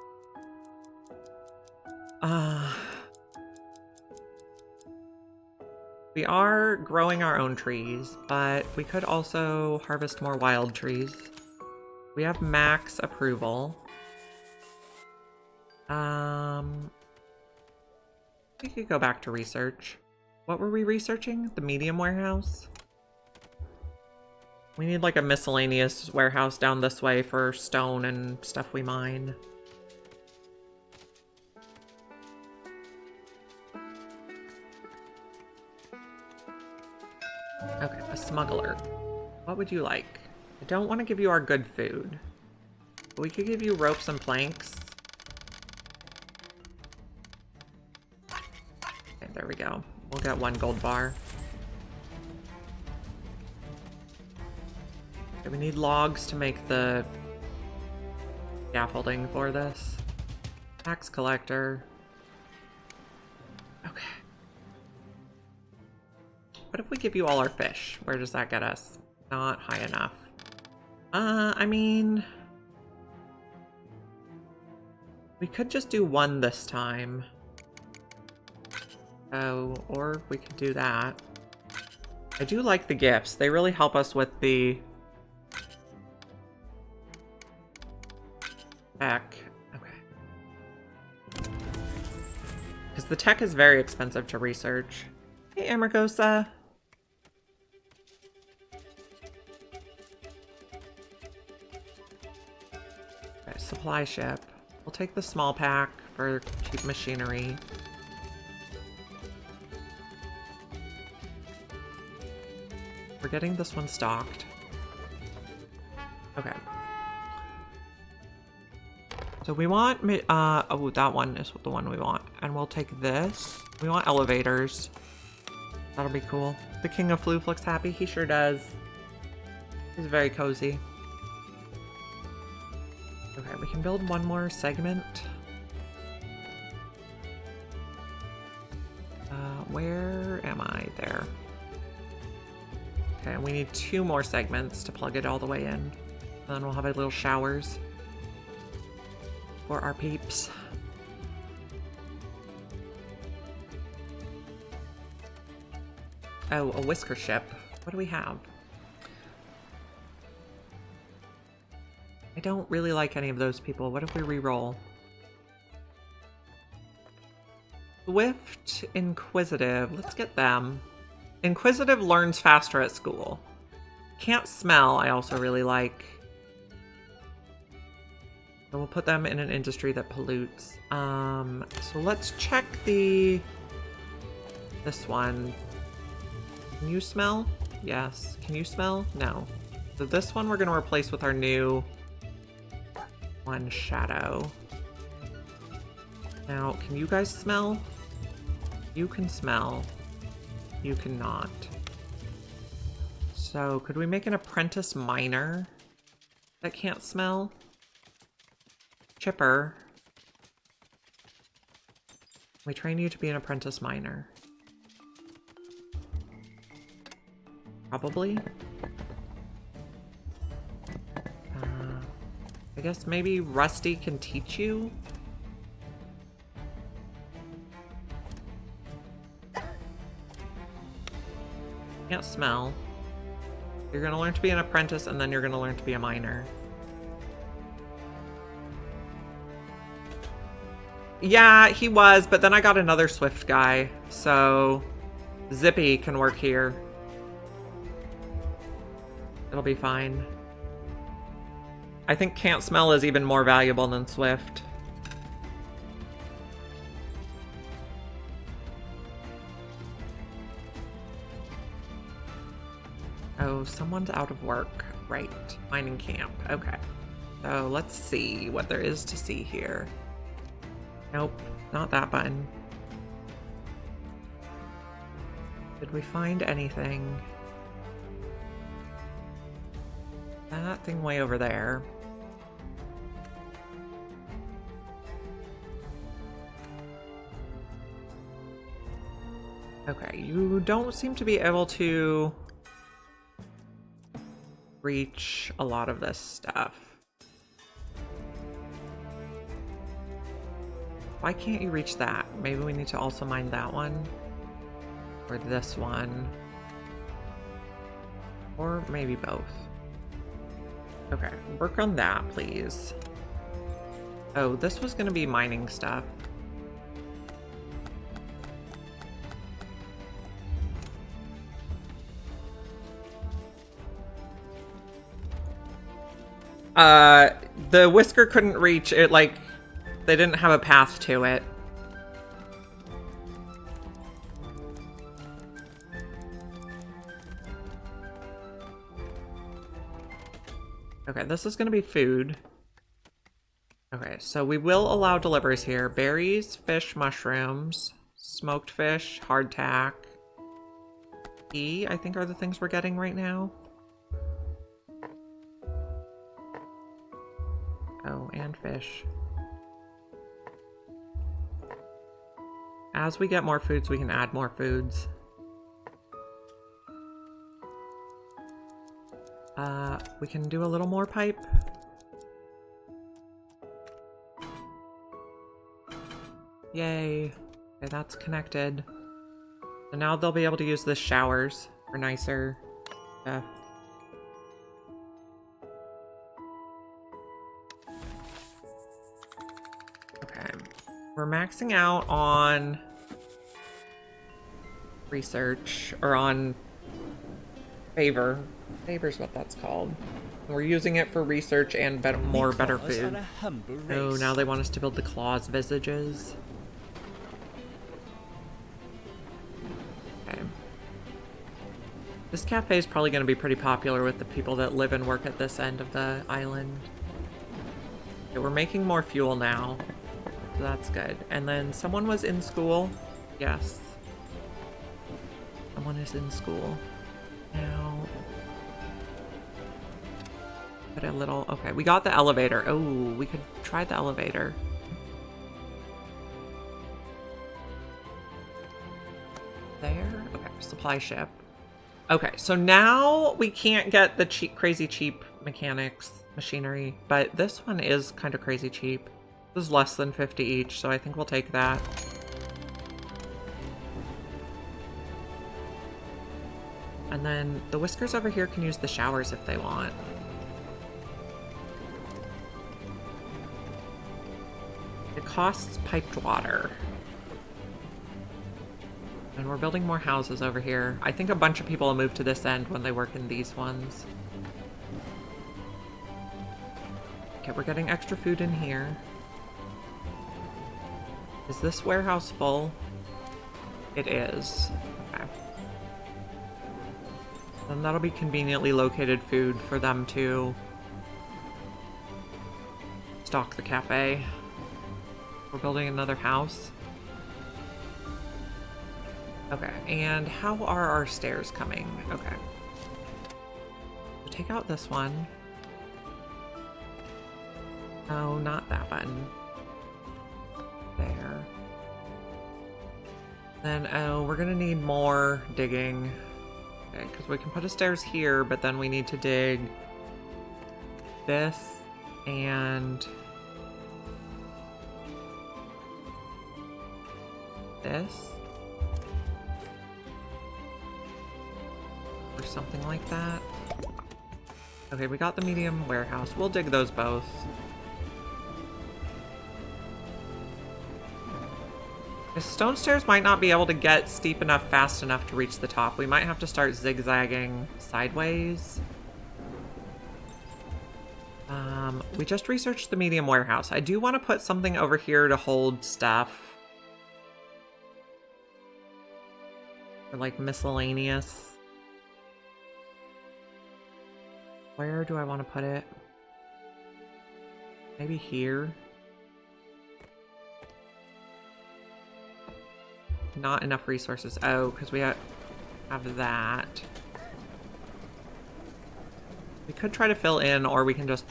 We are growing our own trees, but we could also harvest more wild trees. We have max approval. We could go back to research. What were we researching? The medium warehouse? We need like a miscellaneous warehouse down this way for stone and stuff we mine. Okay, a smuggler. What would you like? I don't want to give you our good food, but we could give you ropes and planks. Okay, there we go. We'll get 1 gold bar. Okay, we need logs to make the scaffolding for this. Tax collector. Okay. What if we give you all our fish? Where does that get us? Not high enough. I mean... we could just do 1 this time. Oh, or we could do that. I do like the gifts. They really help us with the... tech. Okay. Because the tech is very expensive to research. Hey, Amargosa. Okay, supply ship. We'll take the small pack for cheap machinery. We're getting this one stocked. Okay. So we want, oh, that one is the one we want. And we'll take this. We want elevators. That'll be cool. The King of Floof looks happy. He sure does. He's very cozy. Okay, we can build 1 more segment. Where am I? There. Okay, we need 2 more segments to plug it all the way in. And then we'll have a little showers for our peeps. Oh, a whisker ship. What do we have? I don't really like any of those people. What if we re-roll? Swift, Inquisitive. Let's get them. Inquisitive learns faster at school. Can't smell, I also really like. So we'll put them in an industry that pollutes. So let's check this one. Can you smell? Yes. Can you smell? No. So this one we're going to replace with our new one, Shadow. Now, can you guys smell? You can smell. You cannot. So, could we make an apprentice miner that can't smell? Chipper. We train you to be an apprentice miner. Probably. I guess maybe Rusty can teach you? Can't smell. You're gonna learn to be an apprentice and then you're gonna learn to be a miner. Yeah, he was, but then I got another Swift guy, so Zippy can work here. It'll be fine. I think can't smell is even more valuable than Swift. Oh, someone's out of work. Right. Mining camp. Okay. So let's see what there is to see here. Nope, not that button. Did we find anything? That thing way over there. Okay, you don't seem to be able to reach a lot of this stuff. Why can't you reach that? Maybe we need to also mine that one. Or this one. Or maybe both. Okay, work on that, please. Oh, this was gonna be mining stuff. The Whisker couldn't reach it, like, they didn't have a path to it. Okay, this is gonna be food. Okay, so we will allow deliveries here. Berries, fish, mushrooms, smoked fish, hardtack. Tea, I think, are the things we're getting right now. Oh, and fish. As we get more foods, we can add more foods. We can do a little more pipe. Yay. Okay, that's connected. So now they'll be able to use the showers for nicer stuff. Okay. We're maxing out on research, or on favor. Favor's what that's called. We're using it for research and better food. Oh, now they want us to build the claws visages. Okay. This cafe is probably going to be pretty popular with the people that live and work at this end of the island. Okay, we're making more fuel now. So that's good. And then someone was in school. Yes. Someone is in school. Now... put a little... okay, we got the elevator. Oh, we could try the elevator. There? Okay, supply ship. Okay, so now we can't get the cheap, crazy cheap mechanics, machinery, but this one is kind of crazy cheap. This is less than 50 each, so I think we'll take that. And then the Whiskers over here can use the showers if they want. It costs piped water. And we're building more houses over here. I think a bunch of people will move to this end when they work in these ones. Okay, we're getting extra food in here. Is this warehouse full? It is. Okay. Then that'll be conveniently located food for them to stock the cafe. We're building another house. Okay, and how are our stairs coming? Okay. We'll take out this one. Oh, not that button. There. Then, oh, we're gonna need more digging. Okay, because we can put a stairs here, but then we need to dig this and this. Or something like that. Okay, we got the medium warehouse. We'll dig those both. The stone stairs might not be able to get steep enough fast enough to reach the top. We might have to start zigzagging sideways. We just researched the medium warehouse. I do want to put something over here to hold stuff. Or like miscellaneous. Where do I want to put it? Maybe here. Not enough resources. Oh, because we have that. We could try to fill in, or we can just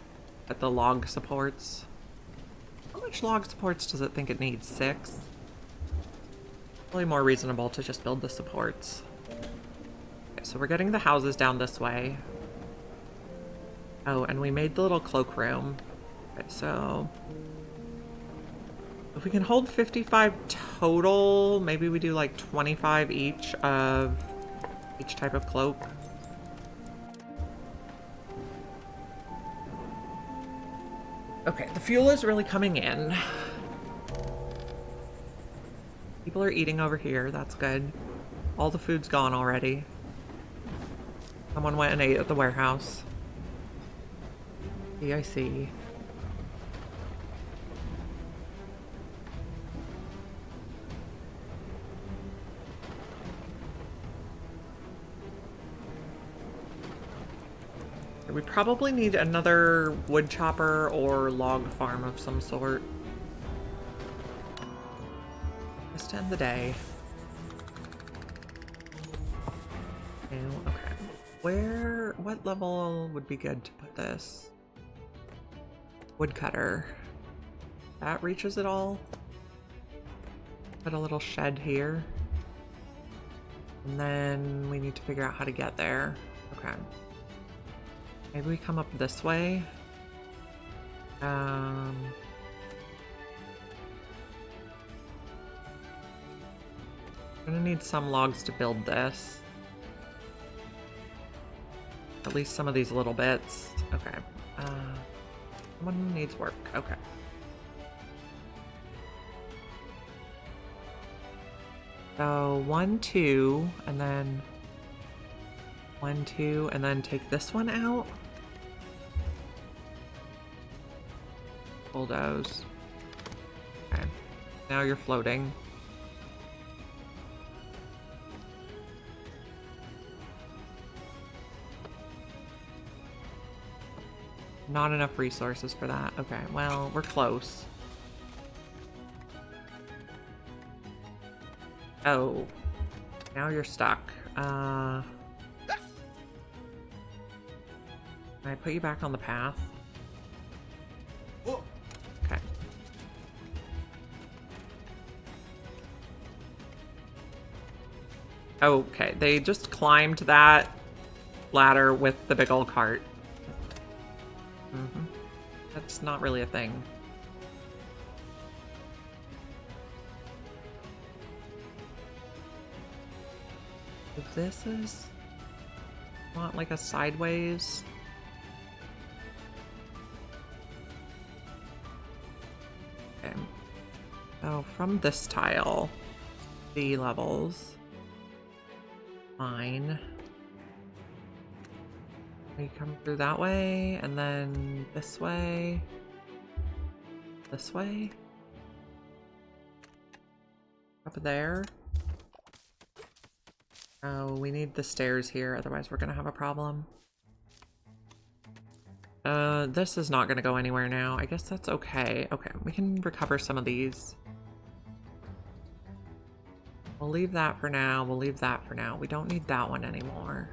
put the log supports. How much log supports does it think it needs? 6? Probably more reasonable to just build the supports. Okay, so we're getting the houses down this way. Oh, and we made the little cloakroom. Okay, so if we can hold 55 total, maybe we do like 25 each of each type of cloak. Okay, the fuel is really coming in. People are eating over here, that's good. All the food's gone already. Someone went and ate at the warehouse. I see. We probably need another wood chopper or log farm of some sort. Just to end the day. Okay. What level would be good to put this? Woodcutter. That reaches it all. Put a little shed here. And then we need to figure out how to get there. Okay. Maybe we come up this way. I'm gonna need some logs to build this. At least some of these little bits. Okay. Someone needs work. Okay. So 1, 2, and then 1, 2, and then take this one out. Bulldoze. Okay. Now you're floating. Not enough resources for that. Okay, well, we're close. Oh. Now you're stuck. Can I put you back on the path? Okay. Okay, they just climbed that ladder with the big old cart. That's not really a thing. If this is... want like a sideways... Okay. So from this tile, the levels. Fine. We come through that way, and then this way. This way. Up there. Oh, we need the stairs here, otherwise we're gonna have a problem. This is not gonna go anywhere now. I guess that's okay. Okay, we can recover some of these. We'll leave that for now. We'll leave that for now. We don't need that one anymore.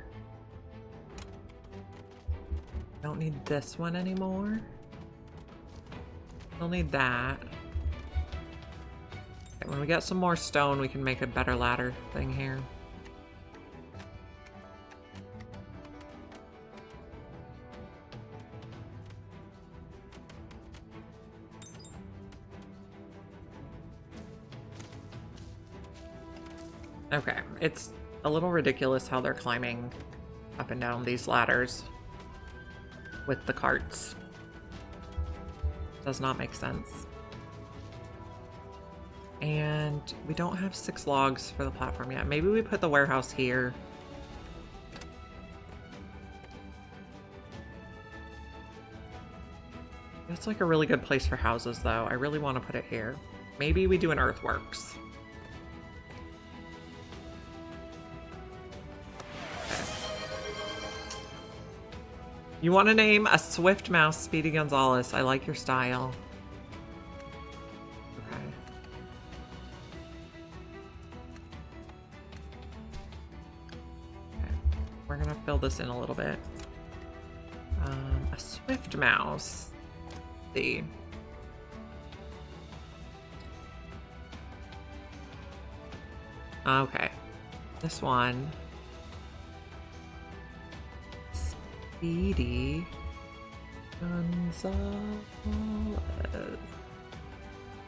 Don't need this one anymore. We'll need that. Okay, when we get some more stone, we can make a better ladder thing here. Okay, it's a little ridiculous how they're climbing up and down these ladders with the carts. Does not make sense. And we don't have 6 logs for the platform yet. Maybe we put the warehouse here. That's like a really good place for houses, though. I really want to put it here. Maybe we do an earthworks. You want to name a swift mouse Speedy Gonzalez. I like your style. Okay. Okay. We're going to fill this in a little bit. A swift mouse. Let's see. Okay. This one. Speedy Gonzalez.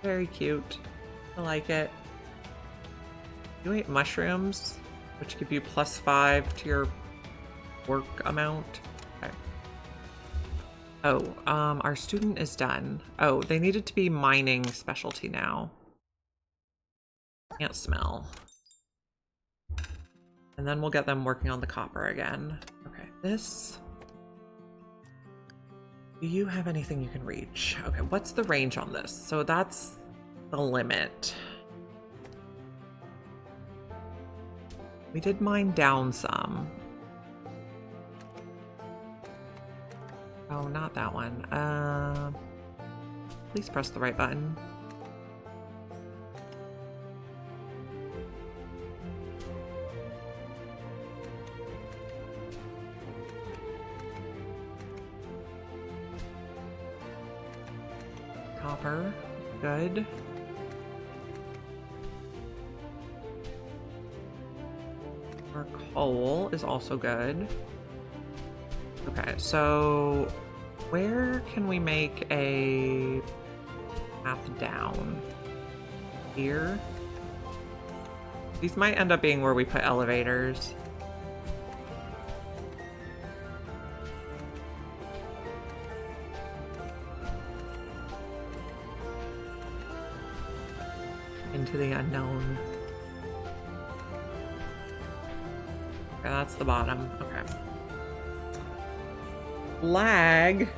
Very cute. I like it. You ate mushrooms, which give you +5 to your work amount. Okay. Oh, our student is done. Oh, they needed to be mining specialty now. Can't smell. And then we'll get them working on the copper again. Okay, this... Do you have anything you can reach? Okay, what's the range on this? So that's the limit. We did mine down some. Oh, not that one. Please press the right button. Copper, good. Our coal is also good. Okay, so where can we make a path down? Here? These might end up being where we put elevators. Into the unknown. Okay, that's the bottom. Okay. Lag.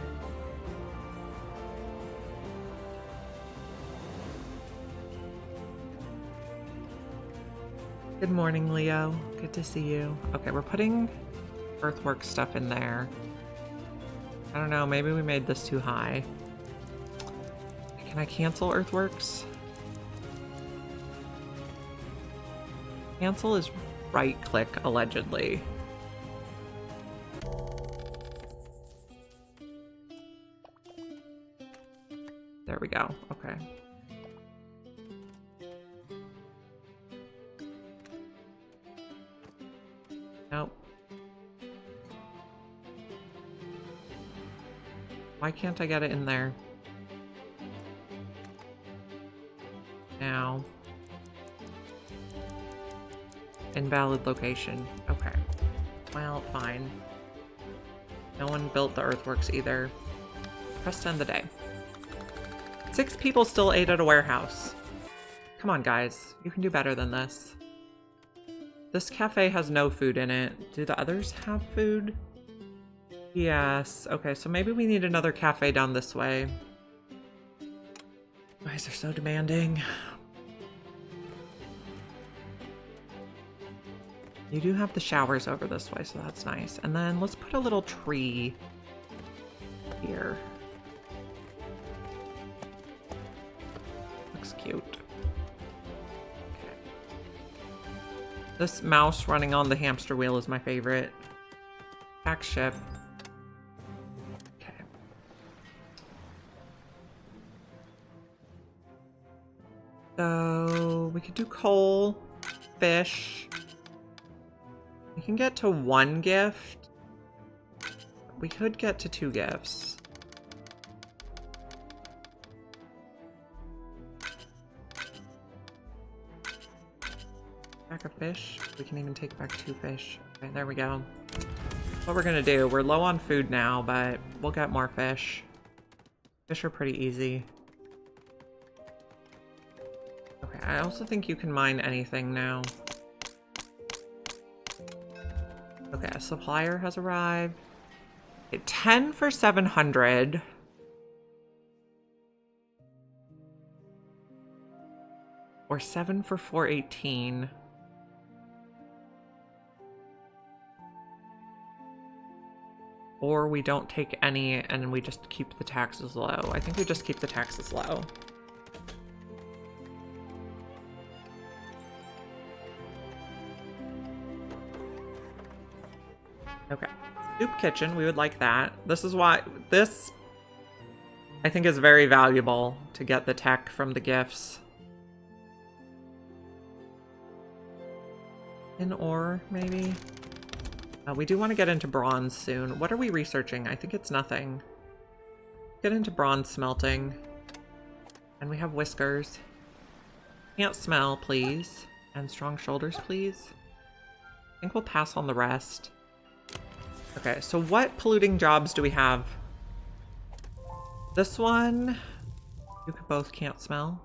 Good morning, Leo. Good to see you. Okay, we're putting earthwork stuff in there. I don't know, maybe we made this too high. Can I cancel earthworks? Cancel is right-click, allegedly. There we go. Okay. Nope. Why can't I get it in there? Now. Invalid location. Okay. Well, fine. No one built the earthworks either. Press to end the day. 6 people still ate at a warehouse. Come on, guys. You can do better than this. This cafe has no food in it. Do the others have food? Yes. Okay, so maybe we need another cafe down this way. You guys are so demanding. You do have the showers over this way, so that's nice. And then let's put a little tree here. Looks cute. Okay. This mouse running on the hamster wheel is my favorite. Back ship. Okay. So So we could do coal, fish. We can get to 1 gift. We could get to 2 gifts. Back a fish. We can even take back 2 fish. Okay, there we go. What we're gonna do, we're low on food now, but we'll get more fish. Fish are pretty easy. Okay, I also think you can mine anything now. Okay, a supplier has arrived. Okay, 10 for 700. Or 7 for 418. Or we don't take any and we just keep the taxes low. I think we just keep the taxes low. Okay. Soup kitchen, we would like that. This is why this I think is very valuable to get the tech from the gifts. In ore, maybe? We do want to get into bronze soon. What are we researching? I think it's nothing. Get into bronze smelting. And we have whiskers. Can't smell, please. And strong shoulders, please. I think we'll pass on the rest. Okay, so what polluting jobs do we have? This one, you could both can't smell.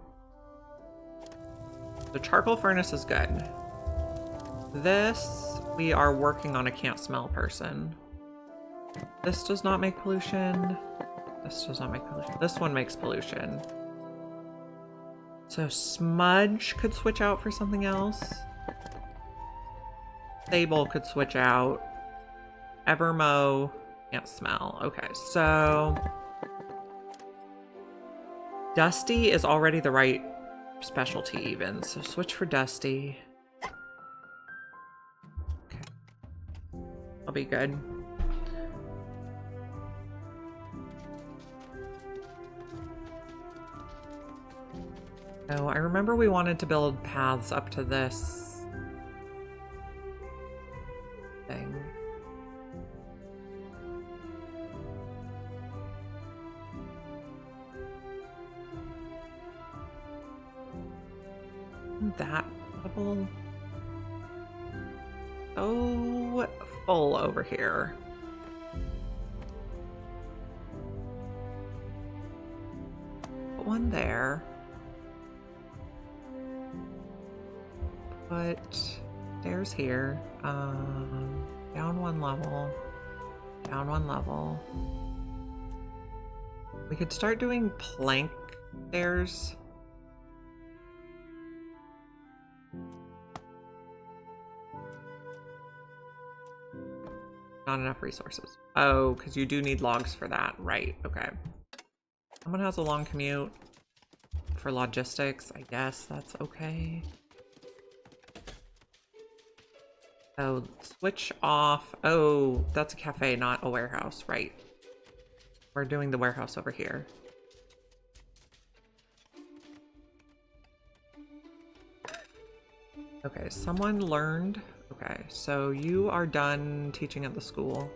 The charcoal furnace is good. This, we are working on a can't smell person. This does not make pollution. This does not make pollution. This one makes pollution. So smudge could switch out for something else. Sable could switch out. Evermo can't smell. Okay, so Dusty is already the right specialty even. So switch for Dusty. I'll be good. Oh, I remember we wanted to build paths up to this thing. That level. Oh, full over here. Put one there. Put stairs here. Down 1 level. Down 1 level. We could start doing plank stairs. Not enough resources. Oh, because you do need logs for that. Right, okay. Someone has a long commute for logistics. I guess that's okay. Oh, switch off. Oh, that's a cafe, not a warehouse. Right. We're doing the warehouse over here. Okay, someone learned. Okay, so you are done teaching at the school.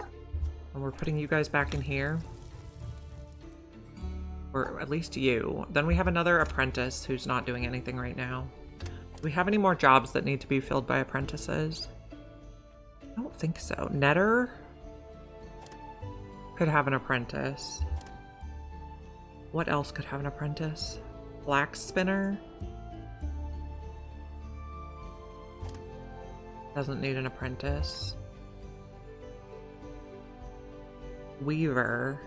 And we're putting you guys back in here. Or at least you. Then we have another apprentice who's not doing anything right now. Do we have any more jobs that need to be filled by apprentices? I don't think so. Netter could have an apprentice. What else could have an apprentice? Flax spinner? Doesn't need an apprentice. Weaver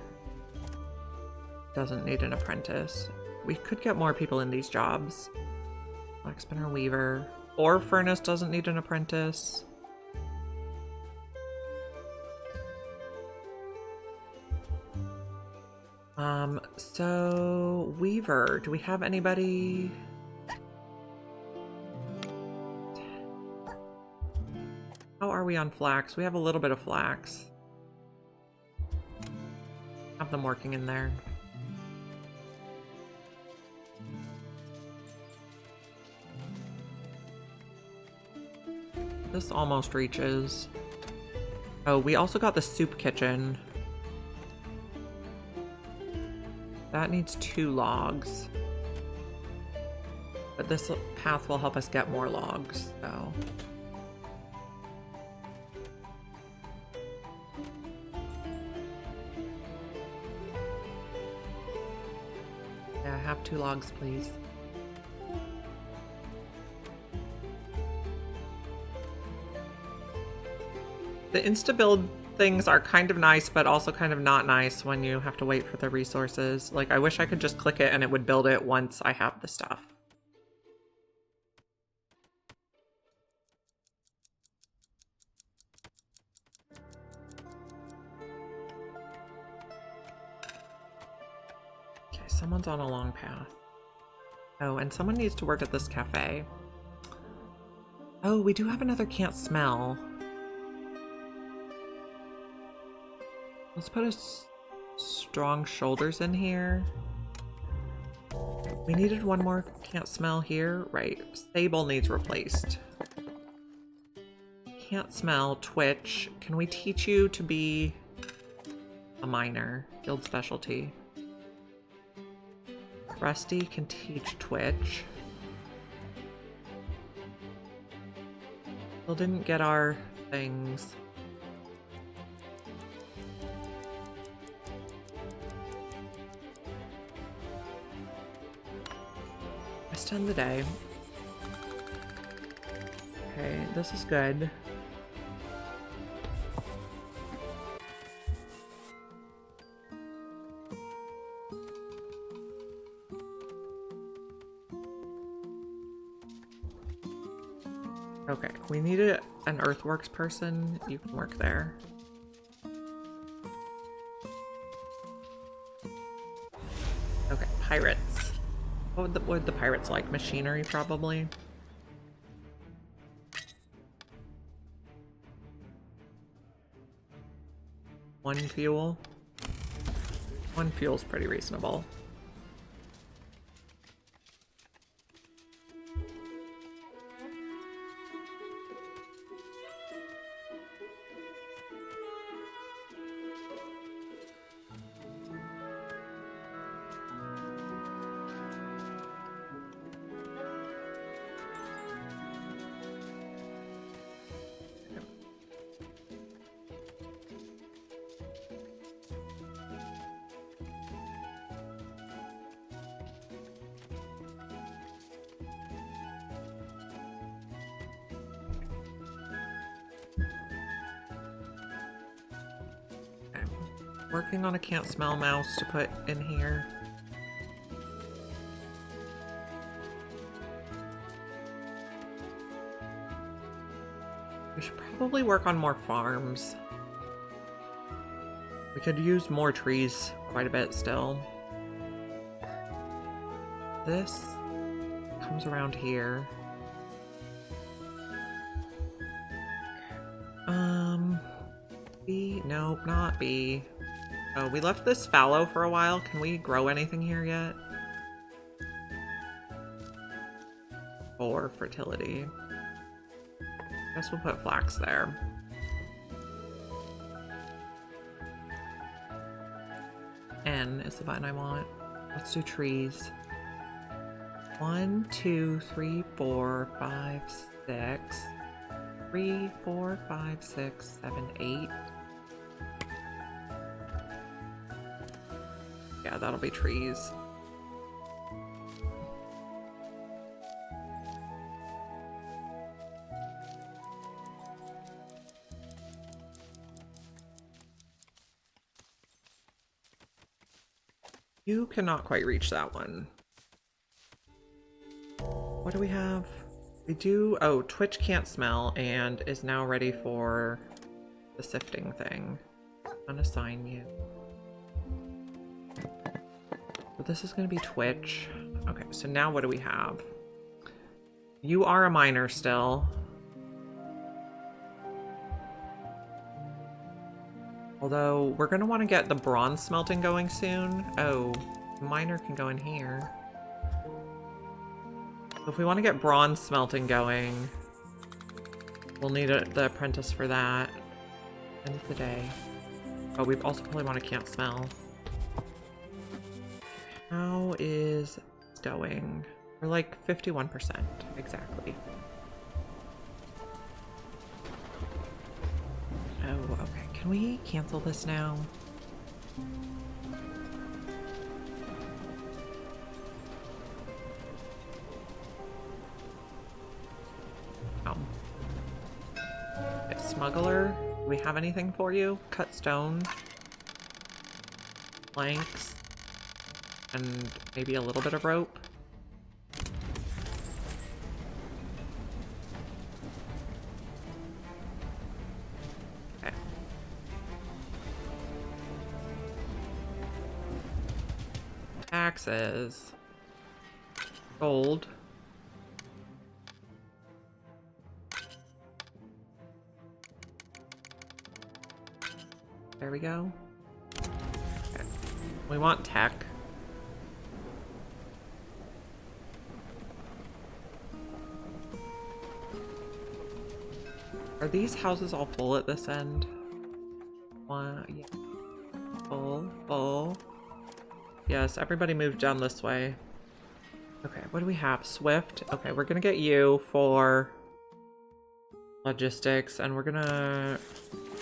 doesn't need an apprentice. We could get more people in these jobs. Flax spinner, weaver. Ore furnace doesn't need an apprentice. So weaver, do we have anybody? How are we on flax? We have a little bit of flax. Have them working in there. This almost reaches. Oh, we also got the soup kitchen. That needs 2 logs. But this path will help us get more logs, so. Yeah, have 2 logs, please. The insta-build things are kind of nice, but also kind of not nice when you have to wait for the resources. Like, I wish I could just click it and it would build it once I have the stuff. Okay, someone's on a long path. Oh, and someone needs to work at this cafe. Oh, we do have another can't smell. Let's put a strong shoulders in here. We needed 1 more can't smell here. Right. Sable needs replaced. Can't smell. Twitch. Can we teach you to be a miner? Guild specialty. Rusty can teach Twitch. Still didn't get our things. End the day. Okay, this is good. Okay, we needed an earthworks person. You can work there. Okay, pirates. What would the pirates like? Machinery, probably. One fuel. 1 fuel's pretty reasonable. Working on a can't smell mouse to put in here. We should probably work on more farms. We could use more trees quite a bit still. This comes around here. B? Nope, not B. Oh, we left this fallow for a while. Can we grow anything here yet? 4 fertility. Guess we'll put flax there. N is the button I want. Let's do trees. 1, 2, 3, 4, 5, 6. 3, 4, 5, 6, 7, 8. Yeah, that'll be trees. You cannot quite reach that one. What do we have? We do... Oh, Twitch can't smell and is now ready for the sifting thing. Unassign you. But this is going to be Twitch. Okay, so now what do we have? You are a miner still. Although, we're going to want to get the bronze smelting going soon. Oh, the miner can go in here. So if we want to get bronze smelting going, We'll need the apprentice for that. End of the day. Oh, we also probably want to can't smell. How is it going? We're like 51%, exactly. Oh, okay. Can we cancel this now? Oh. Okay, smuggler. Do we have anything for you? Cut stone. Planks. And maybe a little bit of rope. Okay. Taxes. Gold. There we go. Okay. We want tech. Are these houses all full at this end? One, yeah. Full, full. Yes, everybody moved down this way. Okay, what do we have? Swift. Okay, we're gonna get you for logistics, and we're gonna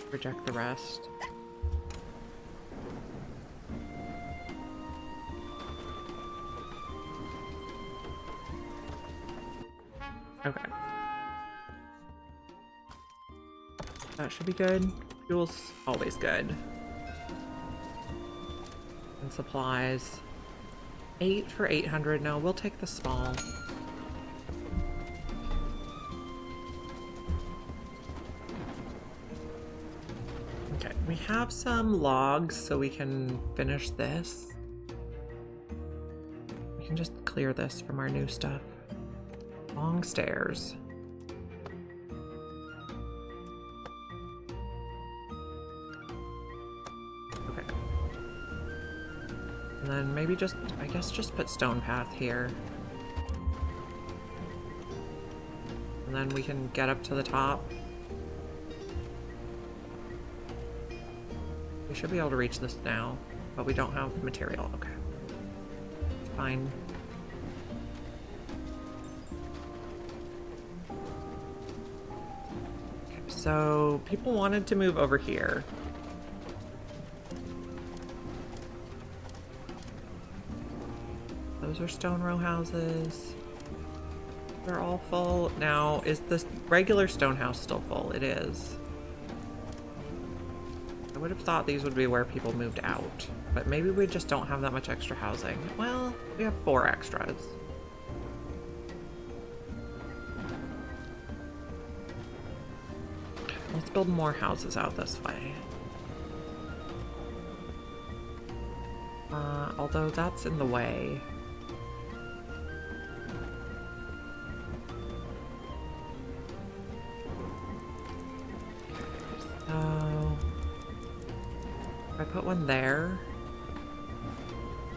reject the rest. Okay. That should be good. Fuel's always good. And supplies. 8 for 800. No, we'll take the small. Okay, we have some logs so we can finish this. We can just clear this from our new stuff. Long stairs. Okay. And then maybe just, I guess just put stone path here. And then we can get up to the top. We should be able to reach this now, but we don't have material. Okay. Fine. So people wanted to move over here. Those are stone row houses. They're all full. Now, is this regular stone house still full? It is. I would have thought these would be where people moved out, but maybe we just don't have that much extra housing. Well, we have 4 extras. Let's build more houses out this way. Although that's in the way. So, if I put one there,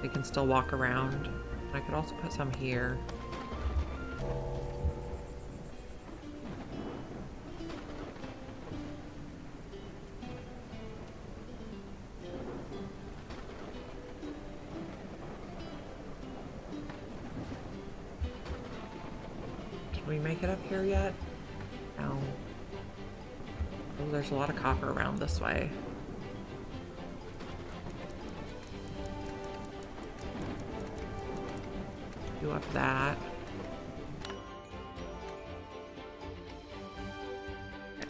they can still walk around. I could also put some here. Can we make it up here yet? No. Oh, there's a lot of copper around this way. Do up that.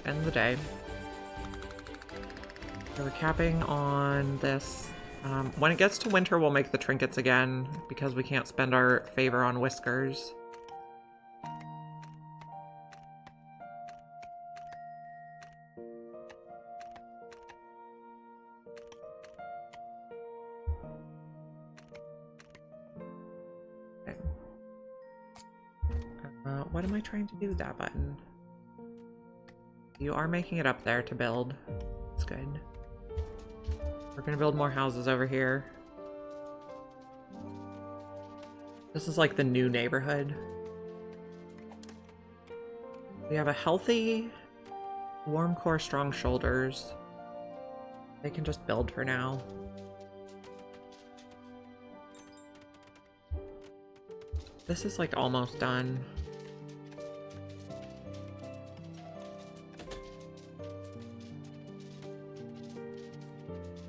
End of the day. So we're capping on this. When it gets to winter, we'll make the trinkets again because we can't spend our favor on whiskers. What am I trying to do with that button? You are making it up there to build. That's good. We're gonna build more houses over here. This is like the new neighborhood. We have a healthy Warm core, strong shoulders. They can just build for now. This is like almost done.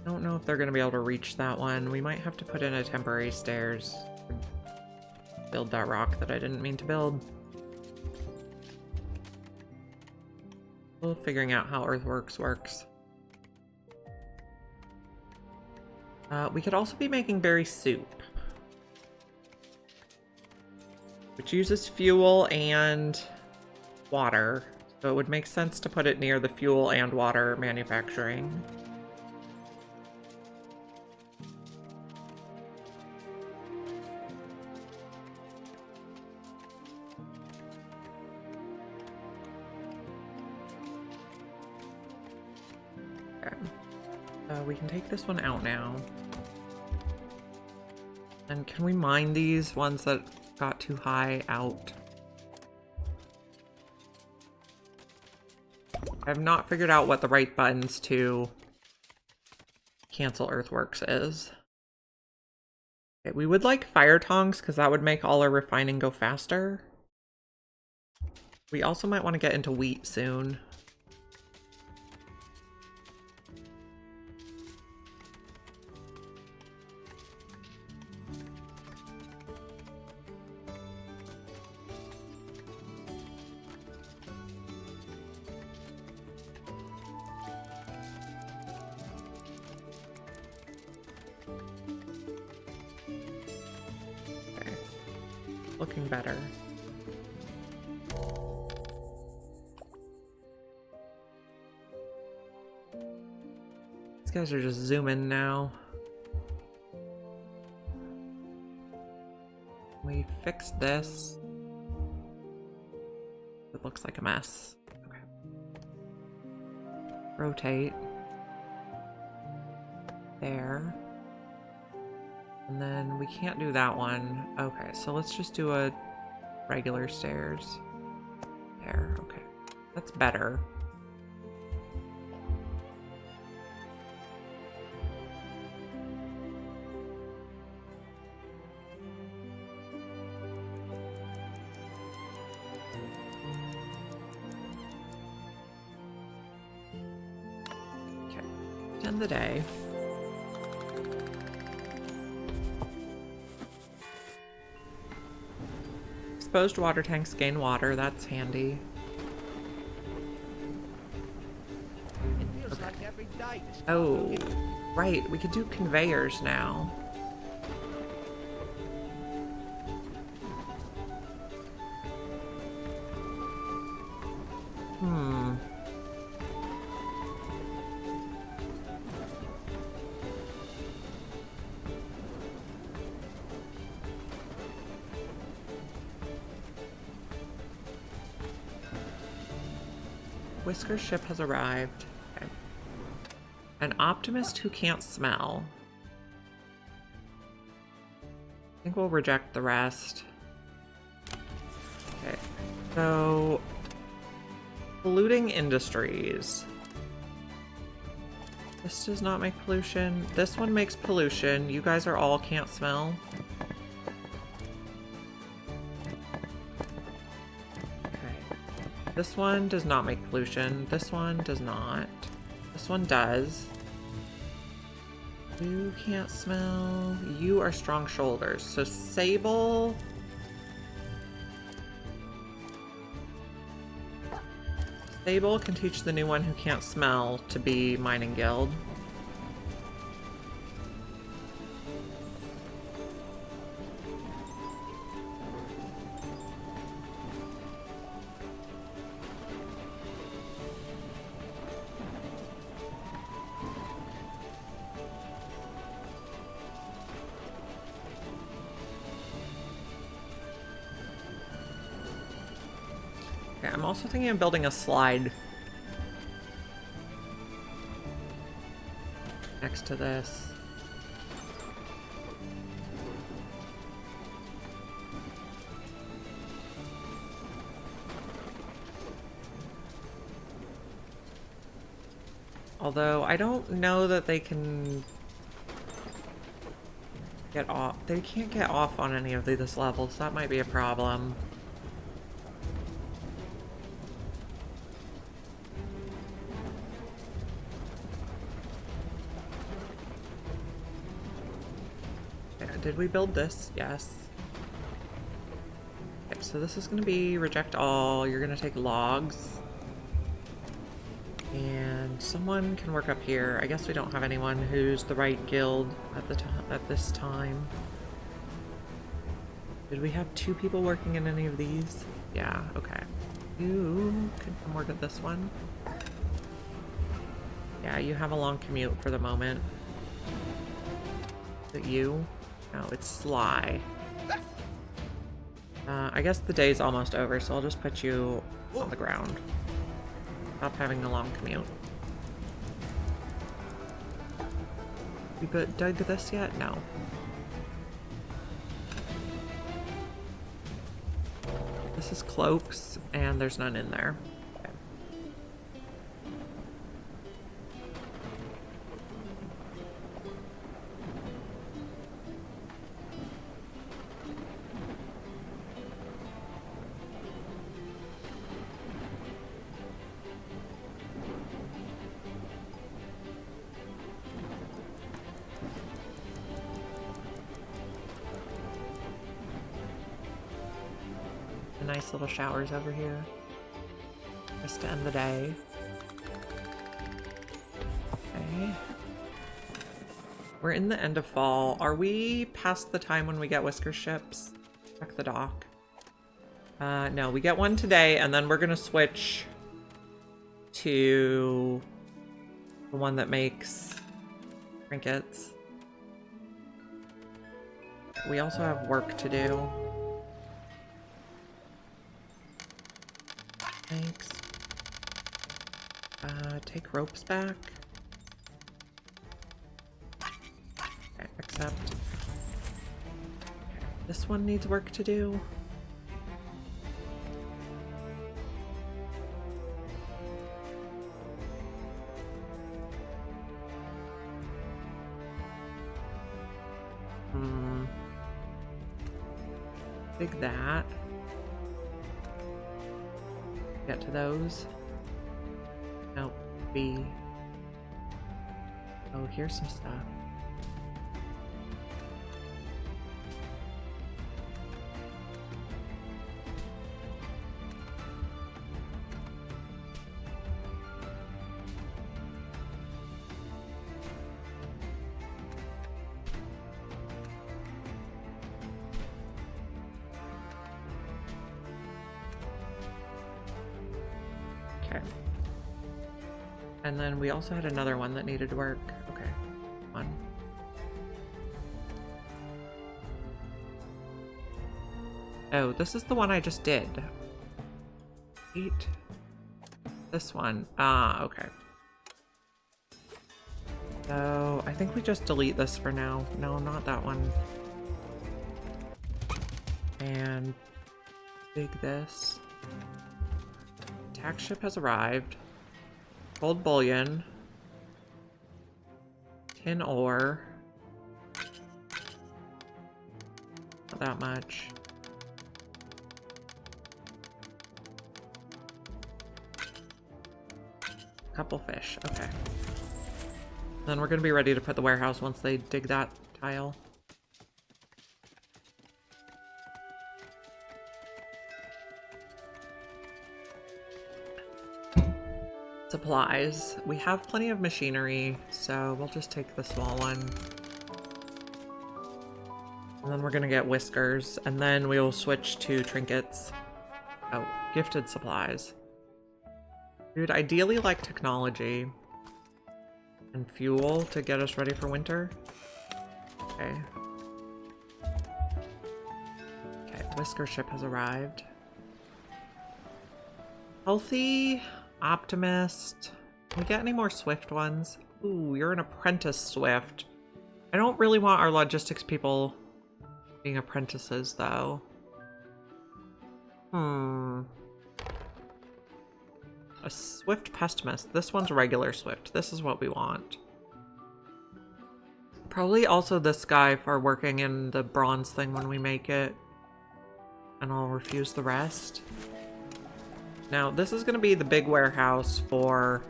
I don't know if they're going to be able to reach that one. We might have to put in a temporary stairs. Build that rock that I didn't mean to build. Still figuring out how earthworks works. We could also be making berry soup, which uses fuel and water, so it would make sense to put it near the fuel and water manufacturing. Okay. We can take this one out now. And can we mine these ones that got too high out? I have not figured out what the right buttons to cancel earthworks is. Okay, we would like fire tongs because that would make all our refining go faster. We also might want to get into wheat soon. Looking better. These guys are just zooming now. We fixed this. It looks like a mess. Okay. Rotate. There. And then we can't do that one. Okay, so let's just do a regular stairs. There, okay. That's better. Okay, end the day. Exposed water tanks gain water, that's handy. It feels like every day. Oh, right, we could do conveyors now. Whisker's ship has arrived. Okay. An optimist who can't smell. I think we'll reject the rest. Okay, so polluting industries. This does not make pollution. This one makes pollution. You guys are all can't smell. This one does not make pollution. This one does not. This one does. You can't smell. You are strong shoulders. So Sable. Sable can teach the new one who can't smell to be mining guild. I'm also thinking of building a slide next to this. Although I don't know that they can get off. They can't get off on any of this level, so that might be a problem. Did we build this? Yes. Okay, so this is going to be reject all. You're going to take logs. And someone can work up here. I guess we don't have anyone who's the right guild at this time. Did we have 2 people working in any of these? Yeah, okay. You can come work at this one. Yeah, you have a long commute for the moment. Is it you? No, it's Sly. I guess the day's almost over, so I'll just put you on the ground. Stop having a long commute. You dug this yet? No. This is cloaks, and there's none in there. Okay. Nice little showers over here just to end the day. Okay. We're in the end of fall. Are we past the time when we get Whisker ships? Check the dock. No, we get one today, and then we're gonna switch to the one that makes trinkets. We also have work to do. Thanks. Take ropes back. Okay, accept. Okay, this one needs work to do. Dig that. Get to those. Nope. B. Oh, here's some stuff. And then we also had another one that needed work. Okay, one. Oh, this is the one I just did. 8. This one. Ah, okay. So I think we just delete this for now. No, not that one. And dig this. Tax ship has arrived. Gold bullion, tin ore, not that much. Couple fish, okay. Then we're gonna be ready to put the warehouse once they dig that tile. Supplies. We have plenty of machinery, so we'll just take the small one. And then we're gonna get whiskers, and then we will switch to trinkets. Oh, gifted supplies. We'd ideally like technology and fuel to get us ready for winter. Okay. Okay, whisker ship has arrived. Healthy. Optimist. Can we get any more Swift ones? Ooh, you're an apprentice Swift. I don't really want our logistics people being apprentices, though. A swift pessimist. This one's regular swift. This is what we want. Probably also this guy for working in the bronze thing when we make it. And I'll refuse the rest. Now, this is going to be the big warehouse for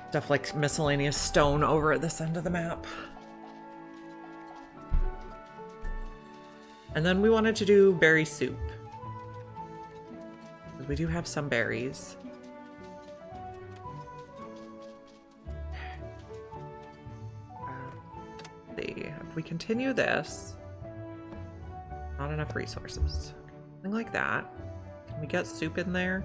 stuff like miscellaneous stone over at this end of the map. And then we wanted to do berry soup. Because we do have some berries. Let's see, if we continue this, not enough resources. Something like that. Can we get soup in there?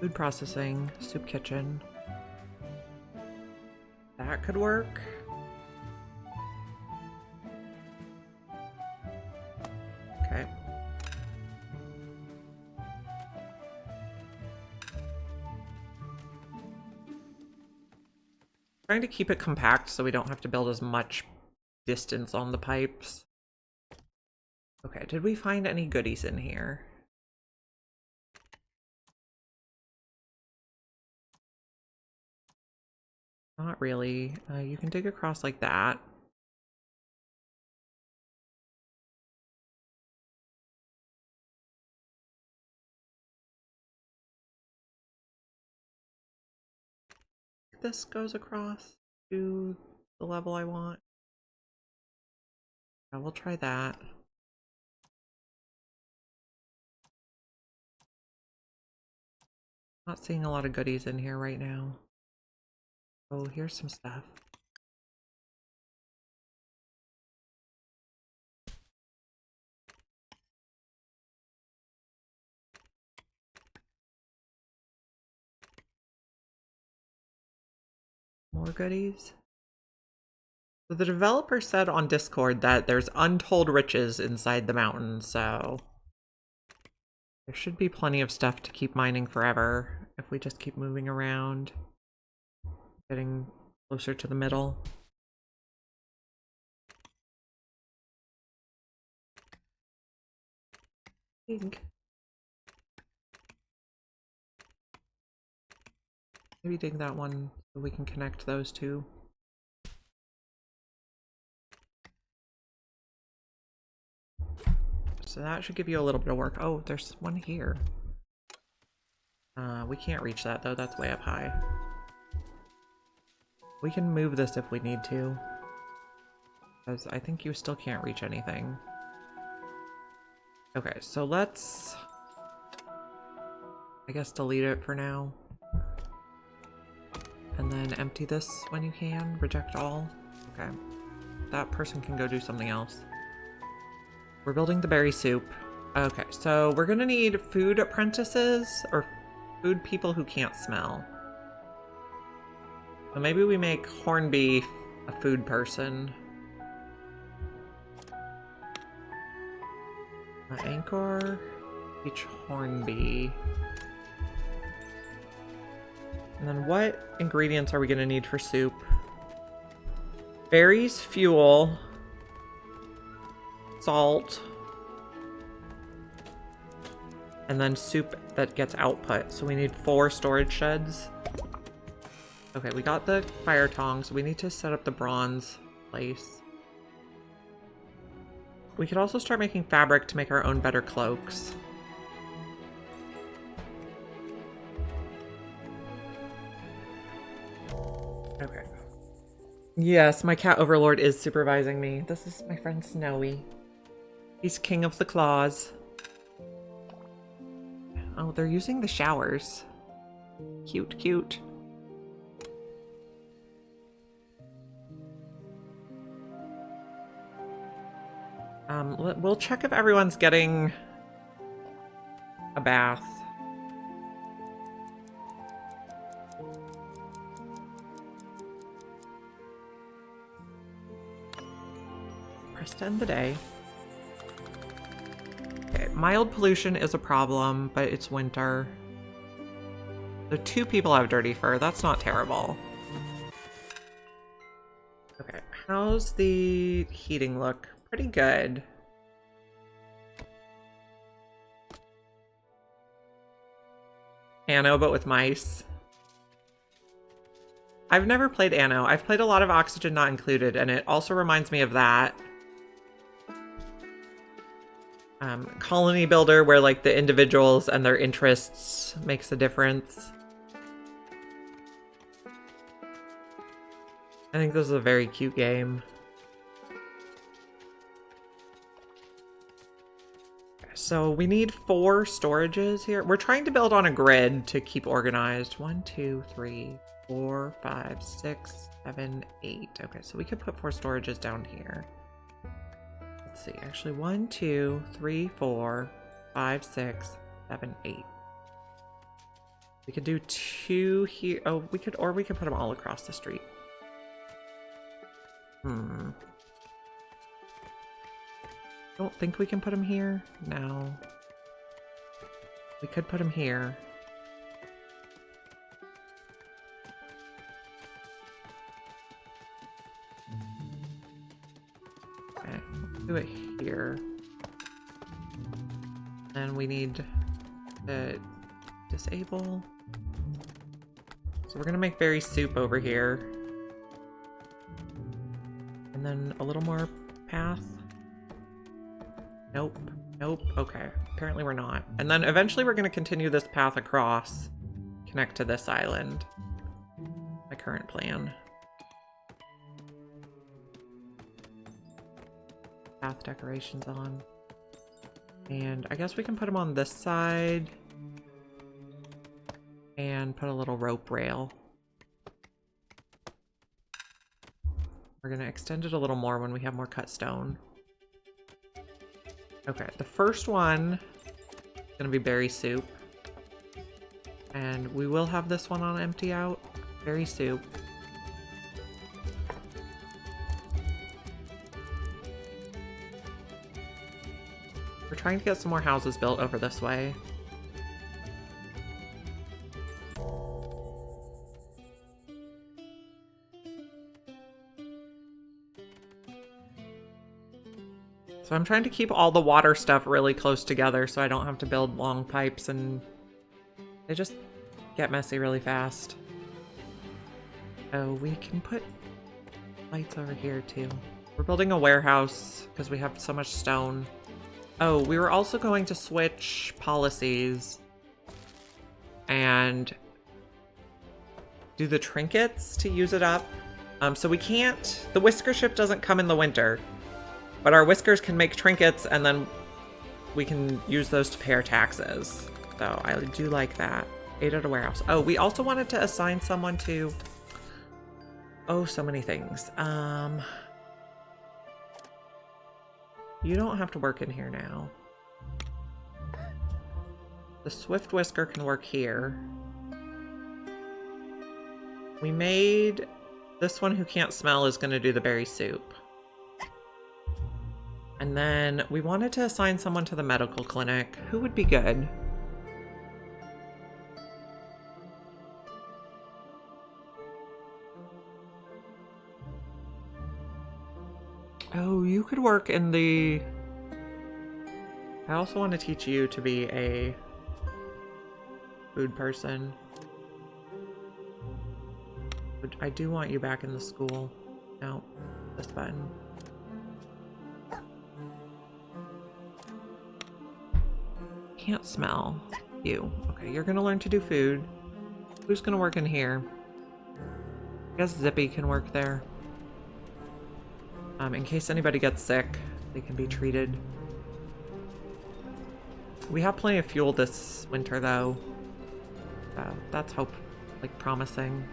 Food processing, soup kitchen. That could work. Okay. Trying to keep it compact so we don't have to build as much distance on the pipes. Okay, did we find any goodies in here? Not really. You can dig across like that. This goes across to the level I want. Yeah, we'll try that. Not seeing a lot of goodies in here right now. Oh, here's some stuff. More goodies. So the developer said on Discord that there's untold riches inside the mountain, so there should be plenty of stuff to keep mining forever if we just keep moving around, getting closer to the middle. Dig. Maybe dig that one so we can connect those two. So that should give you a little bit of work. Oh, there's one here. We can't reach that though, that's way up high. We can move this if we need to, because I think you still can't reach anything. Okay, so let's, I guess, delete it for now. And then empty this when you can. Reject all. Okay. That person can go do something else. We're building the berry soup. Okay, so we're gonna need food apprentices or food people who can't smell. So maybe we make Hornby a food person. Anchor, each Hornby. And then what ingredients are we gonna need for soup? Berries, fuel, salt, and then soup that gets output. So we need 4 storage sheds. Okay, we got the fire tongs. We need to set up the bronze place. We could also start making fabric to make our own better cloaks. Okay. Yes, my cat overlord is supervising me. This is my friend Snowy. He's king of the claws. Oh, they're using the showers. Cute, cute. We'll check if everyone's getting a bath. Press to end the day. Okay, mild pollution is a problem, but it's winter. The 2 people have dirty fur. That's not terrible. Okay, how's the heating look? Pretty good. Anno, but with mice. I've never played Anno. I've played a lot of Oxygen Not Included, and it also reminds me of that. Colony builder, where like the individuals and their interests makes a difference. I think this is a very cute game. So we need 4 storages here. We're trying to build on a grid to keep organized. 1, 2, 3, 4, 5, 6, 7, 8. Okay, so we could put 4 storages down here. Let's see, actually 1, 2, 3, 4, 5, 6, 7, 8. We could do 2 here. Oh, we could put them all across the street. Don't think we can put them here. No. We could put them here. Okay, let's do it here. And we need to disable. So we're gonna make berry soup over here. And then a little more path. Nope. Nope. Okay. Apparently we're not. And then eventually we're going to continue this path across. Connect to this island. My current plan. Path decorations on. And I guess we can put them on this side. And put a little rope rail. We're going to extend it a little more when we have more cut stone. Okay, the first one is going to be berry soup. And we will have this one on empty out. Berry soup. We're trying to get some more houses built over this way. So I'm trying to keep all the water stuff really close together so I don't have to build long pipes and they just get messy really fast. Oh, we can put lights over here too. We're building a warehouse because we have so much stone. Oh, we were also going to switch policies and do the trinkets to use it up. So we can't, the whisker ship doesn't come in the winter. But our whiskers can make trinkets, and then we can use those to pay our taxes. So I do like that. 8 at a warehouse. Oh, we also wanted to assign someone to... Oh, so many things. You don't have to work in here now. The Swift Whisker can work here. We made... This one who can't smell is going to do the berry soup. And then we wanted to assign someone to the medical clinic. Who would be good? Oh, you could work in the... I also want to teach you to be a food person. But I do want you back in the school. No, this button. Can't smell you. Okay, you're gonna learn to do food. Who's gonna work in here? I guess Zippy can work there. In case anybody gets sick, they can be treated. We have plenty of fuel this winter though. That's promising.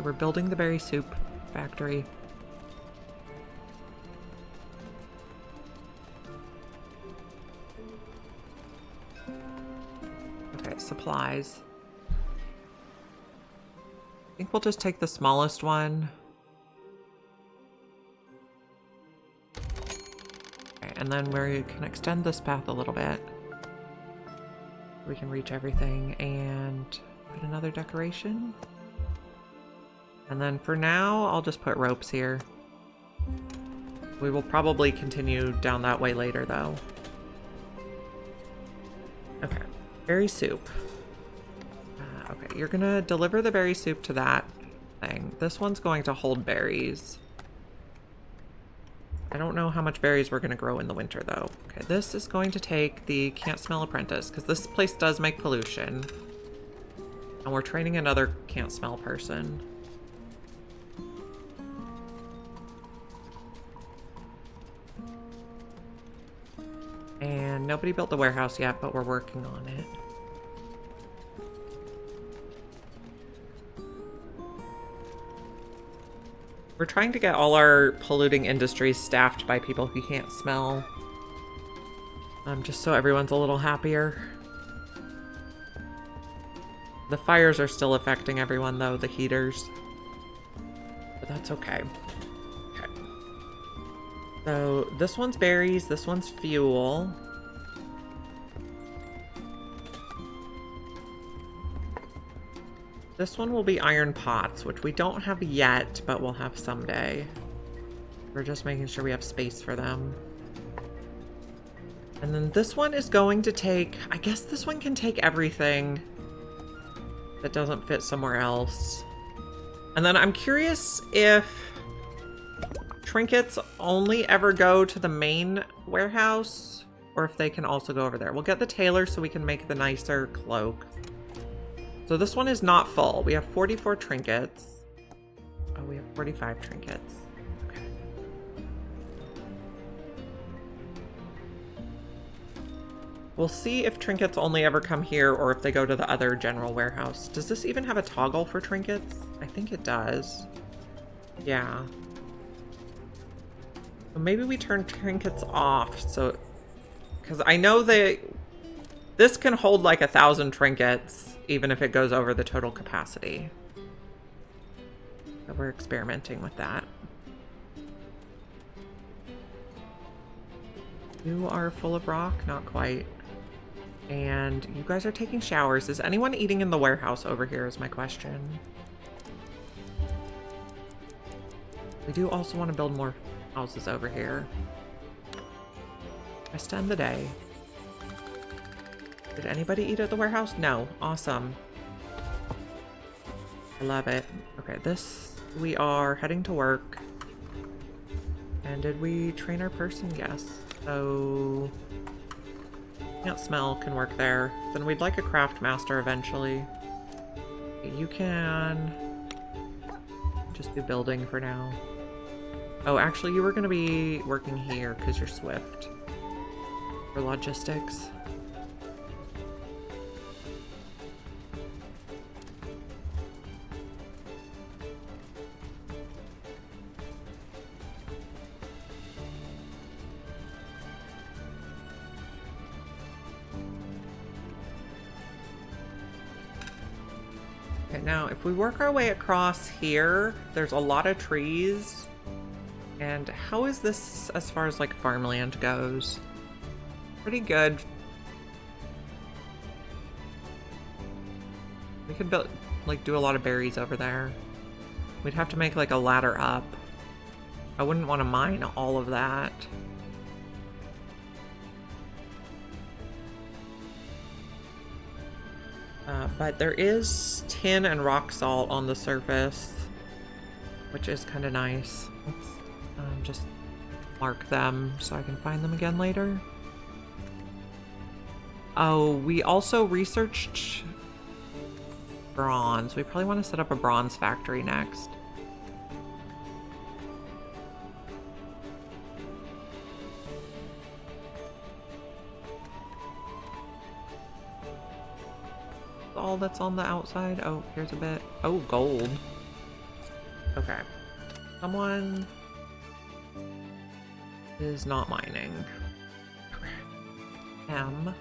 We're building the berry soup factory. Okay, supplies. I think we'll just take the smallest one. Okay, and then we can extend this path a little bit. We can reach everything and put another decoration. And then for now, I'll just put ropes here. We will probably continue down that way later, though. Okay, berry soup. Okay, you're gonna deliver the berry soup to that thing. This one's going to hold berries. I don't know how much berries we're gonna grow in the winter, though. Okay, this is going to take the can't smell apprentice, because this place does make pollution. And we're training another can't smell person. And nobody built the warehouse yet, but we're working on it. We're trying to get all our polluting industries staffed by people who can't smell. Just so everyone's a little happier. The fires are still affecting everyone, though, the heaters. But that's okay. Okay. So this one's berries, this one's fuel. This one will be iron pots, which we don't have yet, but we'll have someday. We're just making sure we have space for them. And then this one is going to take, I guess this one can take everything that doesn't fit somewhere else. And then I'm curious if trinkets only ever go to the main warehouse, or if they can also go over there. We'll get the tailor so we can make the nicer cloak. So this one is not full. We have 44 trinkets. Oh, we have 45 trinkets. Okay. We'll see if trinkets only ever come here or if they go to the other general warehouse. Does this even have a toggle for trinkets? I think it does. Yeah. So maybe we turn trinkets off. So, because I know this can hold like 1,000 trinkets, even if it goes over the total capacity. So we're experimenting with that. You are full of rock? Not quite. And you guys are taking showers. Is anyone eating in the warehouse over here is my question. We do also want to build more houses over here. Rest end the day. Did anybody eat at the warehouse? No. Awesome. I love it. Okay, we are heading to work. And did we train our person? Yes. So, can't smell can work there. Then we'd like a craft master eventually. Okay, you can just do building for now. Oh, actually, you were going to be working here because you're swift. For logistics. Now, if we work our way across here, there's a lot of trees. And how is this as far as like farmland goes? Pretty good. We could build, like, do a lot of berries over there. We'd have to make like a ladder up. I wouldn't want to mine all of that. But there is tin and rock salt on the surface, which is kind of nice. Let's just mark them so I can find them again later. Oh, we also researched bronze. We probably want to set up a bronze factory next. All that's on the outside. Oh, here's a bit. Oh, gold. Okay. Someone is not mining. M.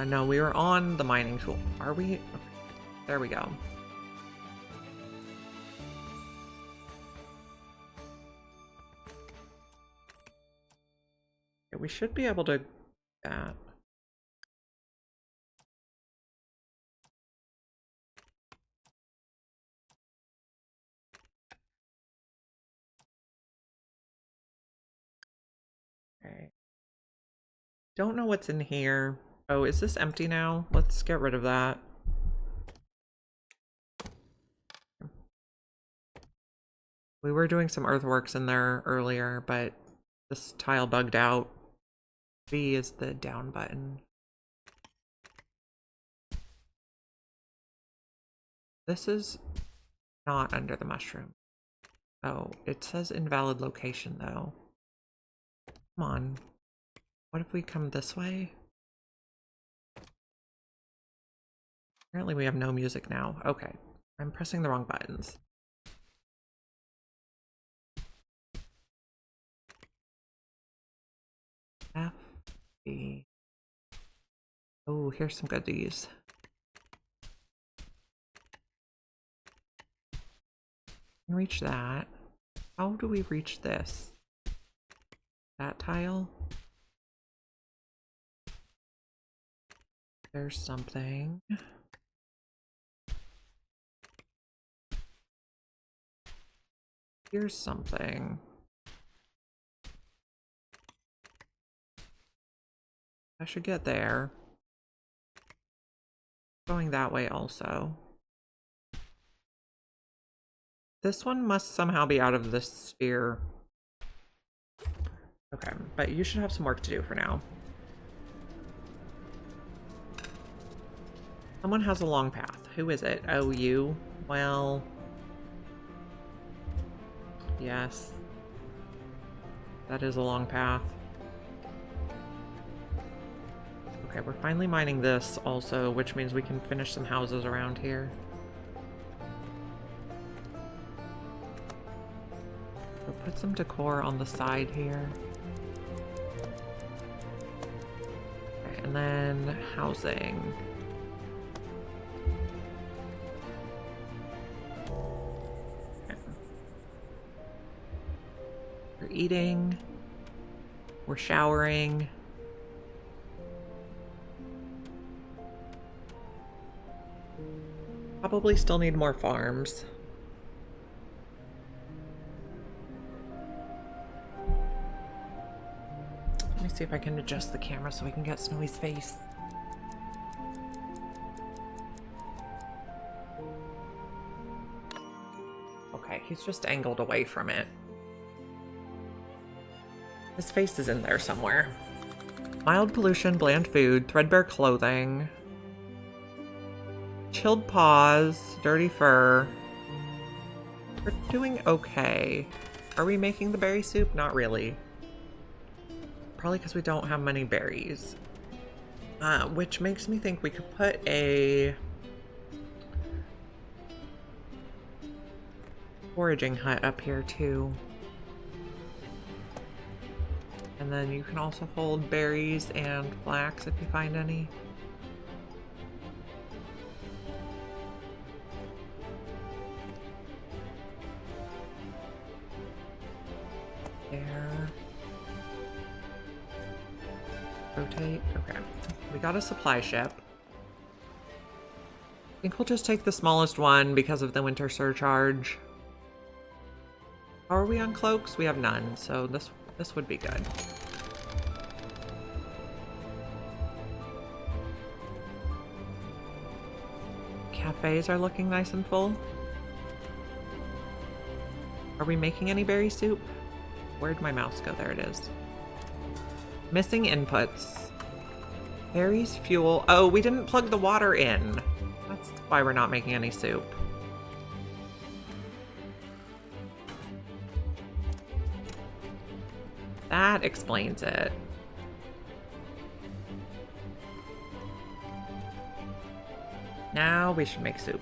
No, we were on the mining tool. Are we? Okay. There we go. Okay, we should be able to do that. don't know what's in here. Oh, is this empty now? Let's get rid of that. We were doing some earthworks in there earlier, but this tile bugged out. V is the down button. This is not under the mushroom. Oh, it says invalid location though. Come on. What if we come this way? Apparently we have no music now. Okay. I'm pressing the wrong buttons. F, B. Oh, here's some goodies. Can reach that. How do we reach this? That tile? There's something. Here's something. I should get there. Going that way also. This one must somehow be out of this sphere. Okay, but you should have some work to do for now. Someone has a long path. Who is it? Oh, you? Well... yes. That is a long path. Okay, we're finally mining this also, which means we can finish some houses around here. So put some decor on the side here. Okay, and then housing. Okay. We're eating. We're showering. Probably still need more farms. Let me see if I can adjust the camera so we can get Snowy's face. Okay, he's just angled away from it. His face is in there somewhere. Mild pollution, bland food, threadbare clothing. Chilled paws, dirty fur. We're doing okay. Are we making the berry soup? Not really. Probably because we don't have many berries. Which makes me think we could put a foraging hut up here too. And then you can also hold berries and flax if you find any. There. Rotate. Okay. We got a supply ship. I think we'll just take the smallest one because of the winter surcharge. How are we on cloaks? We have none, so this would be good. Cafes are looking nice and full. Are we making any berry soup? Where'd my mouse go? There it is. Missing inputs. Berries, fuel. Oh, we didn't plug the water in. That's why we're not making any soup. That explains it. Now we should make soup.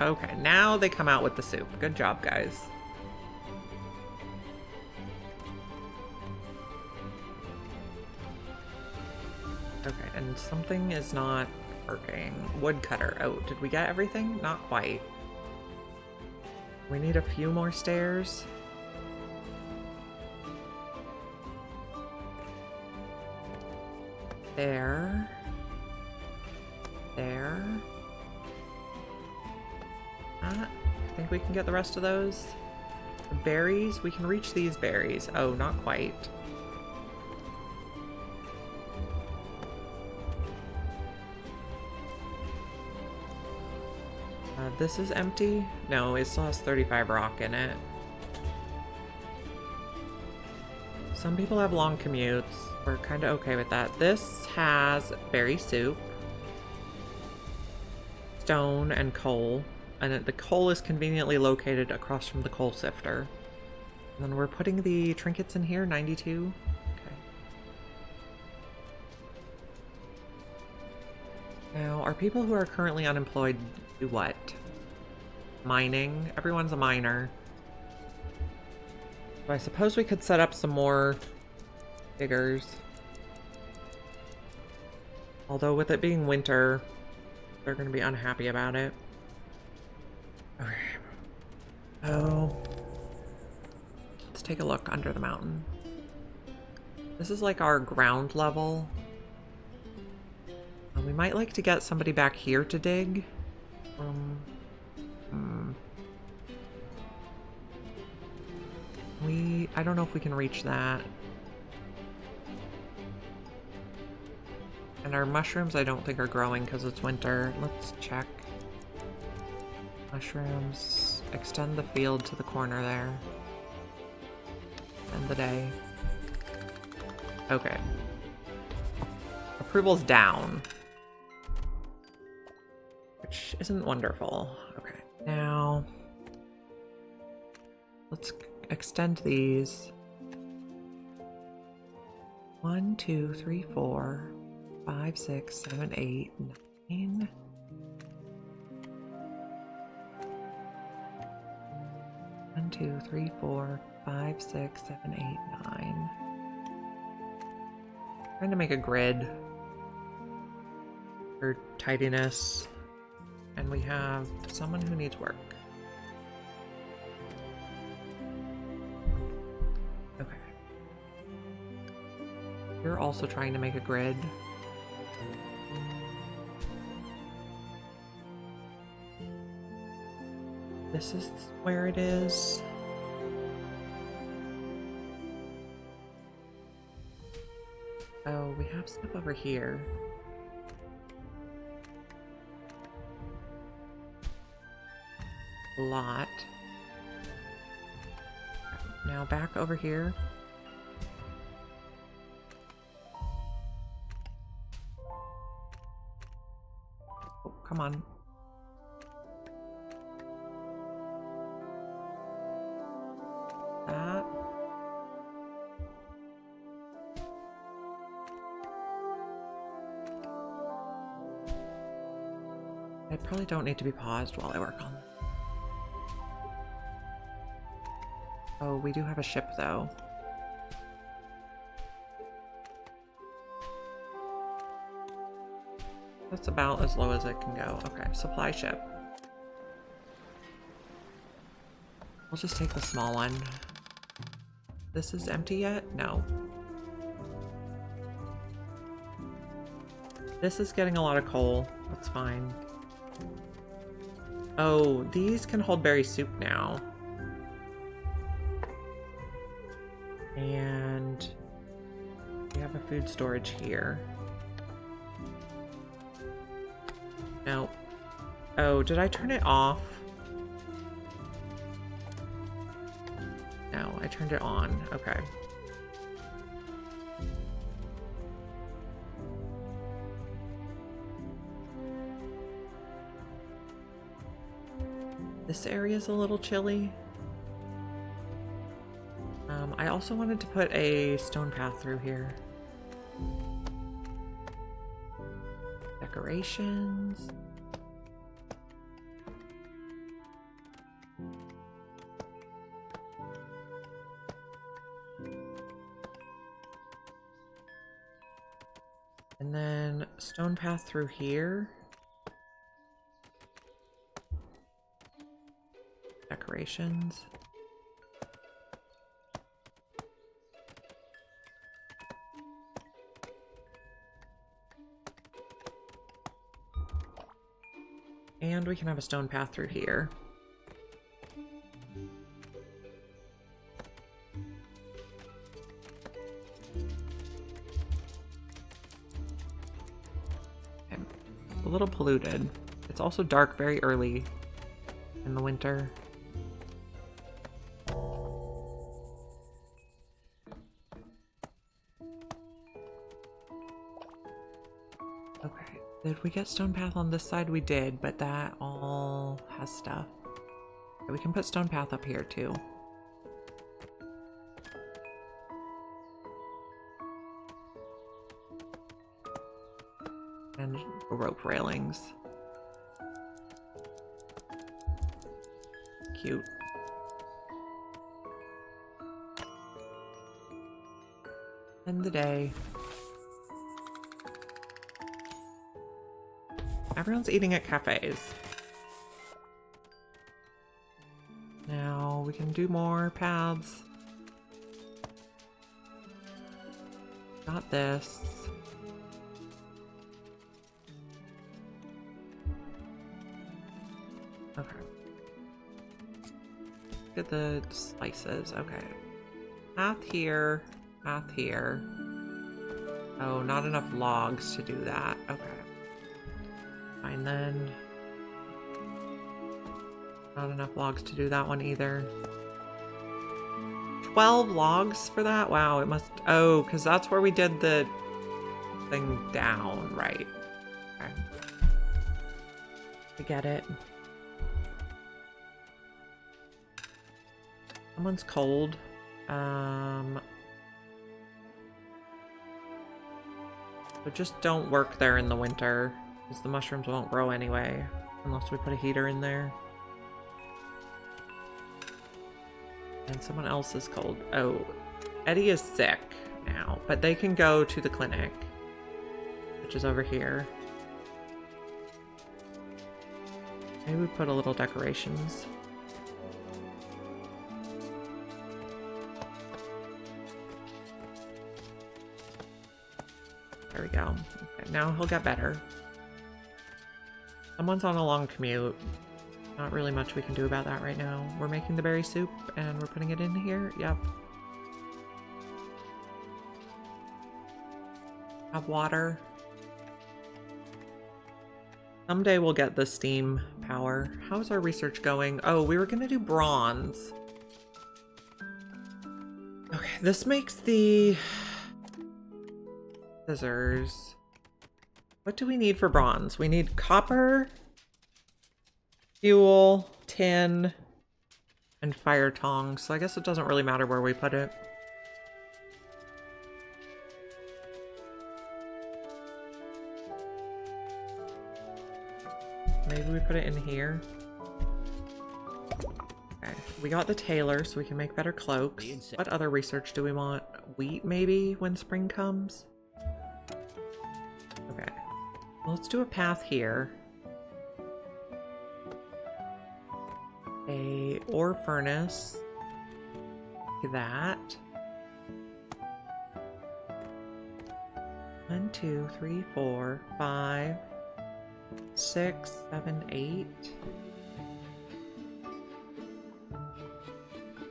Okay, now they come out with the soup. Good job, guys. Okay, and something is not working. Woodcutter. Oh, did we get everything? Not quite. We need a few more stairs. There. There. that. I think we can get the rest of those. The berries, we can reach these berries. Oh, not quite. This is empty? No, it still has 35 rock in it. Some people have long commutes. We're kind of okay with that. This has berry soup, stone, and coal. And the coal is conveniently located across from the coal sifter. And then we're putting the trinkets in here, 92. Okay. Now, are people who are currently unemployed do what? Mining. Everyone's a miner. So I suppose we could set up some more diggers. Although with it being winter, they're going to be unhappy about it. Okay. Oh. Let's take a look under the mountain. This is like our ground level. We might like to get somebody back here to dig. I don't know if we can reach that. And our mushrooms I don't think are growing because it's winter. Let's check. Mushrooms. Extend the field to the corner there. End the day. Okay. Approval's down. Which isn't wonderful. Okay. Now, let's extend these. 1, 2, 3, 4, 5, 6, 7, 8, 9. 1, 2, 3, 4, 5, 6, 7, 8, 9. Trying to make a grid for tidiness. And we have someone who needs work. Okay. You're also trying to make a grid. This is where it is. Oh, we have stuff over here. A lot. Now back over here. Oh, come on. That. I probably don't need to be paused while I work on this. Oh, we do have a ship, though. That's about as low as it can go. Okay, supply ship. We'll just take the small one. This is empty yet? No. This is getting a lot of coal. That's fine. Oh, these can hold berry soup now. And we have a food storage here. No. Oh, did I turn it off? No, I turned it on. Okay. This area's a little chilly. I also wanted to put a stone path through here. Decorations. And then stone path through here. Decorations. And we can have a stone path through here. little polluted. It's also dark very early in the winter. Okay, did we get stone path on this side? We did, but that all has stuff. Okay, we can put stone path up here too. And rope railings. Cute. End the day. Everyone's eating at cafes. Now we can do more paths. Got this. Okay. Get the slices. Okay. Path here. Path here. Oh, not enough logs to do that. Okay. Fine then. Not enough logs to do that one either. 12 logs for that? Wow, it must... Oh, because that's where we did the thing down, right. Okay. I get it. Someone's cold. But just don't work there in the winter, because the mushrooms won't grow anyway, unless we put a heater in there. And someone else is cold. Oh, Eddie is sick now, but they can go to the clinic, which is over here. Maybe we put a little decorations. There we go. Okay, now he'll get better. Someone's on a long commute. Not really much we can do about that right now. We're making the berry soup and we're putting it in here. Yep. Have water. Someday we'll get the steam power. How's our research going? Oh, we were gonna do bronze. Okay, this makes the scissors. What do we need for bronze? We need copper, fuel, tin, and fire tongs. So I guess it doesn't really matter where we put it. Maybe we put it in here. Okay, we got the tailor so we can make better cloaks. What other research do we want? Wheat maybe when spring comes? Okay, well, let's do a path here. A ore furnace. Like that. 1, 2, 3, 4, 5, 6, 7, 8.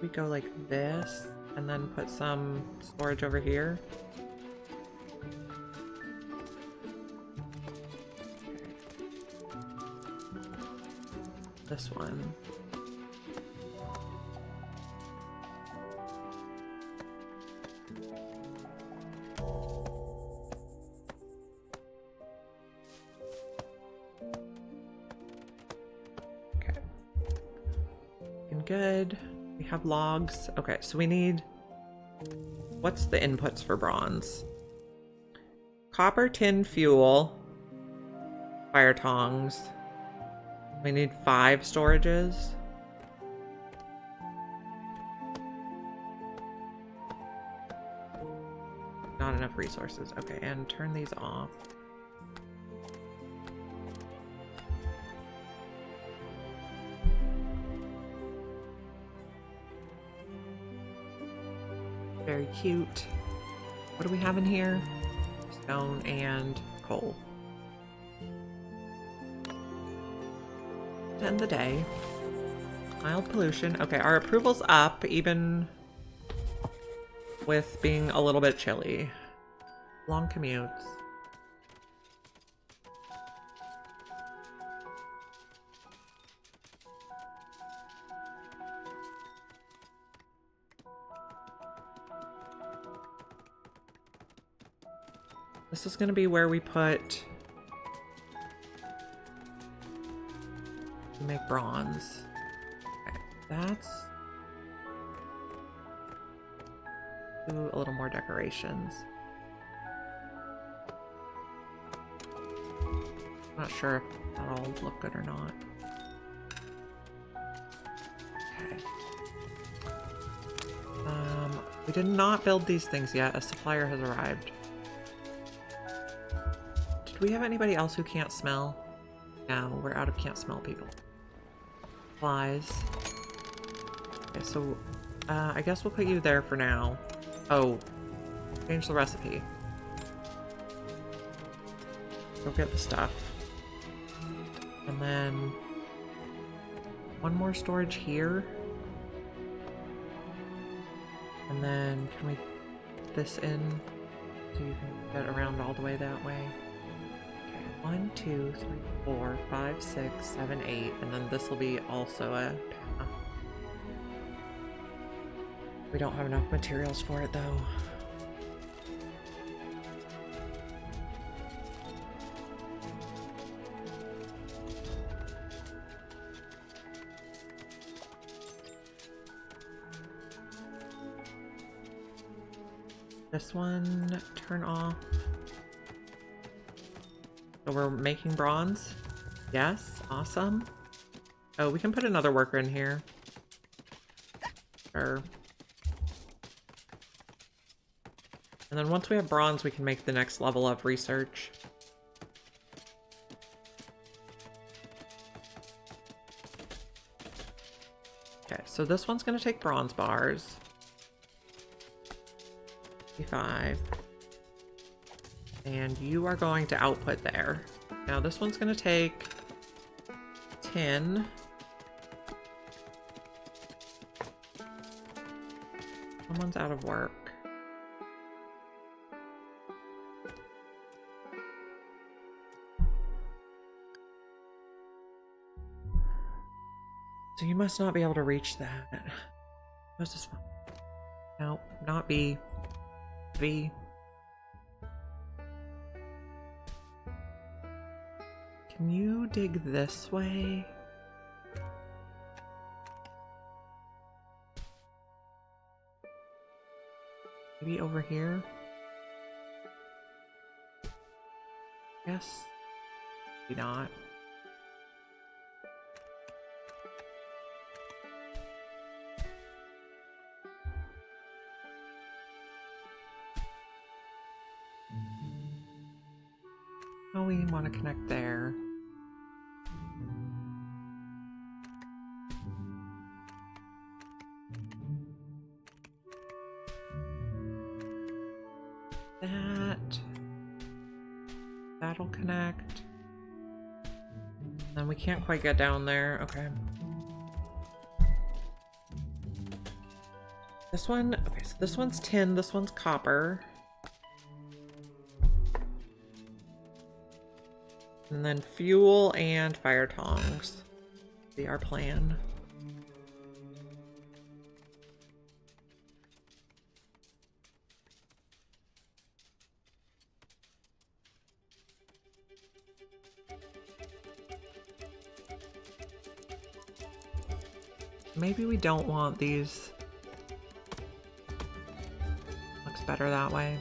We go like this and then put some storage over here. Okay. This one. Good. We have logs. Okay, so we need... What's the inputs for bronze? Copper, tin, fuel, fire tongs. We need 5 storages. Not enough resources. Okay, and turn these off. Very cute. What do we have in here? Stone and coal. To end the day. Mild pollution. Okay, our approval's up, even with being a little bit chilly. Long commutes. This is going to be where we put... We make bronze. Okay, that's... Do a little more decorations. Not sure if that'll look good or not. Okay. We did not build these things yet. A supplier has arrived. Did we have anybody else who can't smell? No, we're out of can't smell people. Flies. Okay, so I guess we'll put you there for now. Oh, change the recipe. Go get the stuff. And then one more storage here. And then can we put this in so you can get around all the way that way? Okay, 1, 2, 3, 4, 5, 6, 7, 8, and then this will be also a path. We don't have enough materials for it though. This one, turn off. So we're making bronze? Yes, awesome. Oh, we can put another worker in here. Sure. And then once we have bronze, we can make the next level of research. Okay, so this one's going to take bronze bars. 5. And you are going to output there. Now this one's going to take 10. Someone's out of work. So you must not be able to reach that. What's this one? Nope, not B. V. Can you dig this way? Maybe over here? Yes. Maybe not. Oh, we want to connect there. That'll connect. And we can't quite get down there. Okay. This one, okay, so this one's tin, this one's copper. And then fuel and fire tongs. Be our plan. Maybe we don't want these. Looks better that way.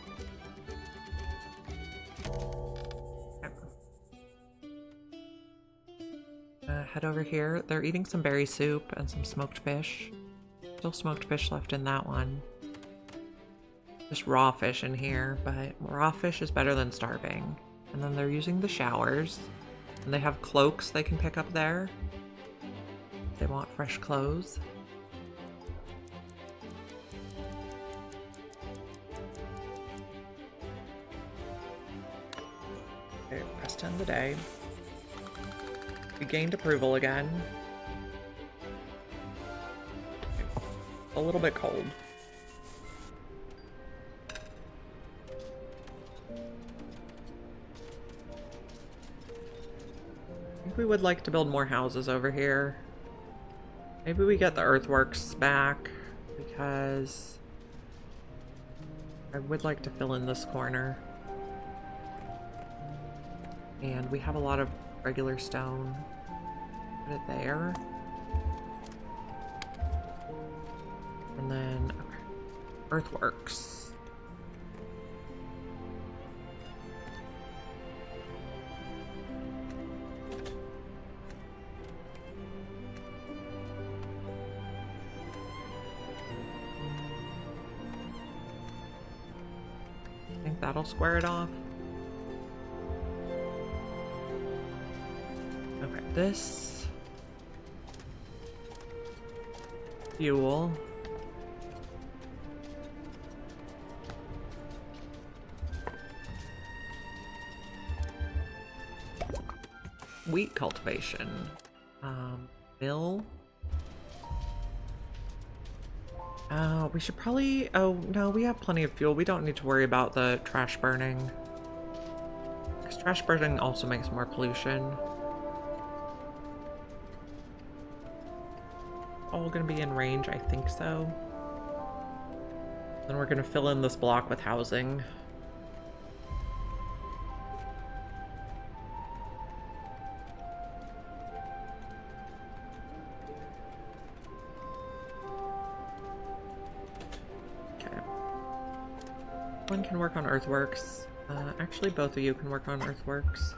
Head over here. They're eating some berry soup and some smoked fish. Still smoked fish left in that one. Just raw fish in here, but raw fish is better than starving. And then they're using the showers. And they have cloaks they can pick up there. If they want fresh clothes. Okay, press 10 today. We gained approval again. A little bit cold. I think we would like to build more houses over here. Maybe we get the earthworks back because I would like to fill in this corner. And we have a lot of regular stone. Put it there. And then, okay. Earthworks. I think that'll square it off. Okay, this fuel. Wheat cultivation. Mill. We should probably... Oh, no, we have plenty of fuel. We don't need to worry about the trash burning. Because trash burning also makes more pollution. All gonna be in range, I think so. Then we're gonna fill in this block with housing. One can work on earthworks. Actually, both of you can work on earthworks.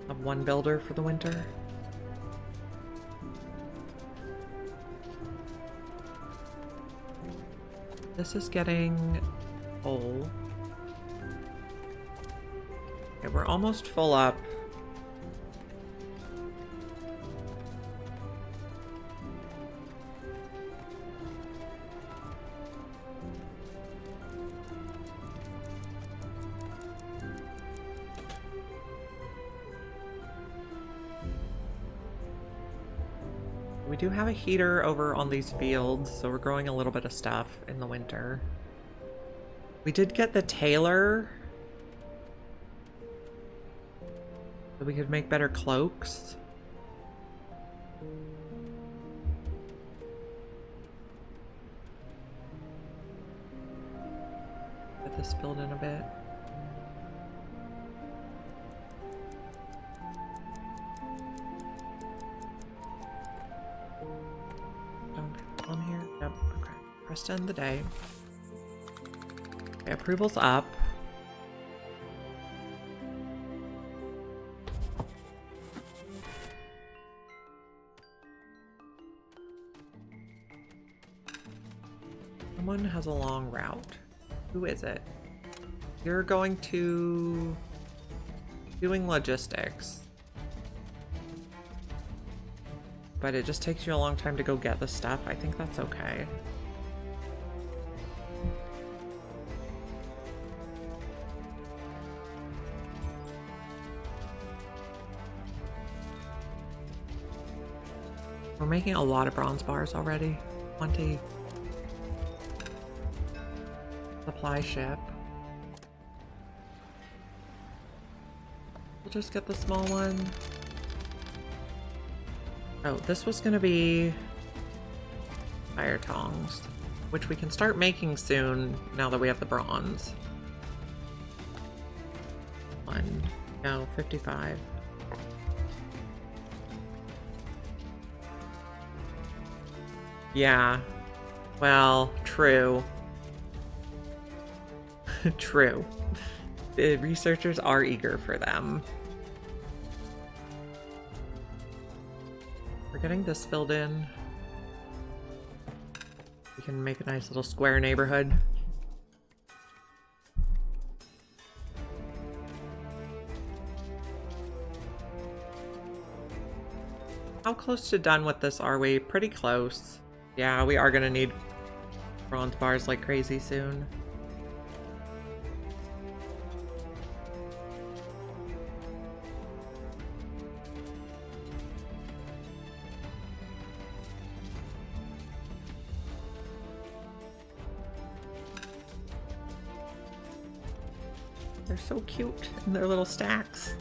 Have one builder for the winter. This is getting full. Okay, we're almost full up. We do have a heater over on these fields, so we're growing a little bit of stuff in the winter. We did get the tailor, so we could make better cloaks. Get this filled in a bit. On here? Yep. Okay. Press to end the day. Okay, approval's up. Someone has a long route. Who is it? You're going to... doing logistics. But it just takes you a long time to go get the stuff. I think that's okay. We're making a lot of bronze bars already. 20. Supply ship. We'll just get the small one. Oh, this was gonna be fire tongs, which we can start making soon now that we have the bronze. No, 55. Yeah, well, true. True. The researchers are eager for them. We're getting this filled in. We can make a nice little square neighborhood. How close to done with this are we? Pretty close. Yeah, we are gonna need bronze bars like crazy soon. They're so cute in their little stacks.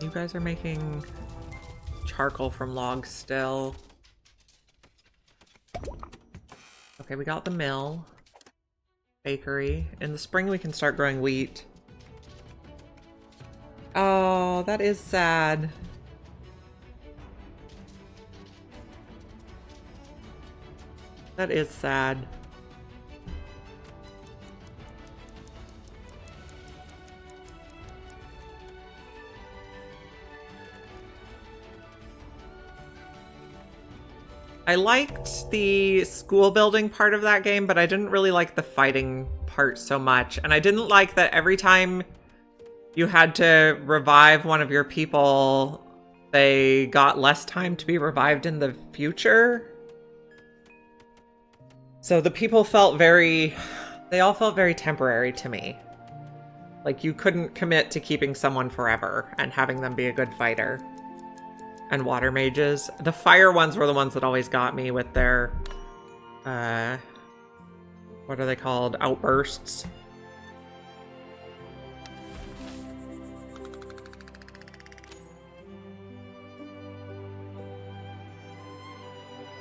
You guys are making charcoal from logs still. Okay, we got the mill. Bakery. In the spring, we can start growing wheat. Oh, that is sad. That is sad. I liked the school building part of that game, but I didn't really like the fighting part so much. And I didn't like that every time you had to revive one of your people, they got less time to be revived in the future. So the people felt they all felt very temporary to me. Like you couldn't commit to keeping someone forever and having them be a good fighter. And water mages. The fire ones were the ones that always got me with their, what are they called? Outbursts.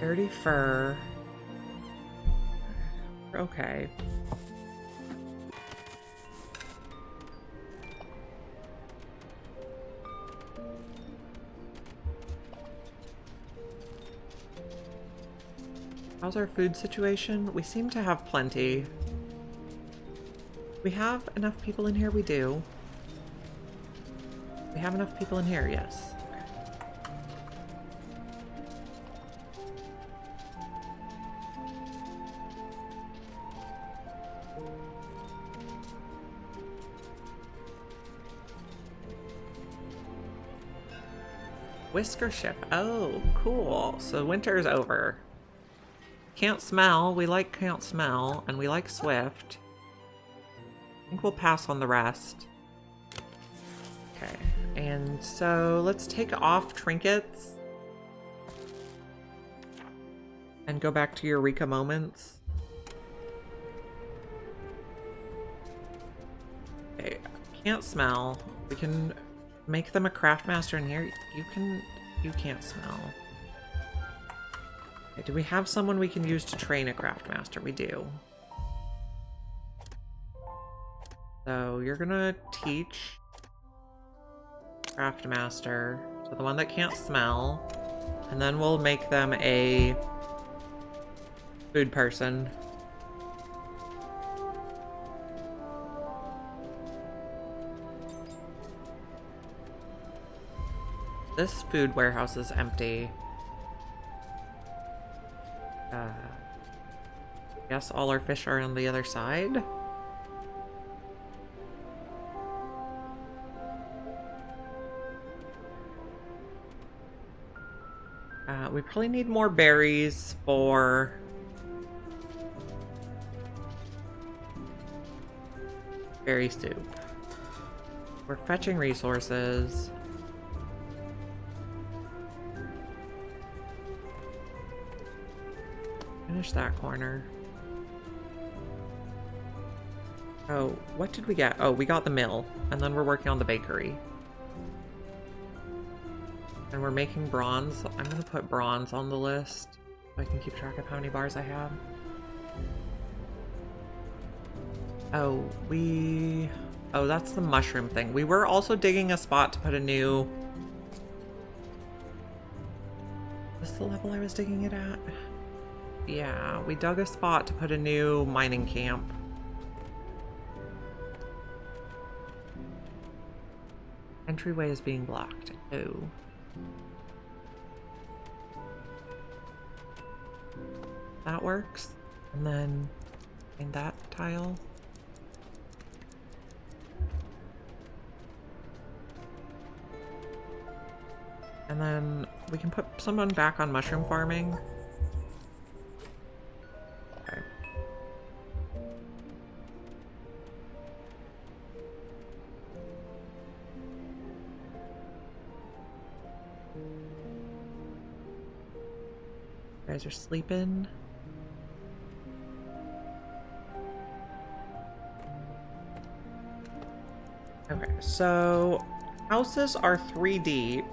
Dirty fur. Okay. How's our food situation? We seem to have plenty. We have enough people in here? We do. We have enough people in here, yes. Whisker ship. Oh, cool. So winter's over. Can't smell. We like can't smell, and we like swift. I think we'll pass on the rest. Okay, and so let's take off trinkets and go back to Eureka moments. Okay, can't smell. We can make them a craft master in here. You can't smell. Okay, do we have someone we can use to train a craft master? We do. So you're gonna teach craft master, so the one that can't smell, and then we'll make them a food person. This food warehouse is empty. Guess all our fish are on the other side. We probably need more berries for berry soup. We're fetching resources. Finish that corner. Oh, what did we get? Oh, we got the mill, and then we're working on the bakery. And we're making bronze. I'm gonna put bronze on the list so I can keep track of how many bars I have. Oh, oh, that's the mushroom thing. We were also digging a spot to put a new... Is this the level I was digging it at? Yeah, we dug a spot to put a new mining camp. Entryway is being blocked. Oh. That works. And then find that tile. And then we can put someone back on mushroom farming. Okay. You guys are sleeping. Okay, so houses are 3 deep.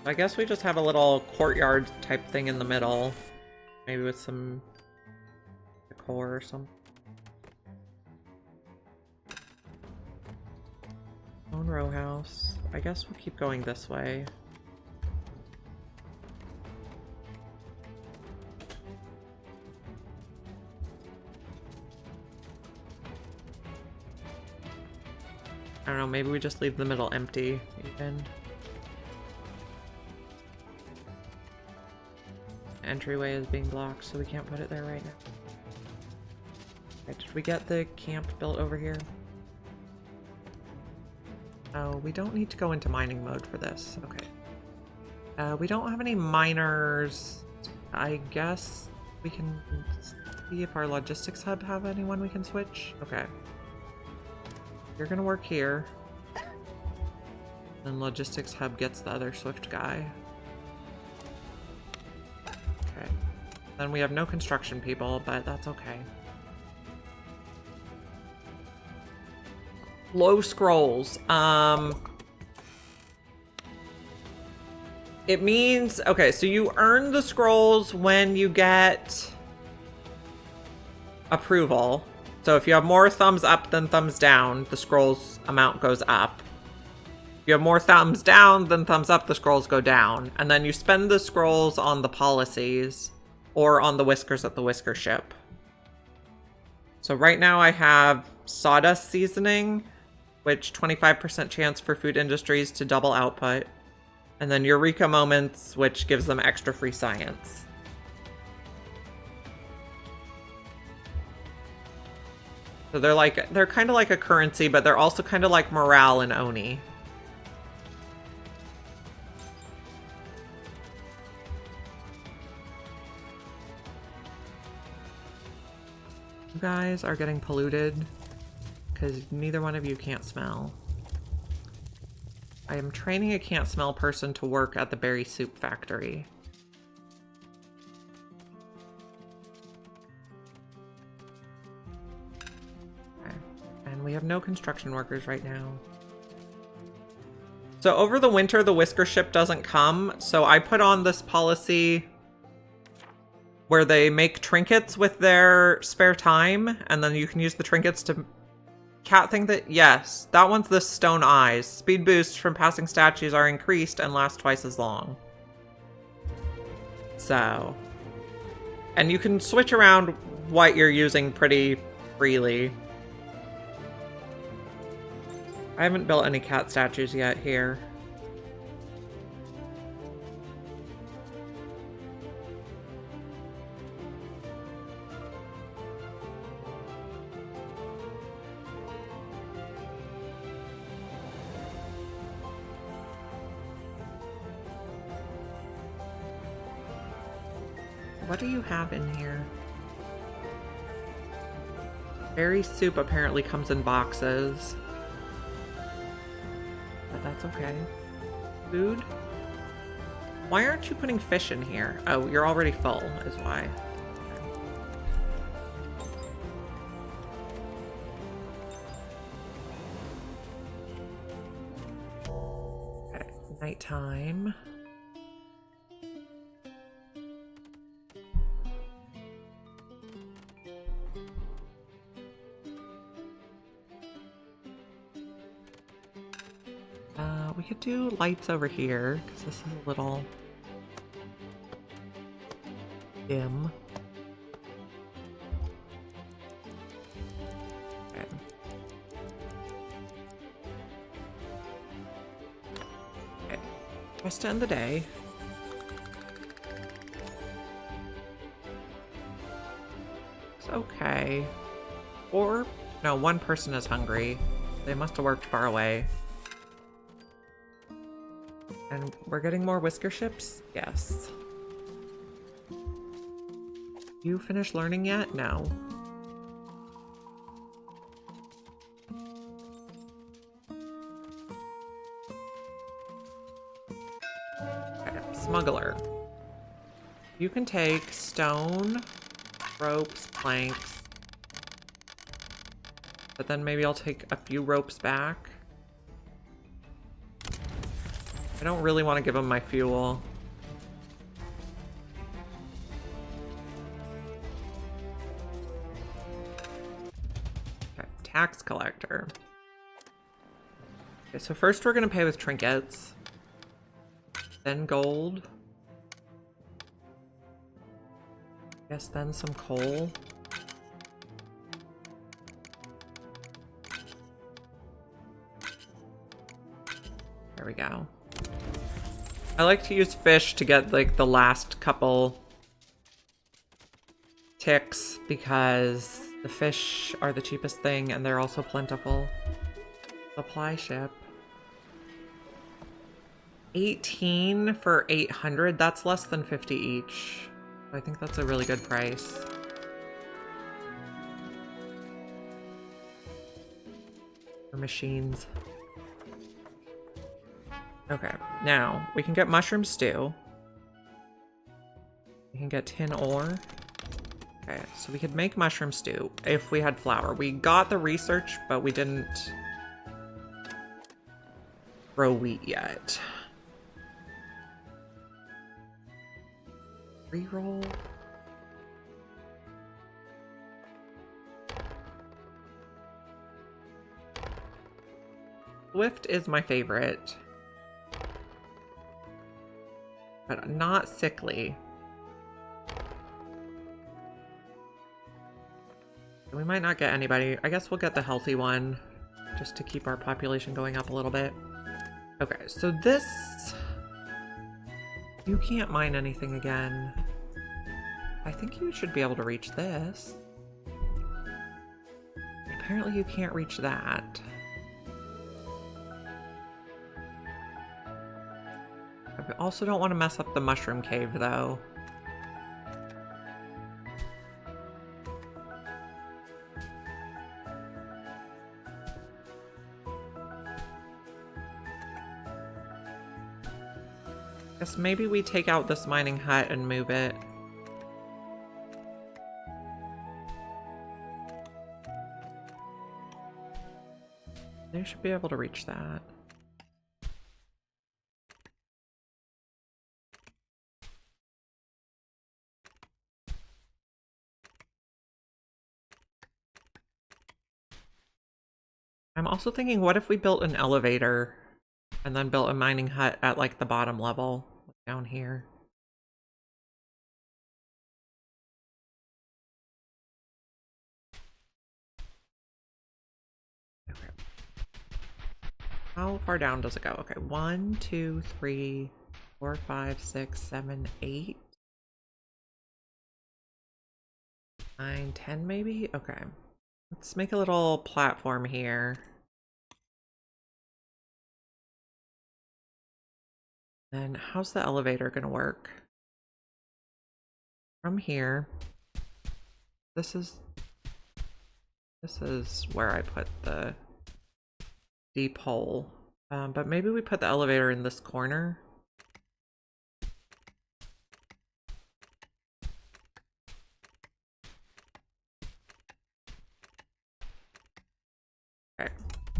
I guess we just have a little courtyard type thing in the middle. Maybe with some decor or something. Stone row house. I guess we'll keep going this way. I don't know, maybe we just leave the middle empty, even. Entryway is being blocked, so we can't put it there right now. Okay, did we get the camp built over here? Oh, we don't need to go into mining mode for this. Okay. We don't have any miners. I guess we can see if our logistics hub have anyone we can switch. Okay. You're gonna work here. Then logistics hub gets the other Swift guy. Okay. Then we have no construction people, but that's okay. Low scrolls. It means, okay, so you earn the scrolls when you get approval. So if you have more thumbs up than thumbs down, the scrolls amount goes up. If you have more thumbs down than thumbs up, the scrolls go down. And then you spend the scrolls on the policies or on the whiskers at the whisker ship. So right now I have sawdust seasoning, which 25% chance for food industries to double output. And then Eureka Moments, which gives them extra free science. So they're kind of like a currency, but they're also kind of like morale in Oni. You guys are getting polluted because neither one of you can't smell. I am training a can't smell person to work at the berry soup factory. We have no construction workers right now. So over the winter, the whisker ship doesn't come. So I put on this policy where they make trinkets with their spare time. And then you can use the trinkets to... Cat thing that... Yes, that one's the stone eyes. Speed boosts from passing statues are increased and last twice as long. So... And you can switch around what you're using pretty freely. I haven't built any cat statues yet here. What do you have in here? Berry soup apparently comes in boxes. But that's okay. Food? Why aren't you putting fish in here? Oh, you're already full, is why. Okay, nighttime. We could do lights over here, because this is a little dim. Okay. Okay. Just to end the day. It's okay. Or, no, one person is hungry. They must have worked far away. And we're getting more whisker ships? Yes. You finished learning yet? No. Okay, smuggler. You can take stone, ropes, planks. But then maybe I'll take a few ropes back. I don't really want to give him my fuel. Okay, tax collector. Okay, so first we're gonna pay with trinkets. Then gold. Guess then some coal. There we go. I like to use fish to get like the last couple ticks because the fish are the cheapest thing and they're also plentiful. Supply ship. 18 for 800. That's less than 50 each. I think that's a really good price. For machines. Okay, now we can get mushroom stew. We can get tin ore. Okay, so we could make mushroom stew if we had flour. We got the research, but we didn't grow wheat yet. Reroll. Swift is my favorite. But not sickly. We might not get anybody. I guess we'll get the healthy one just to keep our population going up a little bit. Okay, so this... You can't mine anything again. I think you should be able to reach this. Apparently you can't reach that. I also don't want to mess up the mushroom cave, though. Guess maybe we take out this mining hut and move it. They should be able to reach that. I'm also thinking, what if we built an elevator and then built a mining hut at like the bottom level down here? Okay. How far down does it go? Okay, 1, 2, 3, 4, 5, 6, 7, 8, 9, 10 maybe? Okay. Let's make a little platform here. And how's the elevator gonna work? From here, this is where I put the deep hole. But maybe we put the elevator in this corner. Okay,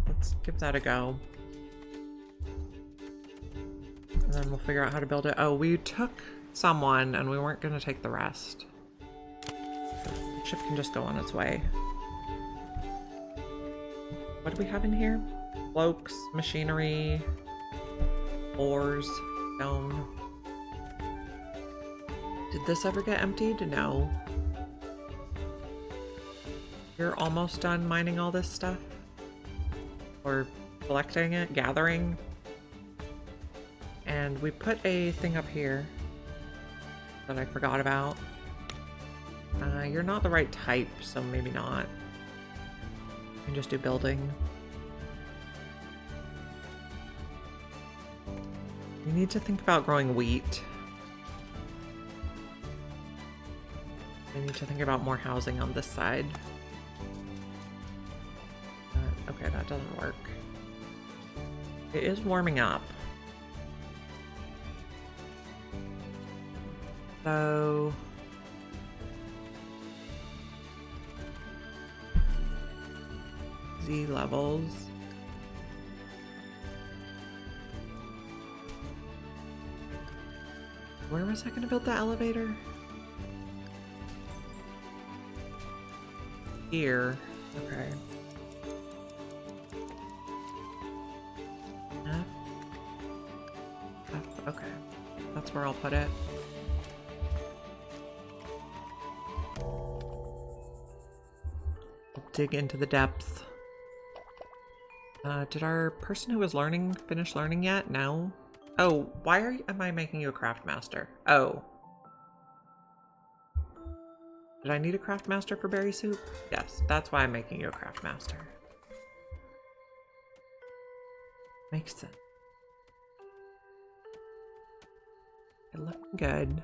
let's give that a go. And then we'll figure out how to build it. Oh, we took someone and we weren't going to take the rest. The ship can just go on its way. What do we have in here? Cloaks, machinery, ores, stone. Did this ever get emptied? No. You're almost done mining all this stuff? Or collecting it, gathering? And we put a thing up here that I forgot about. You're not the right type, so maybe not. You can just do building. We need to think about growing wheat. We need to think about more housing on this side. Okay, that doesn't work. It is warming up. So... Z levels. Where was I gonna build the elevator? Here. Okay. F. F. Okay. That's where I'll put it. I'll dig into the depths. Did our person who was learning finish learning yet? No. Oh, why am I making you a craft master? Oh. Did I need a craft master for berry soup? Yes, that's why I'm making you a craft master. Makes sense. It looking good.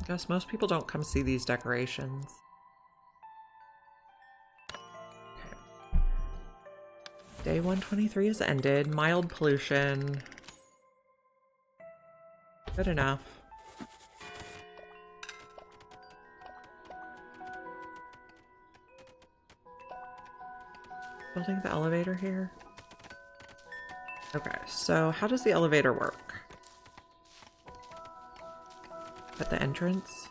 I guess most people don't come see these decorations. Okay. Day 123 has ended. Mild pollution. Good enough. Building the elevator here. Okay, so how does the elevator work? At the entrance?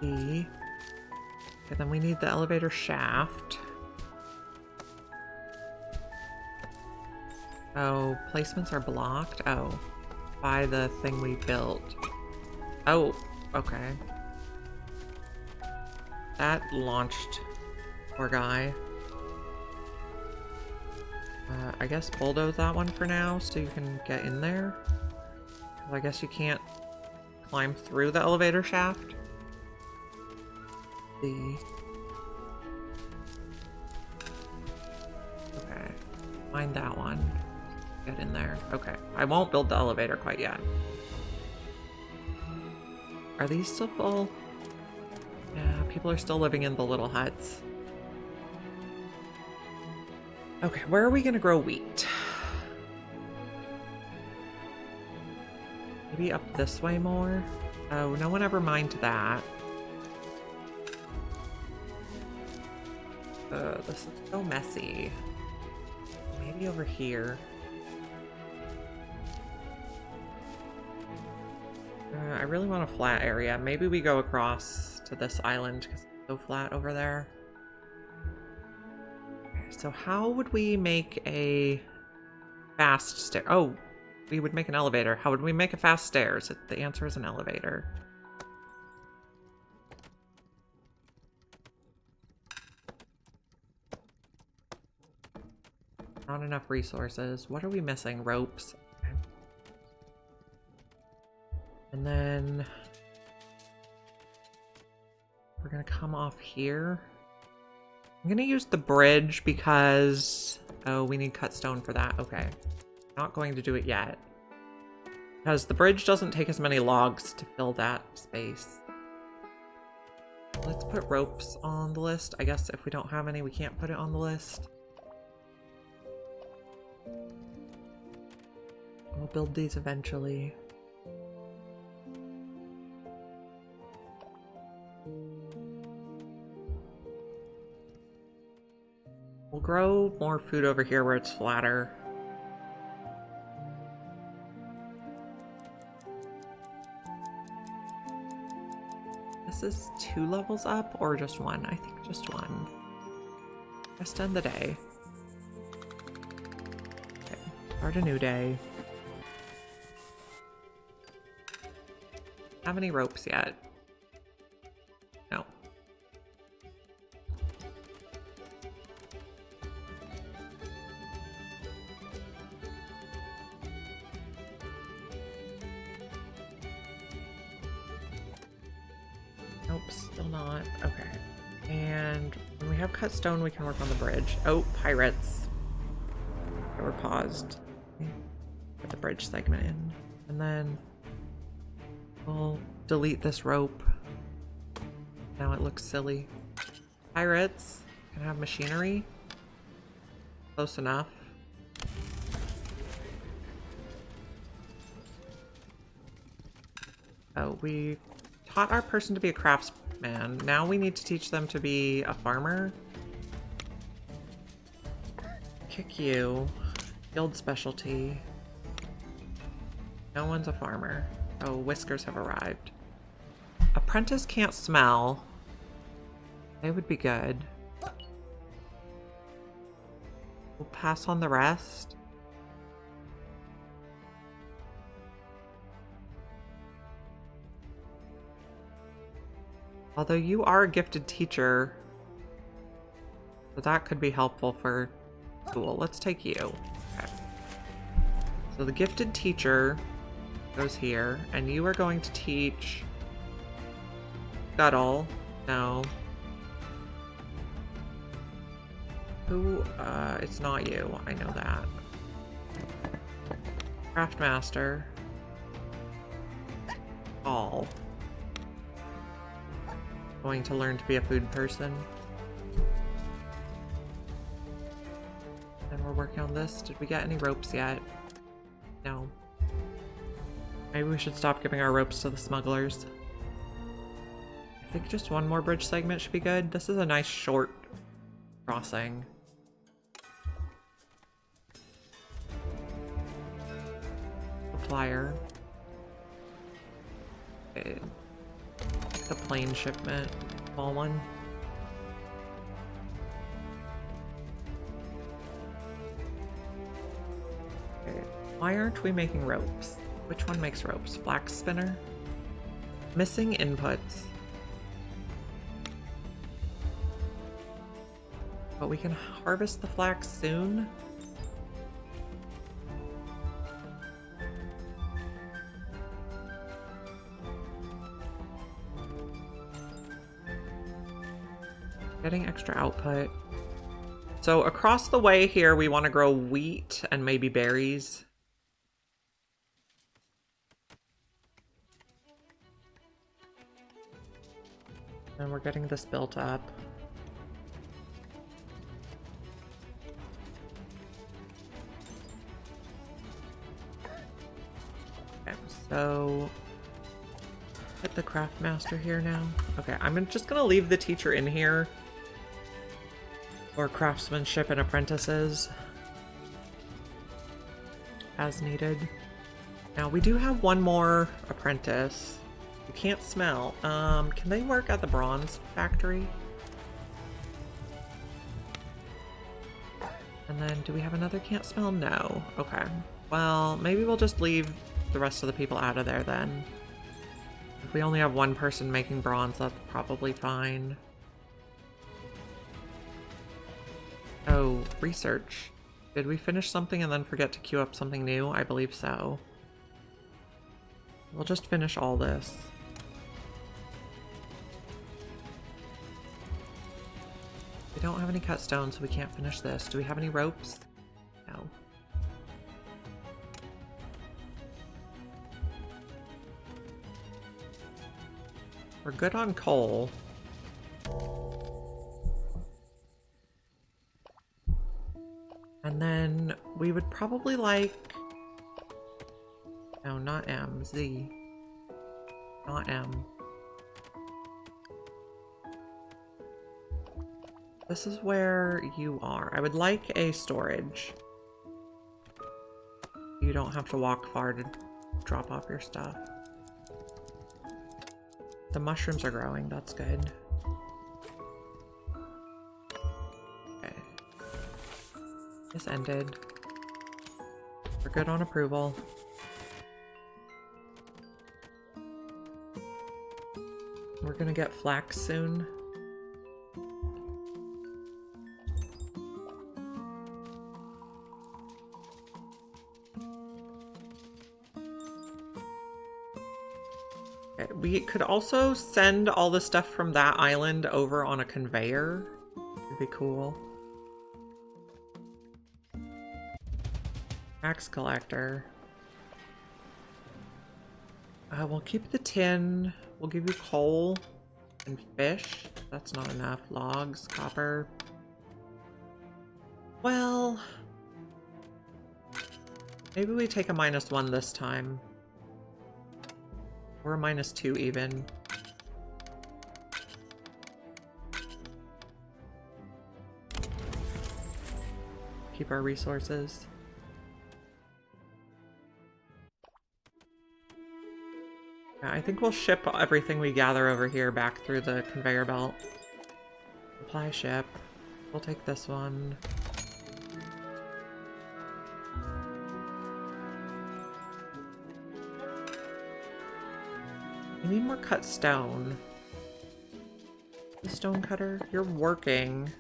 E. Okay, then we need the elevator shaft. Oh, placements are blocked? Oh, by the thing we built. Oh, okay. That launched. Poor guy. I guess bulldoze that one for now so you can get in there. I guess you can't climb through the elevator shaft. Okay. Find that one. Get in there. Okay. I won't build the elevator quite yet. Are these still full? Yeah, people are still living in the little huts. Okay, where are we gonna grow wheat? Maybe up this way more? Oh, no one ever mined that. This is so messy. Maybe over here. I really want a flat area. Maybe we go across to this island because it's so flat over there. Okay, so how would we make a fast stair? Oh, we would make an elevator. How would we make a fast stairs? The answer is an elevator. Not enough resources. What are we missing? Ropes. Okay. And then we're gonna come off here. I'm gonna use the bridge because, oh, we need cut stone for that. Okay. Not going to do it yet. Because the bridge doesn't take as many logs to fill that space. Let's put ropes on the list. I guess if we don't have any, we can't put it on the list. We'll build these eventually. We'll grow more food over here where it's flatter. This is 2 levels up or just 1? I think just 1. Just end the day. Okay, start a new day. Have any ropes yet? No. Nope, still not. Okay. And when we have cut stone, we can work on the bridge. Oh, pirates. Okay, we're paused. Put the bridge segment in. And then we'll delete this rope. Now it looks silly. Pirates can have machinery. Close enough. Oh, we taught our person to be a craftsman. Now we need to teach them to be a farmer. Kick you. Guild specialty. No one's a farmer. Oh, whiskers have arrived. Apprentice can't smell. They would be good. We'll pass on the rest. Although you are a gifted teacher, so that could be helpful for school. Let's take you. Okay. So the gifted teacher goes here, and you are going to teach Scuttle. No. Who? It's not you. I know that. Craftmaster. All. Going to learn to be a food person. And we're working on this. Did we get any ropes yet? No. Maybe we should stop giving our ropes to the smugglers. I think just one more bridge segment should be good. This is a nice short crossing. Supplier. Okay. The plane shipment. Small one. Okay. Why aren't we making ropes? Which one makes ropes? Flax spinner? Missing inputs. But we can harvest the flax soon. Getting extra output. So across the way here, we want to grow wheat and maybe berries. And we're getting this built up. Okay, so put the craft master here now. Okay, I'm just gonna leave the teacher in here for craftsmanship and apprentices as needed. Now we do have one more apprentice. You can't smell. Can they work at the bronze factory? And then do we have another can't smell? No. Okay. Well, maybe we'll just leave the rest of the people out of there then. If we only have one person making bronze, that's probably fine. Oh, research. Did we finish something and then forget to queue up something new? I believe so. We'll just finish all this. We don't have any cut stones, so we can't finish this. Do we have any ropes? No. We're good on coal. And then we would probably like... No, not M. Z. Not M. This is where you are. I would like a storage. You don't have to walk far to drop off your stuff. The mushrooms are growing. That's good. Okay. This ended. We're good on approval. We're gonna get flax soon. Okay, we could also send all the stuff from that island over on a conveyor. It'd be cool. Tax collector. We'll keep the tin. We'll give you coal and fish. That's not enough. Logs, copper. Well, maybe we take a -1 this time. Or a -2 even. keep our resources. Yeah, I think we'll ship everything we gather over here back through the conveyor belt. Supply ship. We'll take this one. We need more cut stone. The stone cutter, you're working.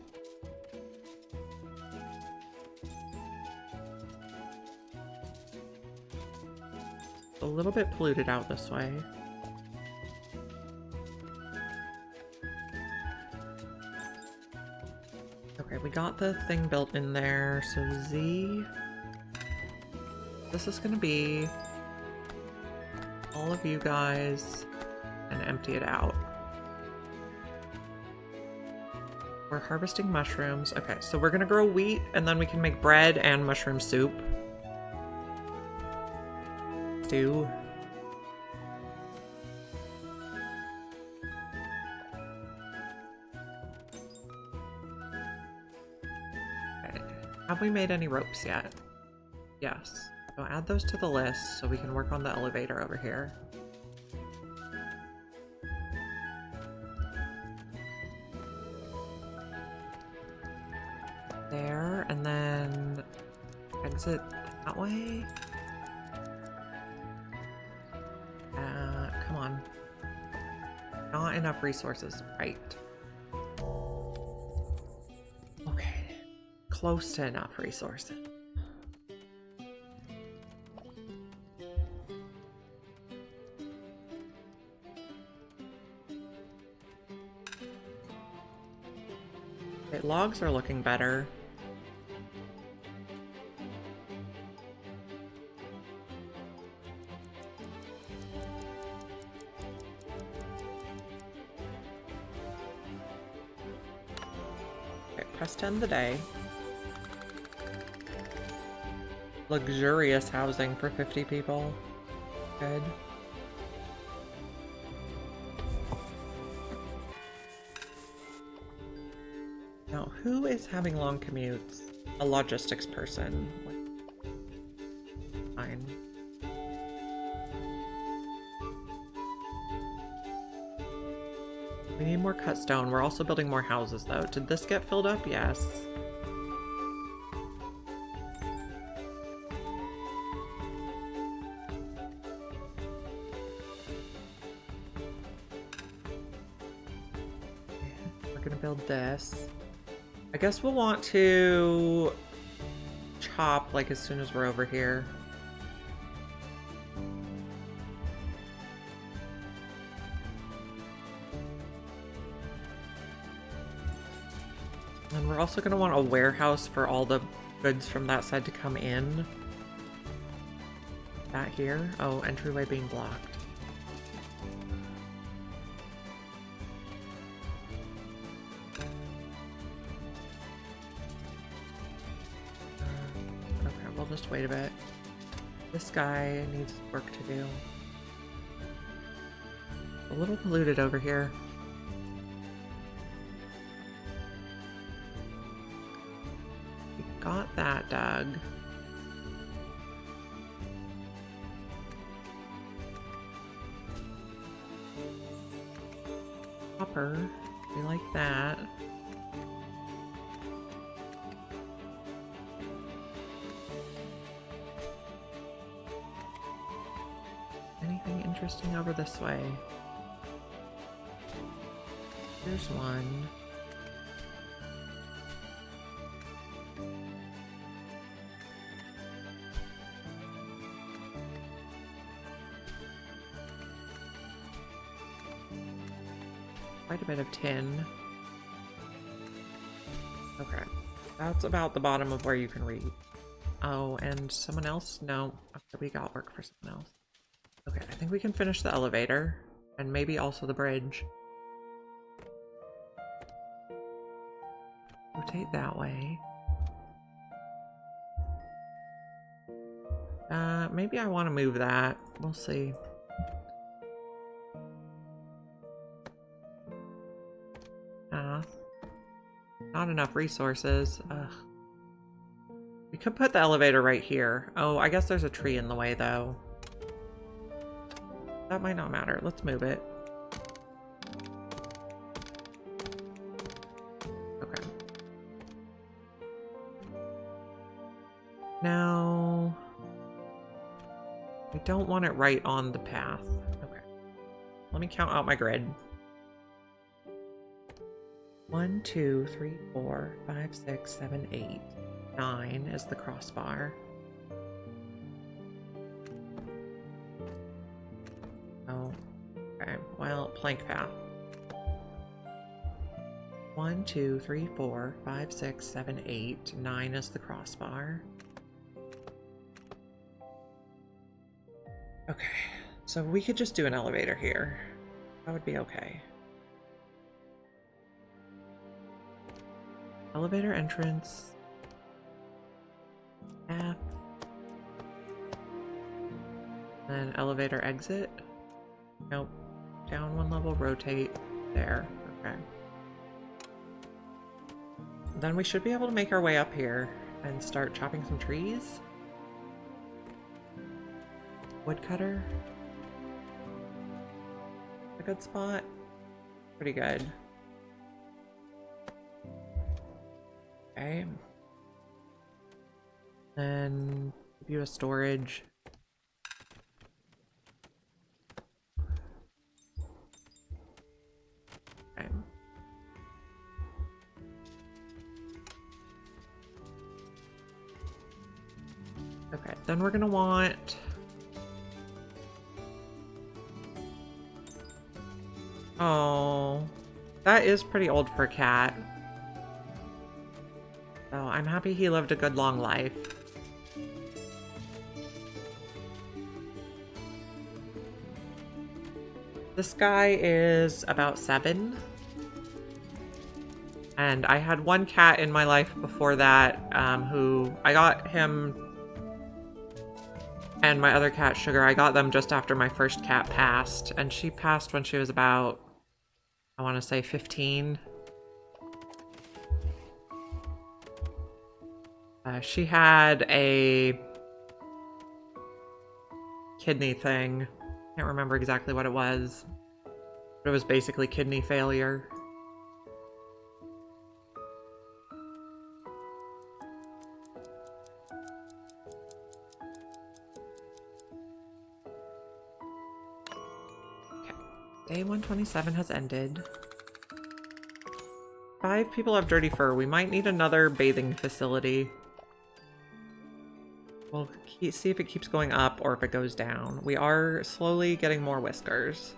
A little bit polluted out this way. Okay, we got the thing built in there, so Z. This is gonna be all of you guys and empty it out. We're harvesting mushrooms. Okay, so we're gonna grow wheat and then we can make bread and mushroom soup. Stew. Okay. Have we made any ropes yet? Yes. So add those to the list so we can work on the elevator over here. There, and then exit that way. Come on. Not enough resources, right. Okay. Close to enough resources. Okay, logs are looking better. Press 10 the day. Luxurious housing for 50 people. Good. Now, who is having long commutes? A logistics person. Fine. We need more cut stone. We're also building more houses, though. Did this get filled up? Yes. We're gonna build this. I guess we'll want to chop, like, as soon as we're over here. And we're also going to want a warehouse for all the goods from that side to come in. That here? Oh, entryway being blocked. Okay, we'll just wait a bit. This guy needs work to do. A little polluted over here. Got that, Doug. Copper. We like that. Anything interesting over this way? Here's one. Quite a bit of tin. Okay. That's about the bottom of where you can read. Oh, and someone else? No. Okay, we got work for someone else. Okay, I think we can finish the elevator. And maybe also the bridge. Rotate that way. Maybe I want to move that. We'll see. Not enough resources. Ugh. could put the elevator right here. Oh, I guess there's a tree in the way though. That might not matter. Let's move it. Okay. Now, we don't want it right on the path. Okay. Let me count out my grid. 1, 2, 3, 4, 5, 6, 7, 8. 9 is the crossbar. Oh, okay. Well, plank path. 1, 2, 3, 4, 5, 6, 7, 8. 9 is the crossbar. Okay, so we could just do an elevator here. That would be okay. Elevator entrance. F. Then elevator exit. Nope. Down 1 level, rotate. There. Okay. Then we should be able to make our way up here and start chopping some trees. Woodcutter. A good spot. Pretty good. Okay. Then give you a storage. Okay. Okay, then we're gonna want oh, that is pretty old for a cat. So I'm happy he lived a good long life. This guy is about 7. And I had one cat in my life before that, who I got him and my other cat, Sugar. I got them just after my first cat passed. And she passed when she was about, I want to say 15. She had a kidney thing. Can't remember exactly what it was. But it was basically kidney failure. Okay. Day 127 has ended. 5 people have dirty fur. We might need another bathing facility. We'll see if it keeps going up or if it goes down. We are slowly getting more whiskers.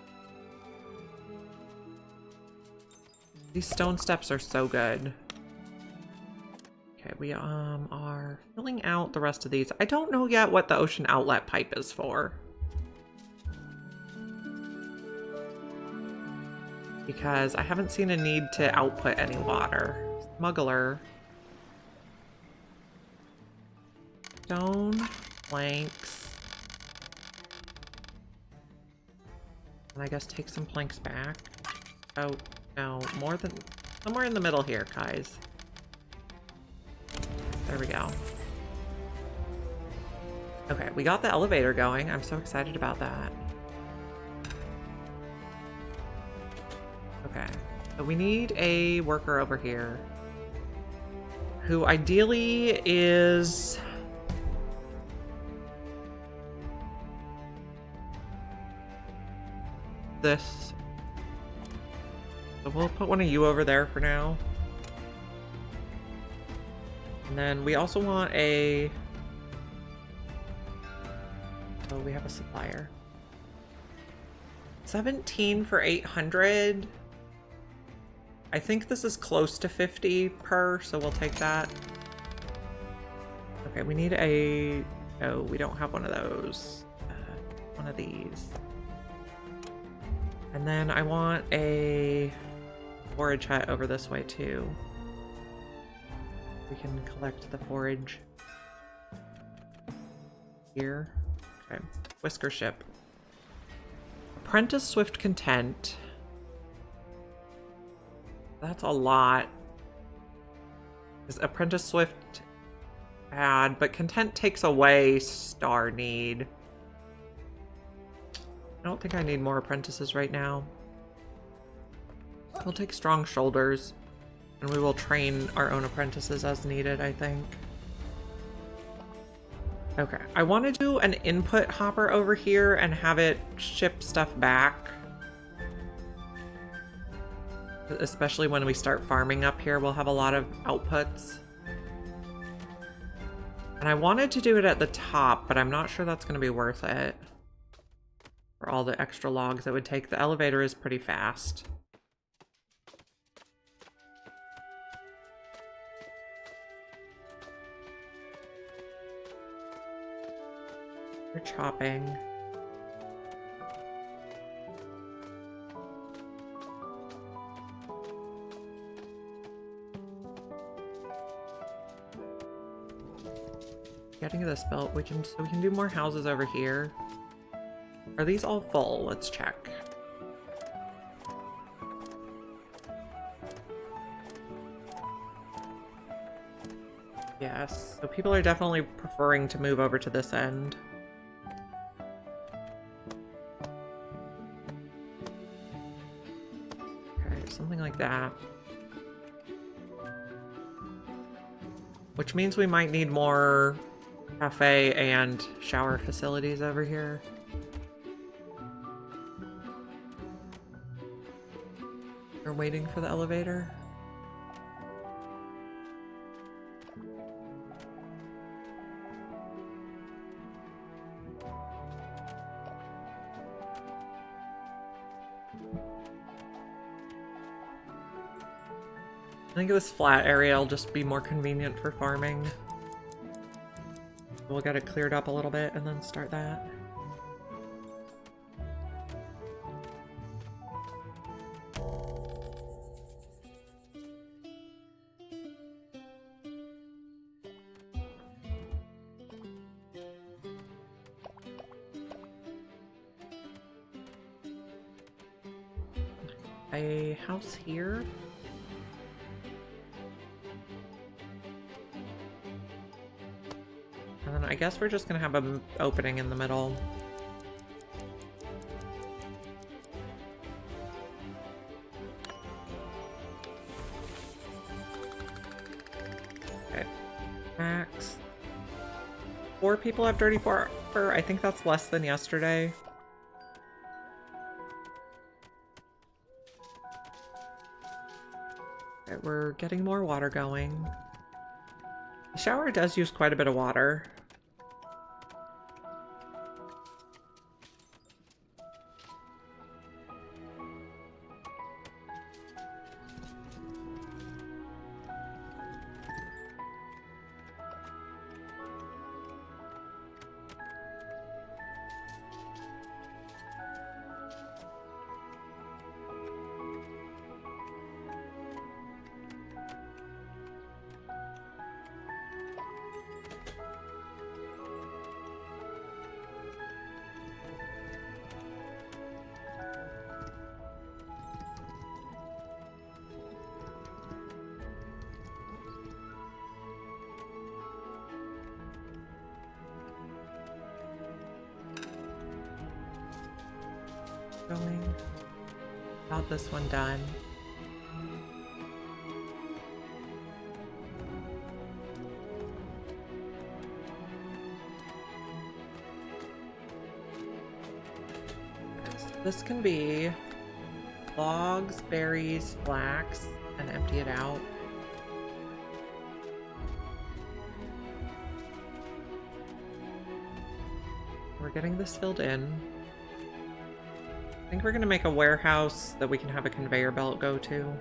These stone steps are so good. Okay, we are filling out the rest of these. I don't know yet what the ocean outlet pipe is for. Because I haven't seen a need to output any water. Smuggler. Stone, planks. And I guess take some planks back. Oh, no, more than... somewhere in the middle here, guys. There we go. Okay, we got the elevator going. I'm so excited about that. Okay, so we need a worker over here. Who ideally is... this. So we'll put one of you over there for now. And then we also want a... oh, we have a supplier. 17 for 800. I think this is close to 50 per, so we'll take that. Okay, we need a... oh, we don't have one of those. One of these. And then I want a forage hut over this way too. We can collect the forage here. Okay, whisker ship. Apprentice Swift Content. That's a lot. Because Apprentice Swift bad, but content takes away star need. I don't think I need more apprentices right now. We'll take strong shoulders, and we will train our own apprentices as needed, I think. Okay, I want to do an input hopper over here and have it ship stuff back. Especially when we start farming up here, we'll have a lot of outputs. And I wanted to do it at the top, but I'm not sure that's going to be worth it. For all the extra logs it would take. The elevator is pretty fast. We're chopping. Getting this built, we can do more houses over here. Are these all full? Let's check. Yes, so people are definitely preferring to move over to this end. Okay, something like that. Which means we might need more cafe and shower facilities over here. We're waiting for the elevator. I think this flat area will just be more convenient for farming. We'll get it cleared up a little bit and then start that. A house here. And then I guess we're just gonna have an opening in the middle. Okay. Max. 4 people have dirty fur. I think that's less than yesterday. Okay, we're getting more water going. The shower does use quite a bit of water. Going. Got this one done. So this can be logs, berries, flax, and empty it out. We're getting this filled in. I think we're going to make a warehouse that we can have a conveyor belt go to.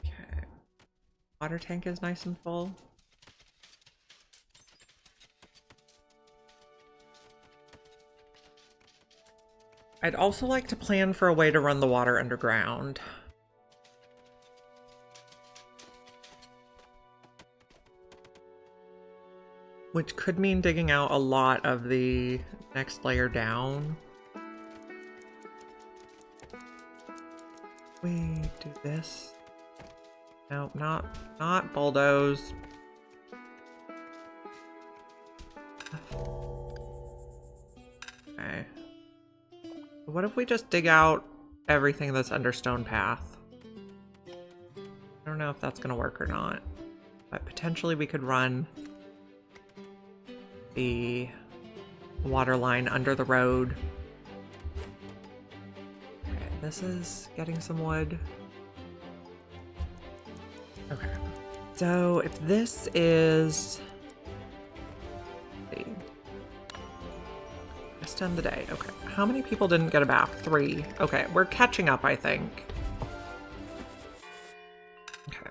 Okay. Water tank is nice and full. I'd also like to plan for a way to run the water underground. which could mean digging out a lot of the next layer down. We do this. Nope, not bulldoze. Okay. What if we just dig out everything that's under stone path? I don't know if that's gonna work or not, but potentially we could run the water line under the road. Okay, this is getting some wood. Okay, so if this is, let's see, just end the day. Okay, how many people didn't get a bath? 3. Okay, we're catching up, I think. Okay,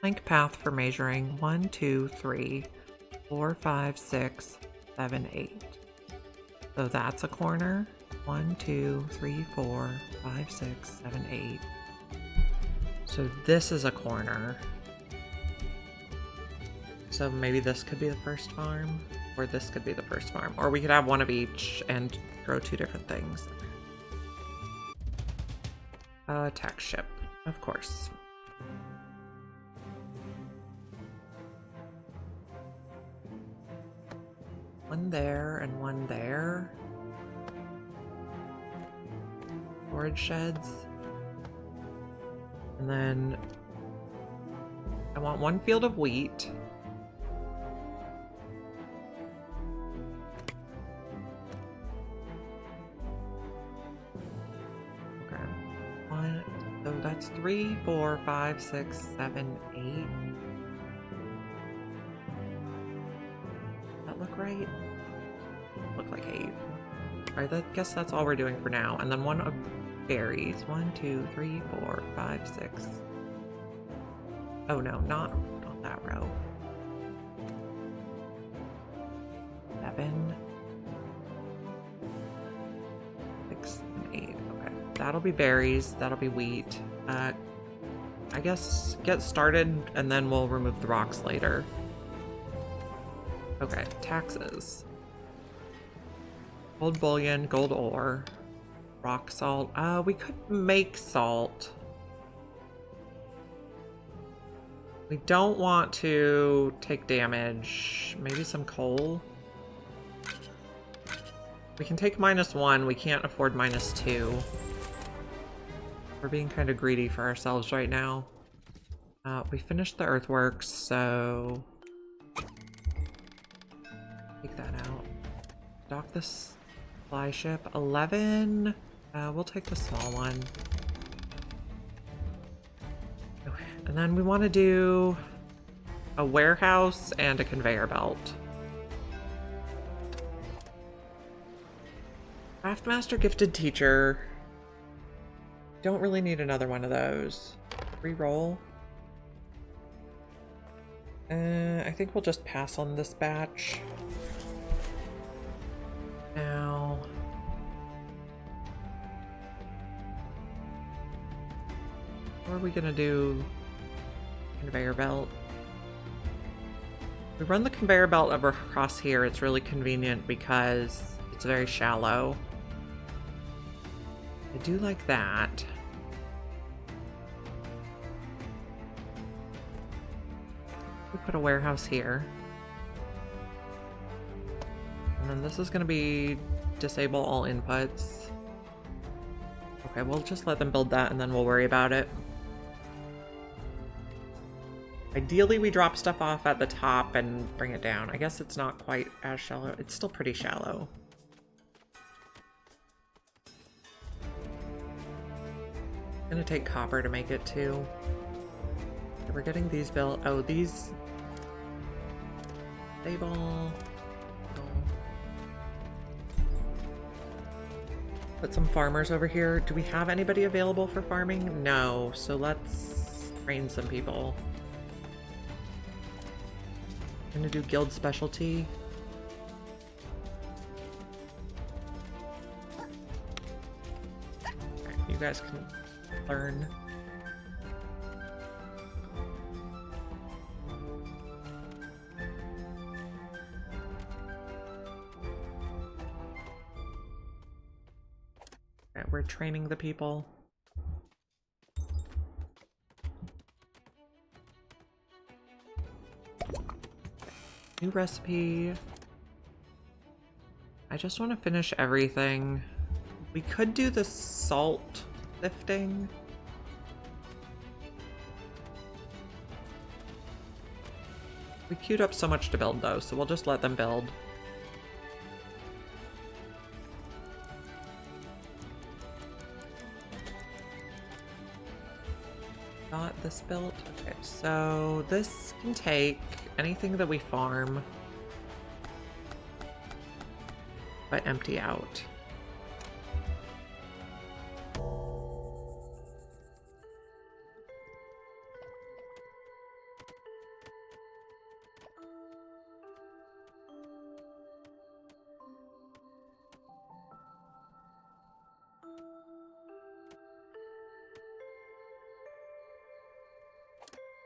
plank path for measuring 1, 2, 3, 4, 5, 6, 7, 8. So that's a corner. 1, 2, 3, 4, 5, 6, 7, 8. So this is a corner. So maybe this could be the first farm, or this could be the first farm. Or we could have one of each and grow 2 different things. Tax ship, of course. One there and one there. Storage sheds. And then I want 1 field of wheat. Okay. So that's 3, 4, 5, 6, 7, 8. Does that look right? Look like 8. Alright, I guess that's all we're doing for now. And then 1 of berries. 1, 2, 3, 4, 5, 6. Oh no, not that row. 7, 6, and 8. Okay, that'll be berries. That'll be wheat. I guess get started and then we'll remove the rocks later. Okay, taxes. Gold bullion, gold ore. Rock salt. We could make salt. We don't want to take damage. Maybe some coal. We can take -1. We can't afford -2. We're being kind of greedy for ourselves right now. We finished the earthworks, so take that out. Dock this fly ship. 11. We'll take the small one. Okay. And then we want to do a warehouse and a conveyor belt. Craftmaster gifted teacher. Don't really need another one of those. Reroll. I think we'll just pass on this batch. Now, what are we gonna do? Conveyor belt. We run the conveyor belt over across here. It's really convenient because it's very shallow. I do like that. We put a warehouse here. And then this is going to be disable all inputs. Okay, we'll just let them build that and then we'll worry about it. Ideally, we drop stuff off at the top and bring it down. I guess it's not quite as shallow. It's still pretty shallow. I'm gonna take copper to make it too. Okay, we're getting these built. Oh, these... Stable. Put some farmers over here. Do we have anybody available for farming? No, so let's train some people. I'm gonna do guild specialty. Okay, you guys can learn. Okay, we're training the people. New recipe. I just want to finish everything. We could do the salt sifting. We queued up so much to build though, so we'll just let them build. Got this built. Okay, so this can take anything that we farm, but empty out.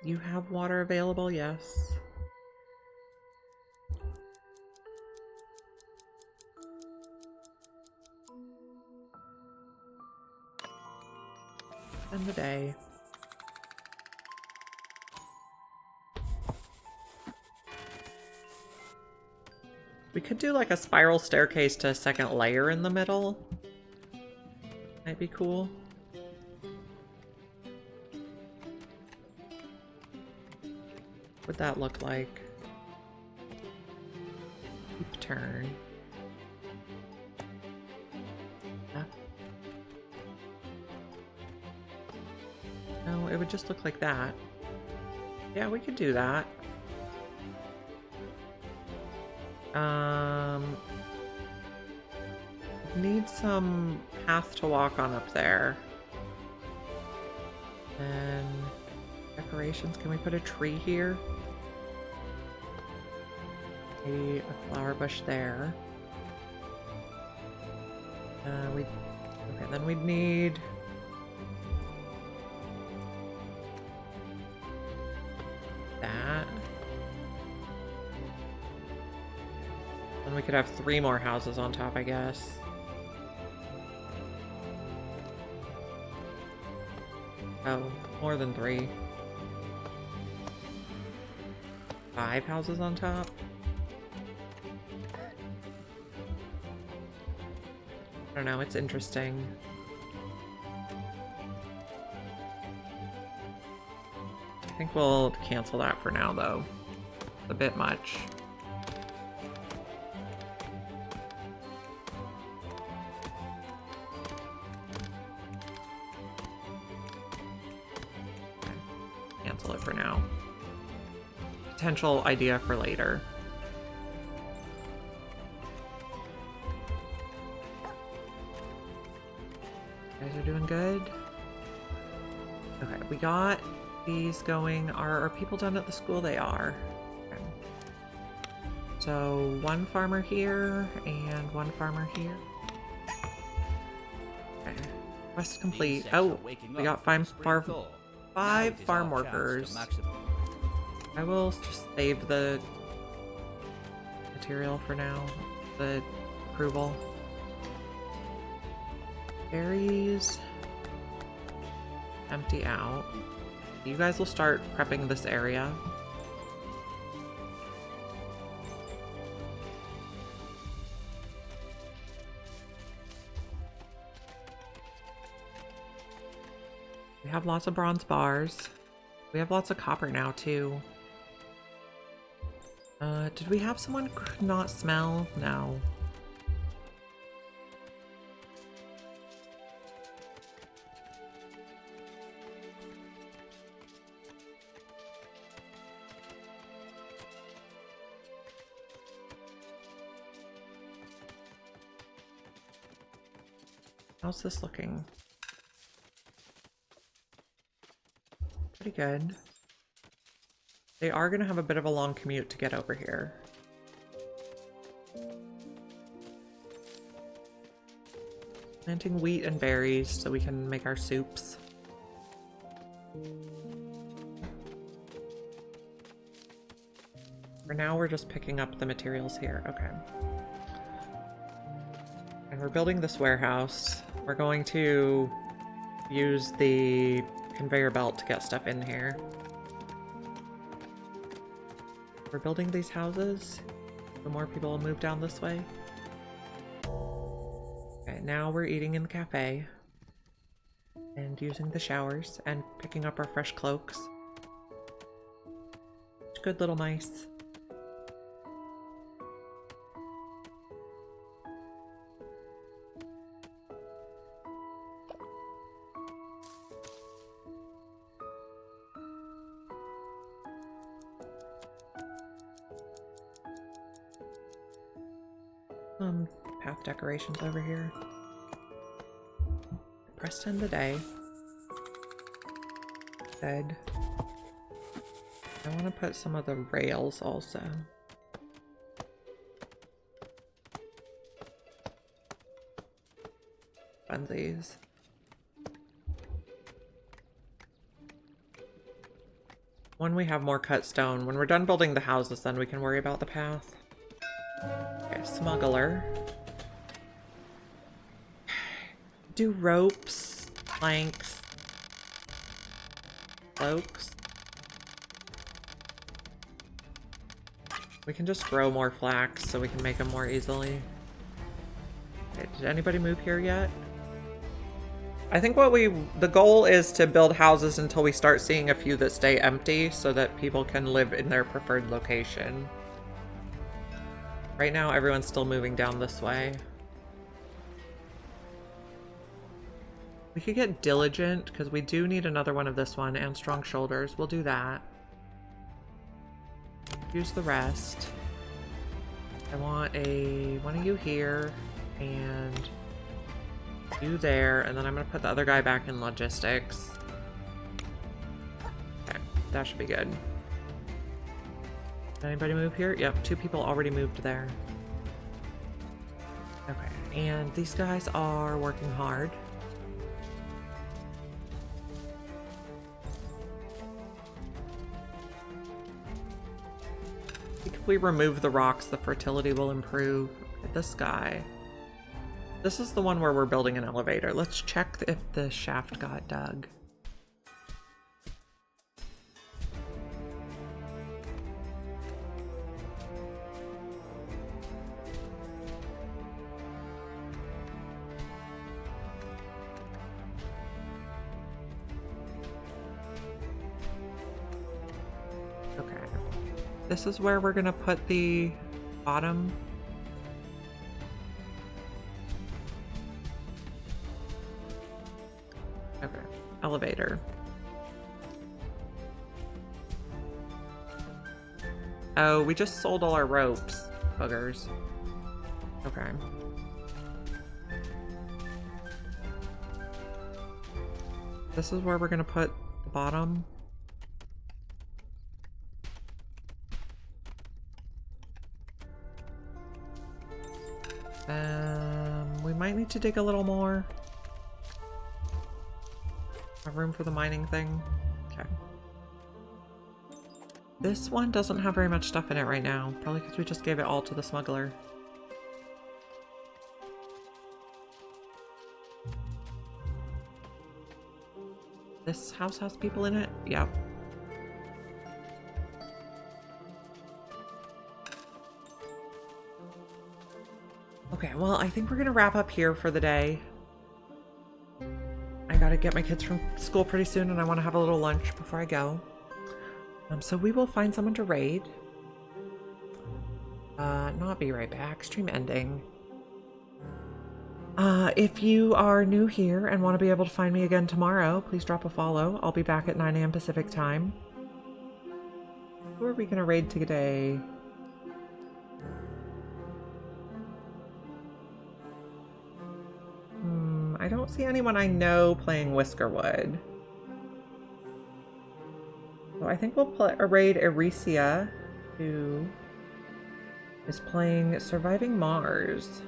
You have water available? Yes. End the day. We could do like a spiral staircase to a second layer in the middle. Might be cool. What'd that look like? Keep turn. Yeah. No, it would just look like that. Yeah, we could do that. Need some path to walk on up there. And decorations, can we put a tree here? Maybe a flower bush there. Okay, then we'd need that. Then we could have 3 more houses on top, I guess. Oh, more than 3. 5 houses on top. I don't know, it's interesting. I think we'll cancel that for now, though. It's a bit much. Okay. Cancel it for now. Potential idea for later. You guys are doing good. Okay, we got these going. Are people done at the school? They are. Okay. So 1 farmer here and 1 farmer here. Okay. Quest complete. Oh, we got 5 farm workers. I will just save the material for now. The approval. Berries. Empty out. You guys will start prepping this area. We have lots of bronze bars. We have lots of copper now too. Did we have someone not smell? No. How's this looking? Pretty good. They are going to have a bit of a long commute to get over here. Planting wheat and berries so we can make our soups. For now, we're just picking up the materials here. Okay. And we're building this warehouse. We're going to use the conveyor belt to get stuff in here. We're building these houses. The more people will move down this way. Okay, now we're eating in the cafe. And using the showers and picking up our fresh cloaks. Good little mice. Path decorations over here. Pressed in the day. Good. I want to put some of the rails also. Funsies. When we have more cut stone, when we're done building the houses, then we can worry about the path. Okay, smuggler. Do ropes, planks, cloaks. We can just grow more flax so we can make them more easily. Okay, did anybody move here yet? I think the goal is to build houses until we start seeing a few that stay empty so that people can live in their preferred location. Right now, everyone's still moving down this way. We could get diligent because we do need another one of this one and strong shoulders. We'll do that. Use the rest. I want one of you here and you there, and then I'm gonna put the other guy back in logistics. Okay, that should be good. Did anybody move here? Yep, 2 people already moved there. Okay, and these guys are working hard. If we remove the rocks, the fertility will improve. This guy. This is the one where we're building an elevator. Let's check if the shaft got dug. Okay. This is where we're gonna put the bottom. Okay, elevator. Oh, we just sold all our ropes, buggers. Okay. This is where we're gonna put the bottom. We might need to dig a little more. Have room for the mining thing. Okay. This one doesn't have very much stuff in it right now. Probably because we just gave it all to the smuggler. This house has people in it? Yep. Okay, well, I think we're gonna wrap up here for the day. I gotta get my kids from school pretty soon and I want to have a little lunch before I go. So we will find someone to raid. Not be right back. Stream ending. If you are new here and want to be able to find me again tomorrow, please drop a follow. I'll be back at 9 AM Pacific time. Who are we gonna raid today? I don't see anyone I know playing Whiskerwood. So I think we'll raid Ericia, who is playing Surviving Mars.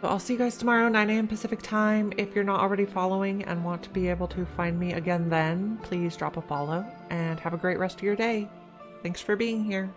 So I'll see you guys tomorrow, 9 AM Pacific time. If you're not already following and want to be able to find me again then, please drop a follow and have a great rest of your day. Thanks for being here.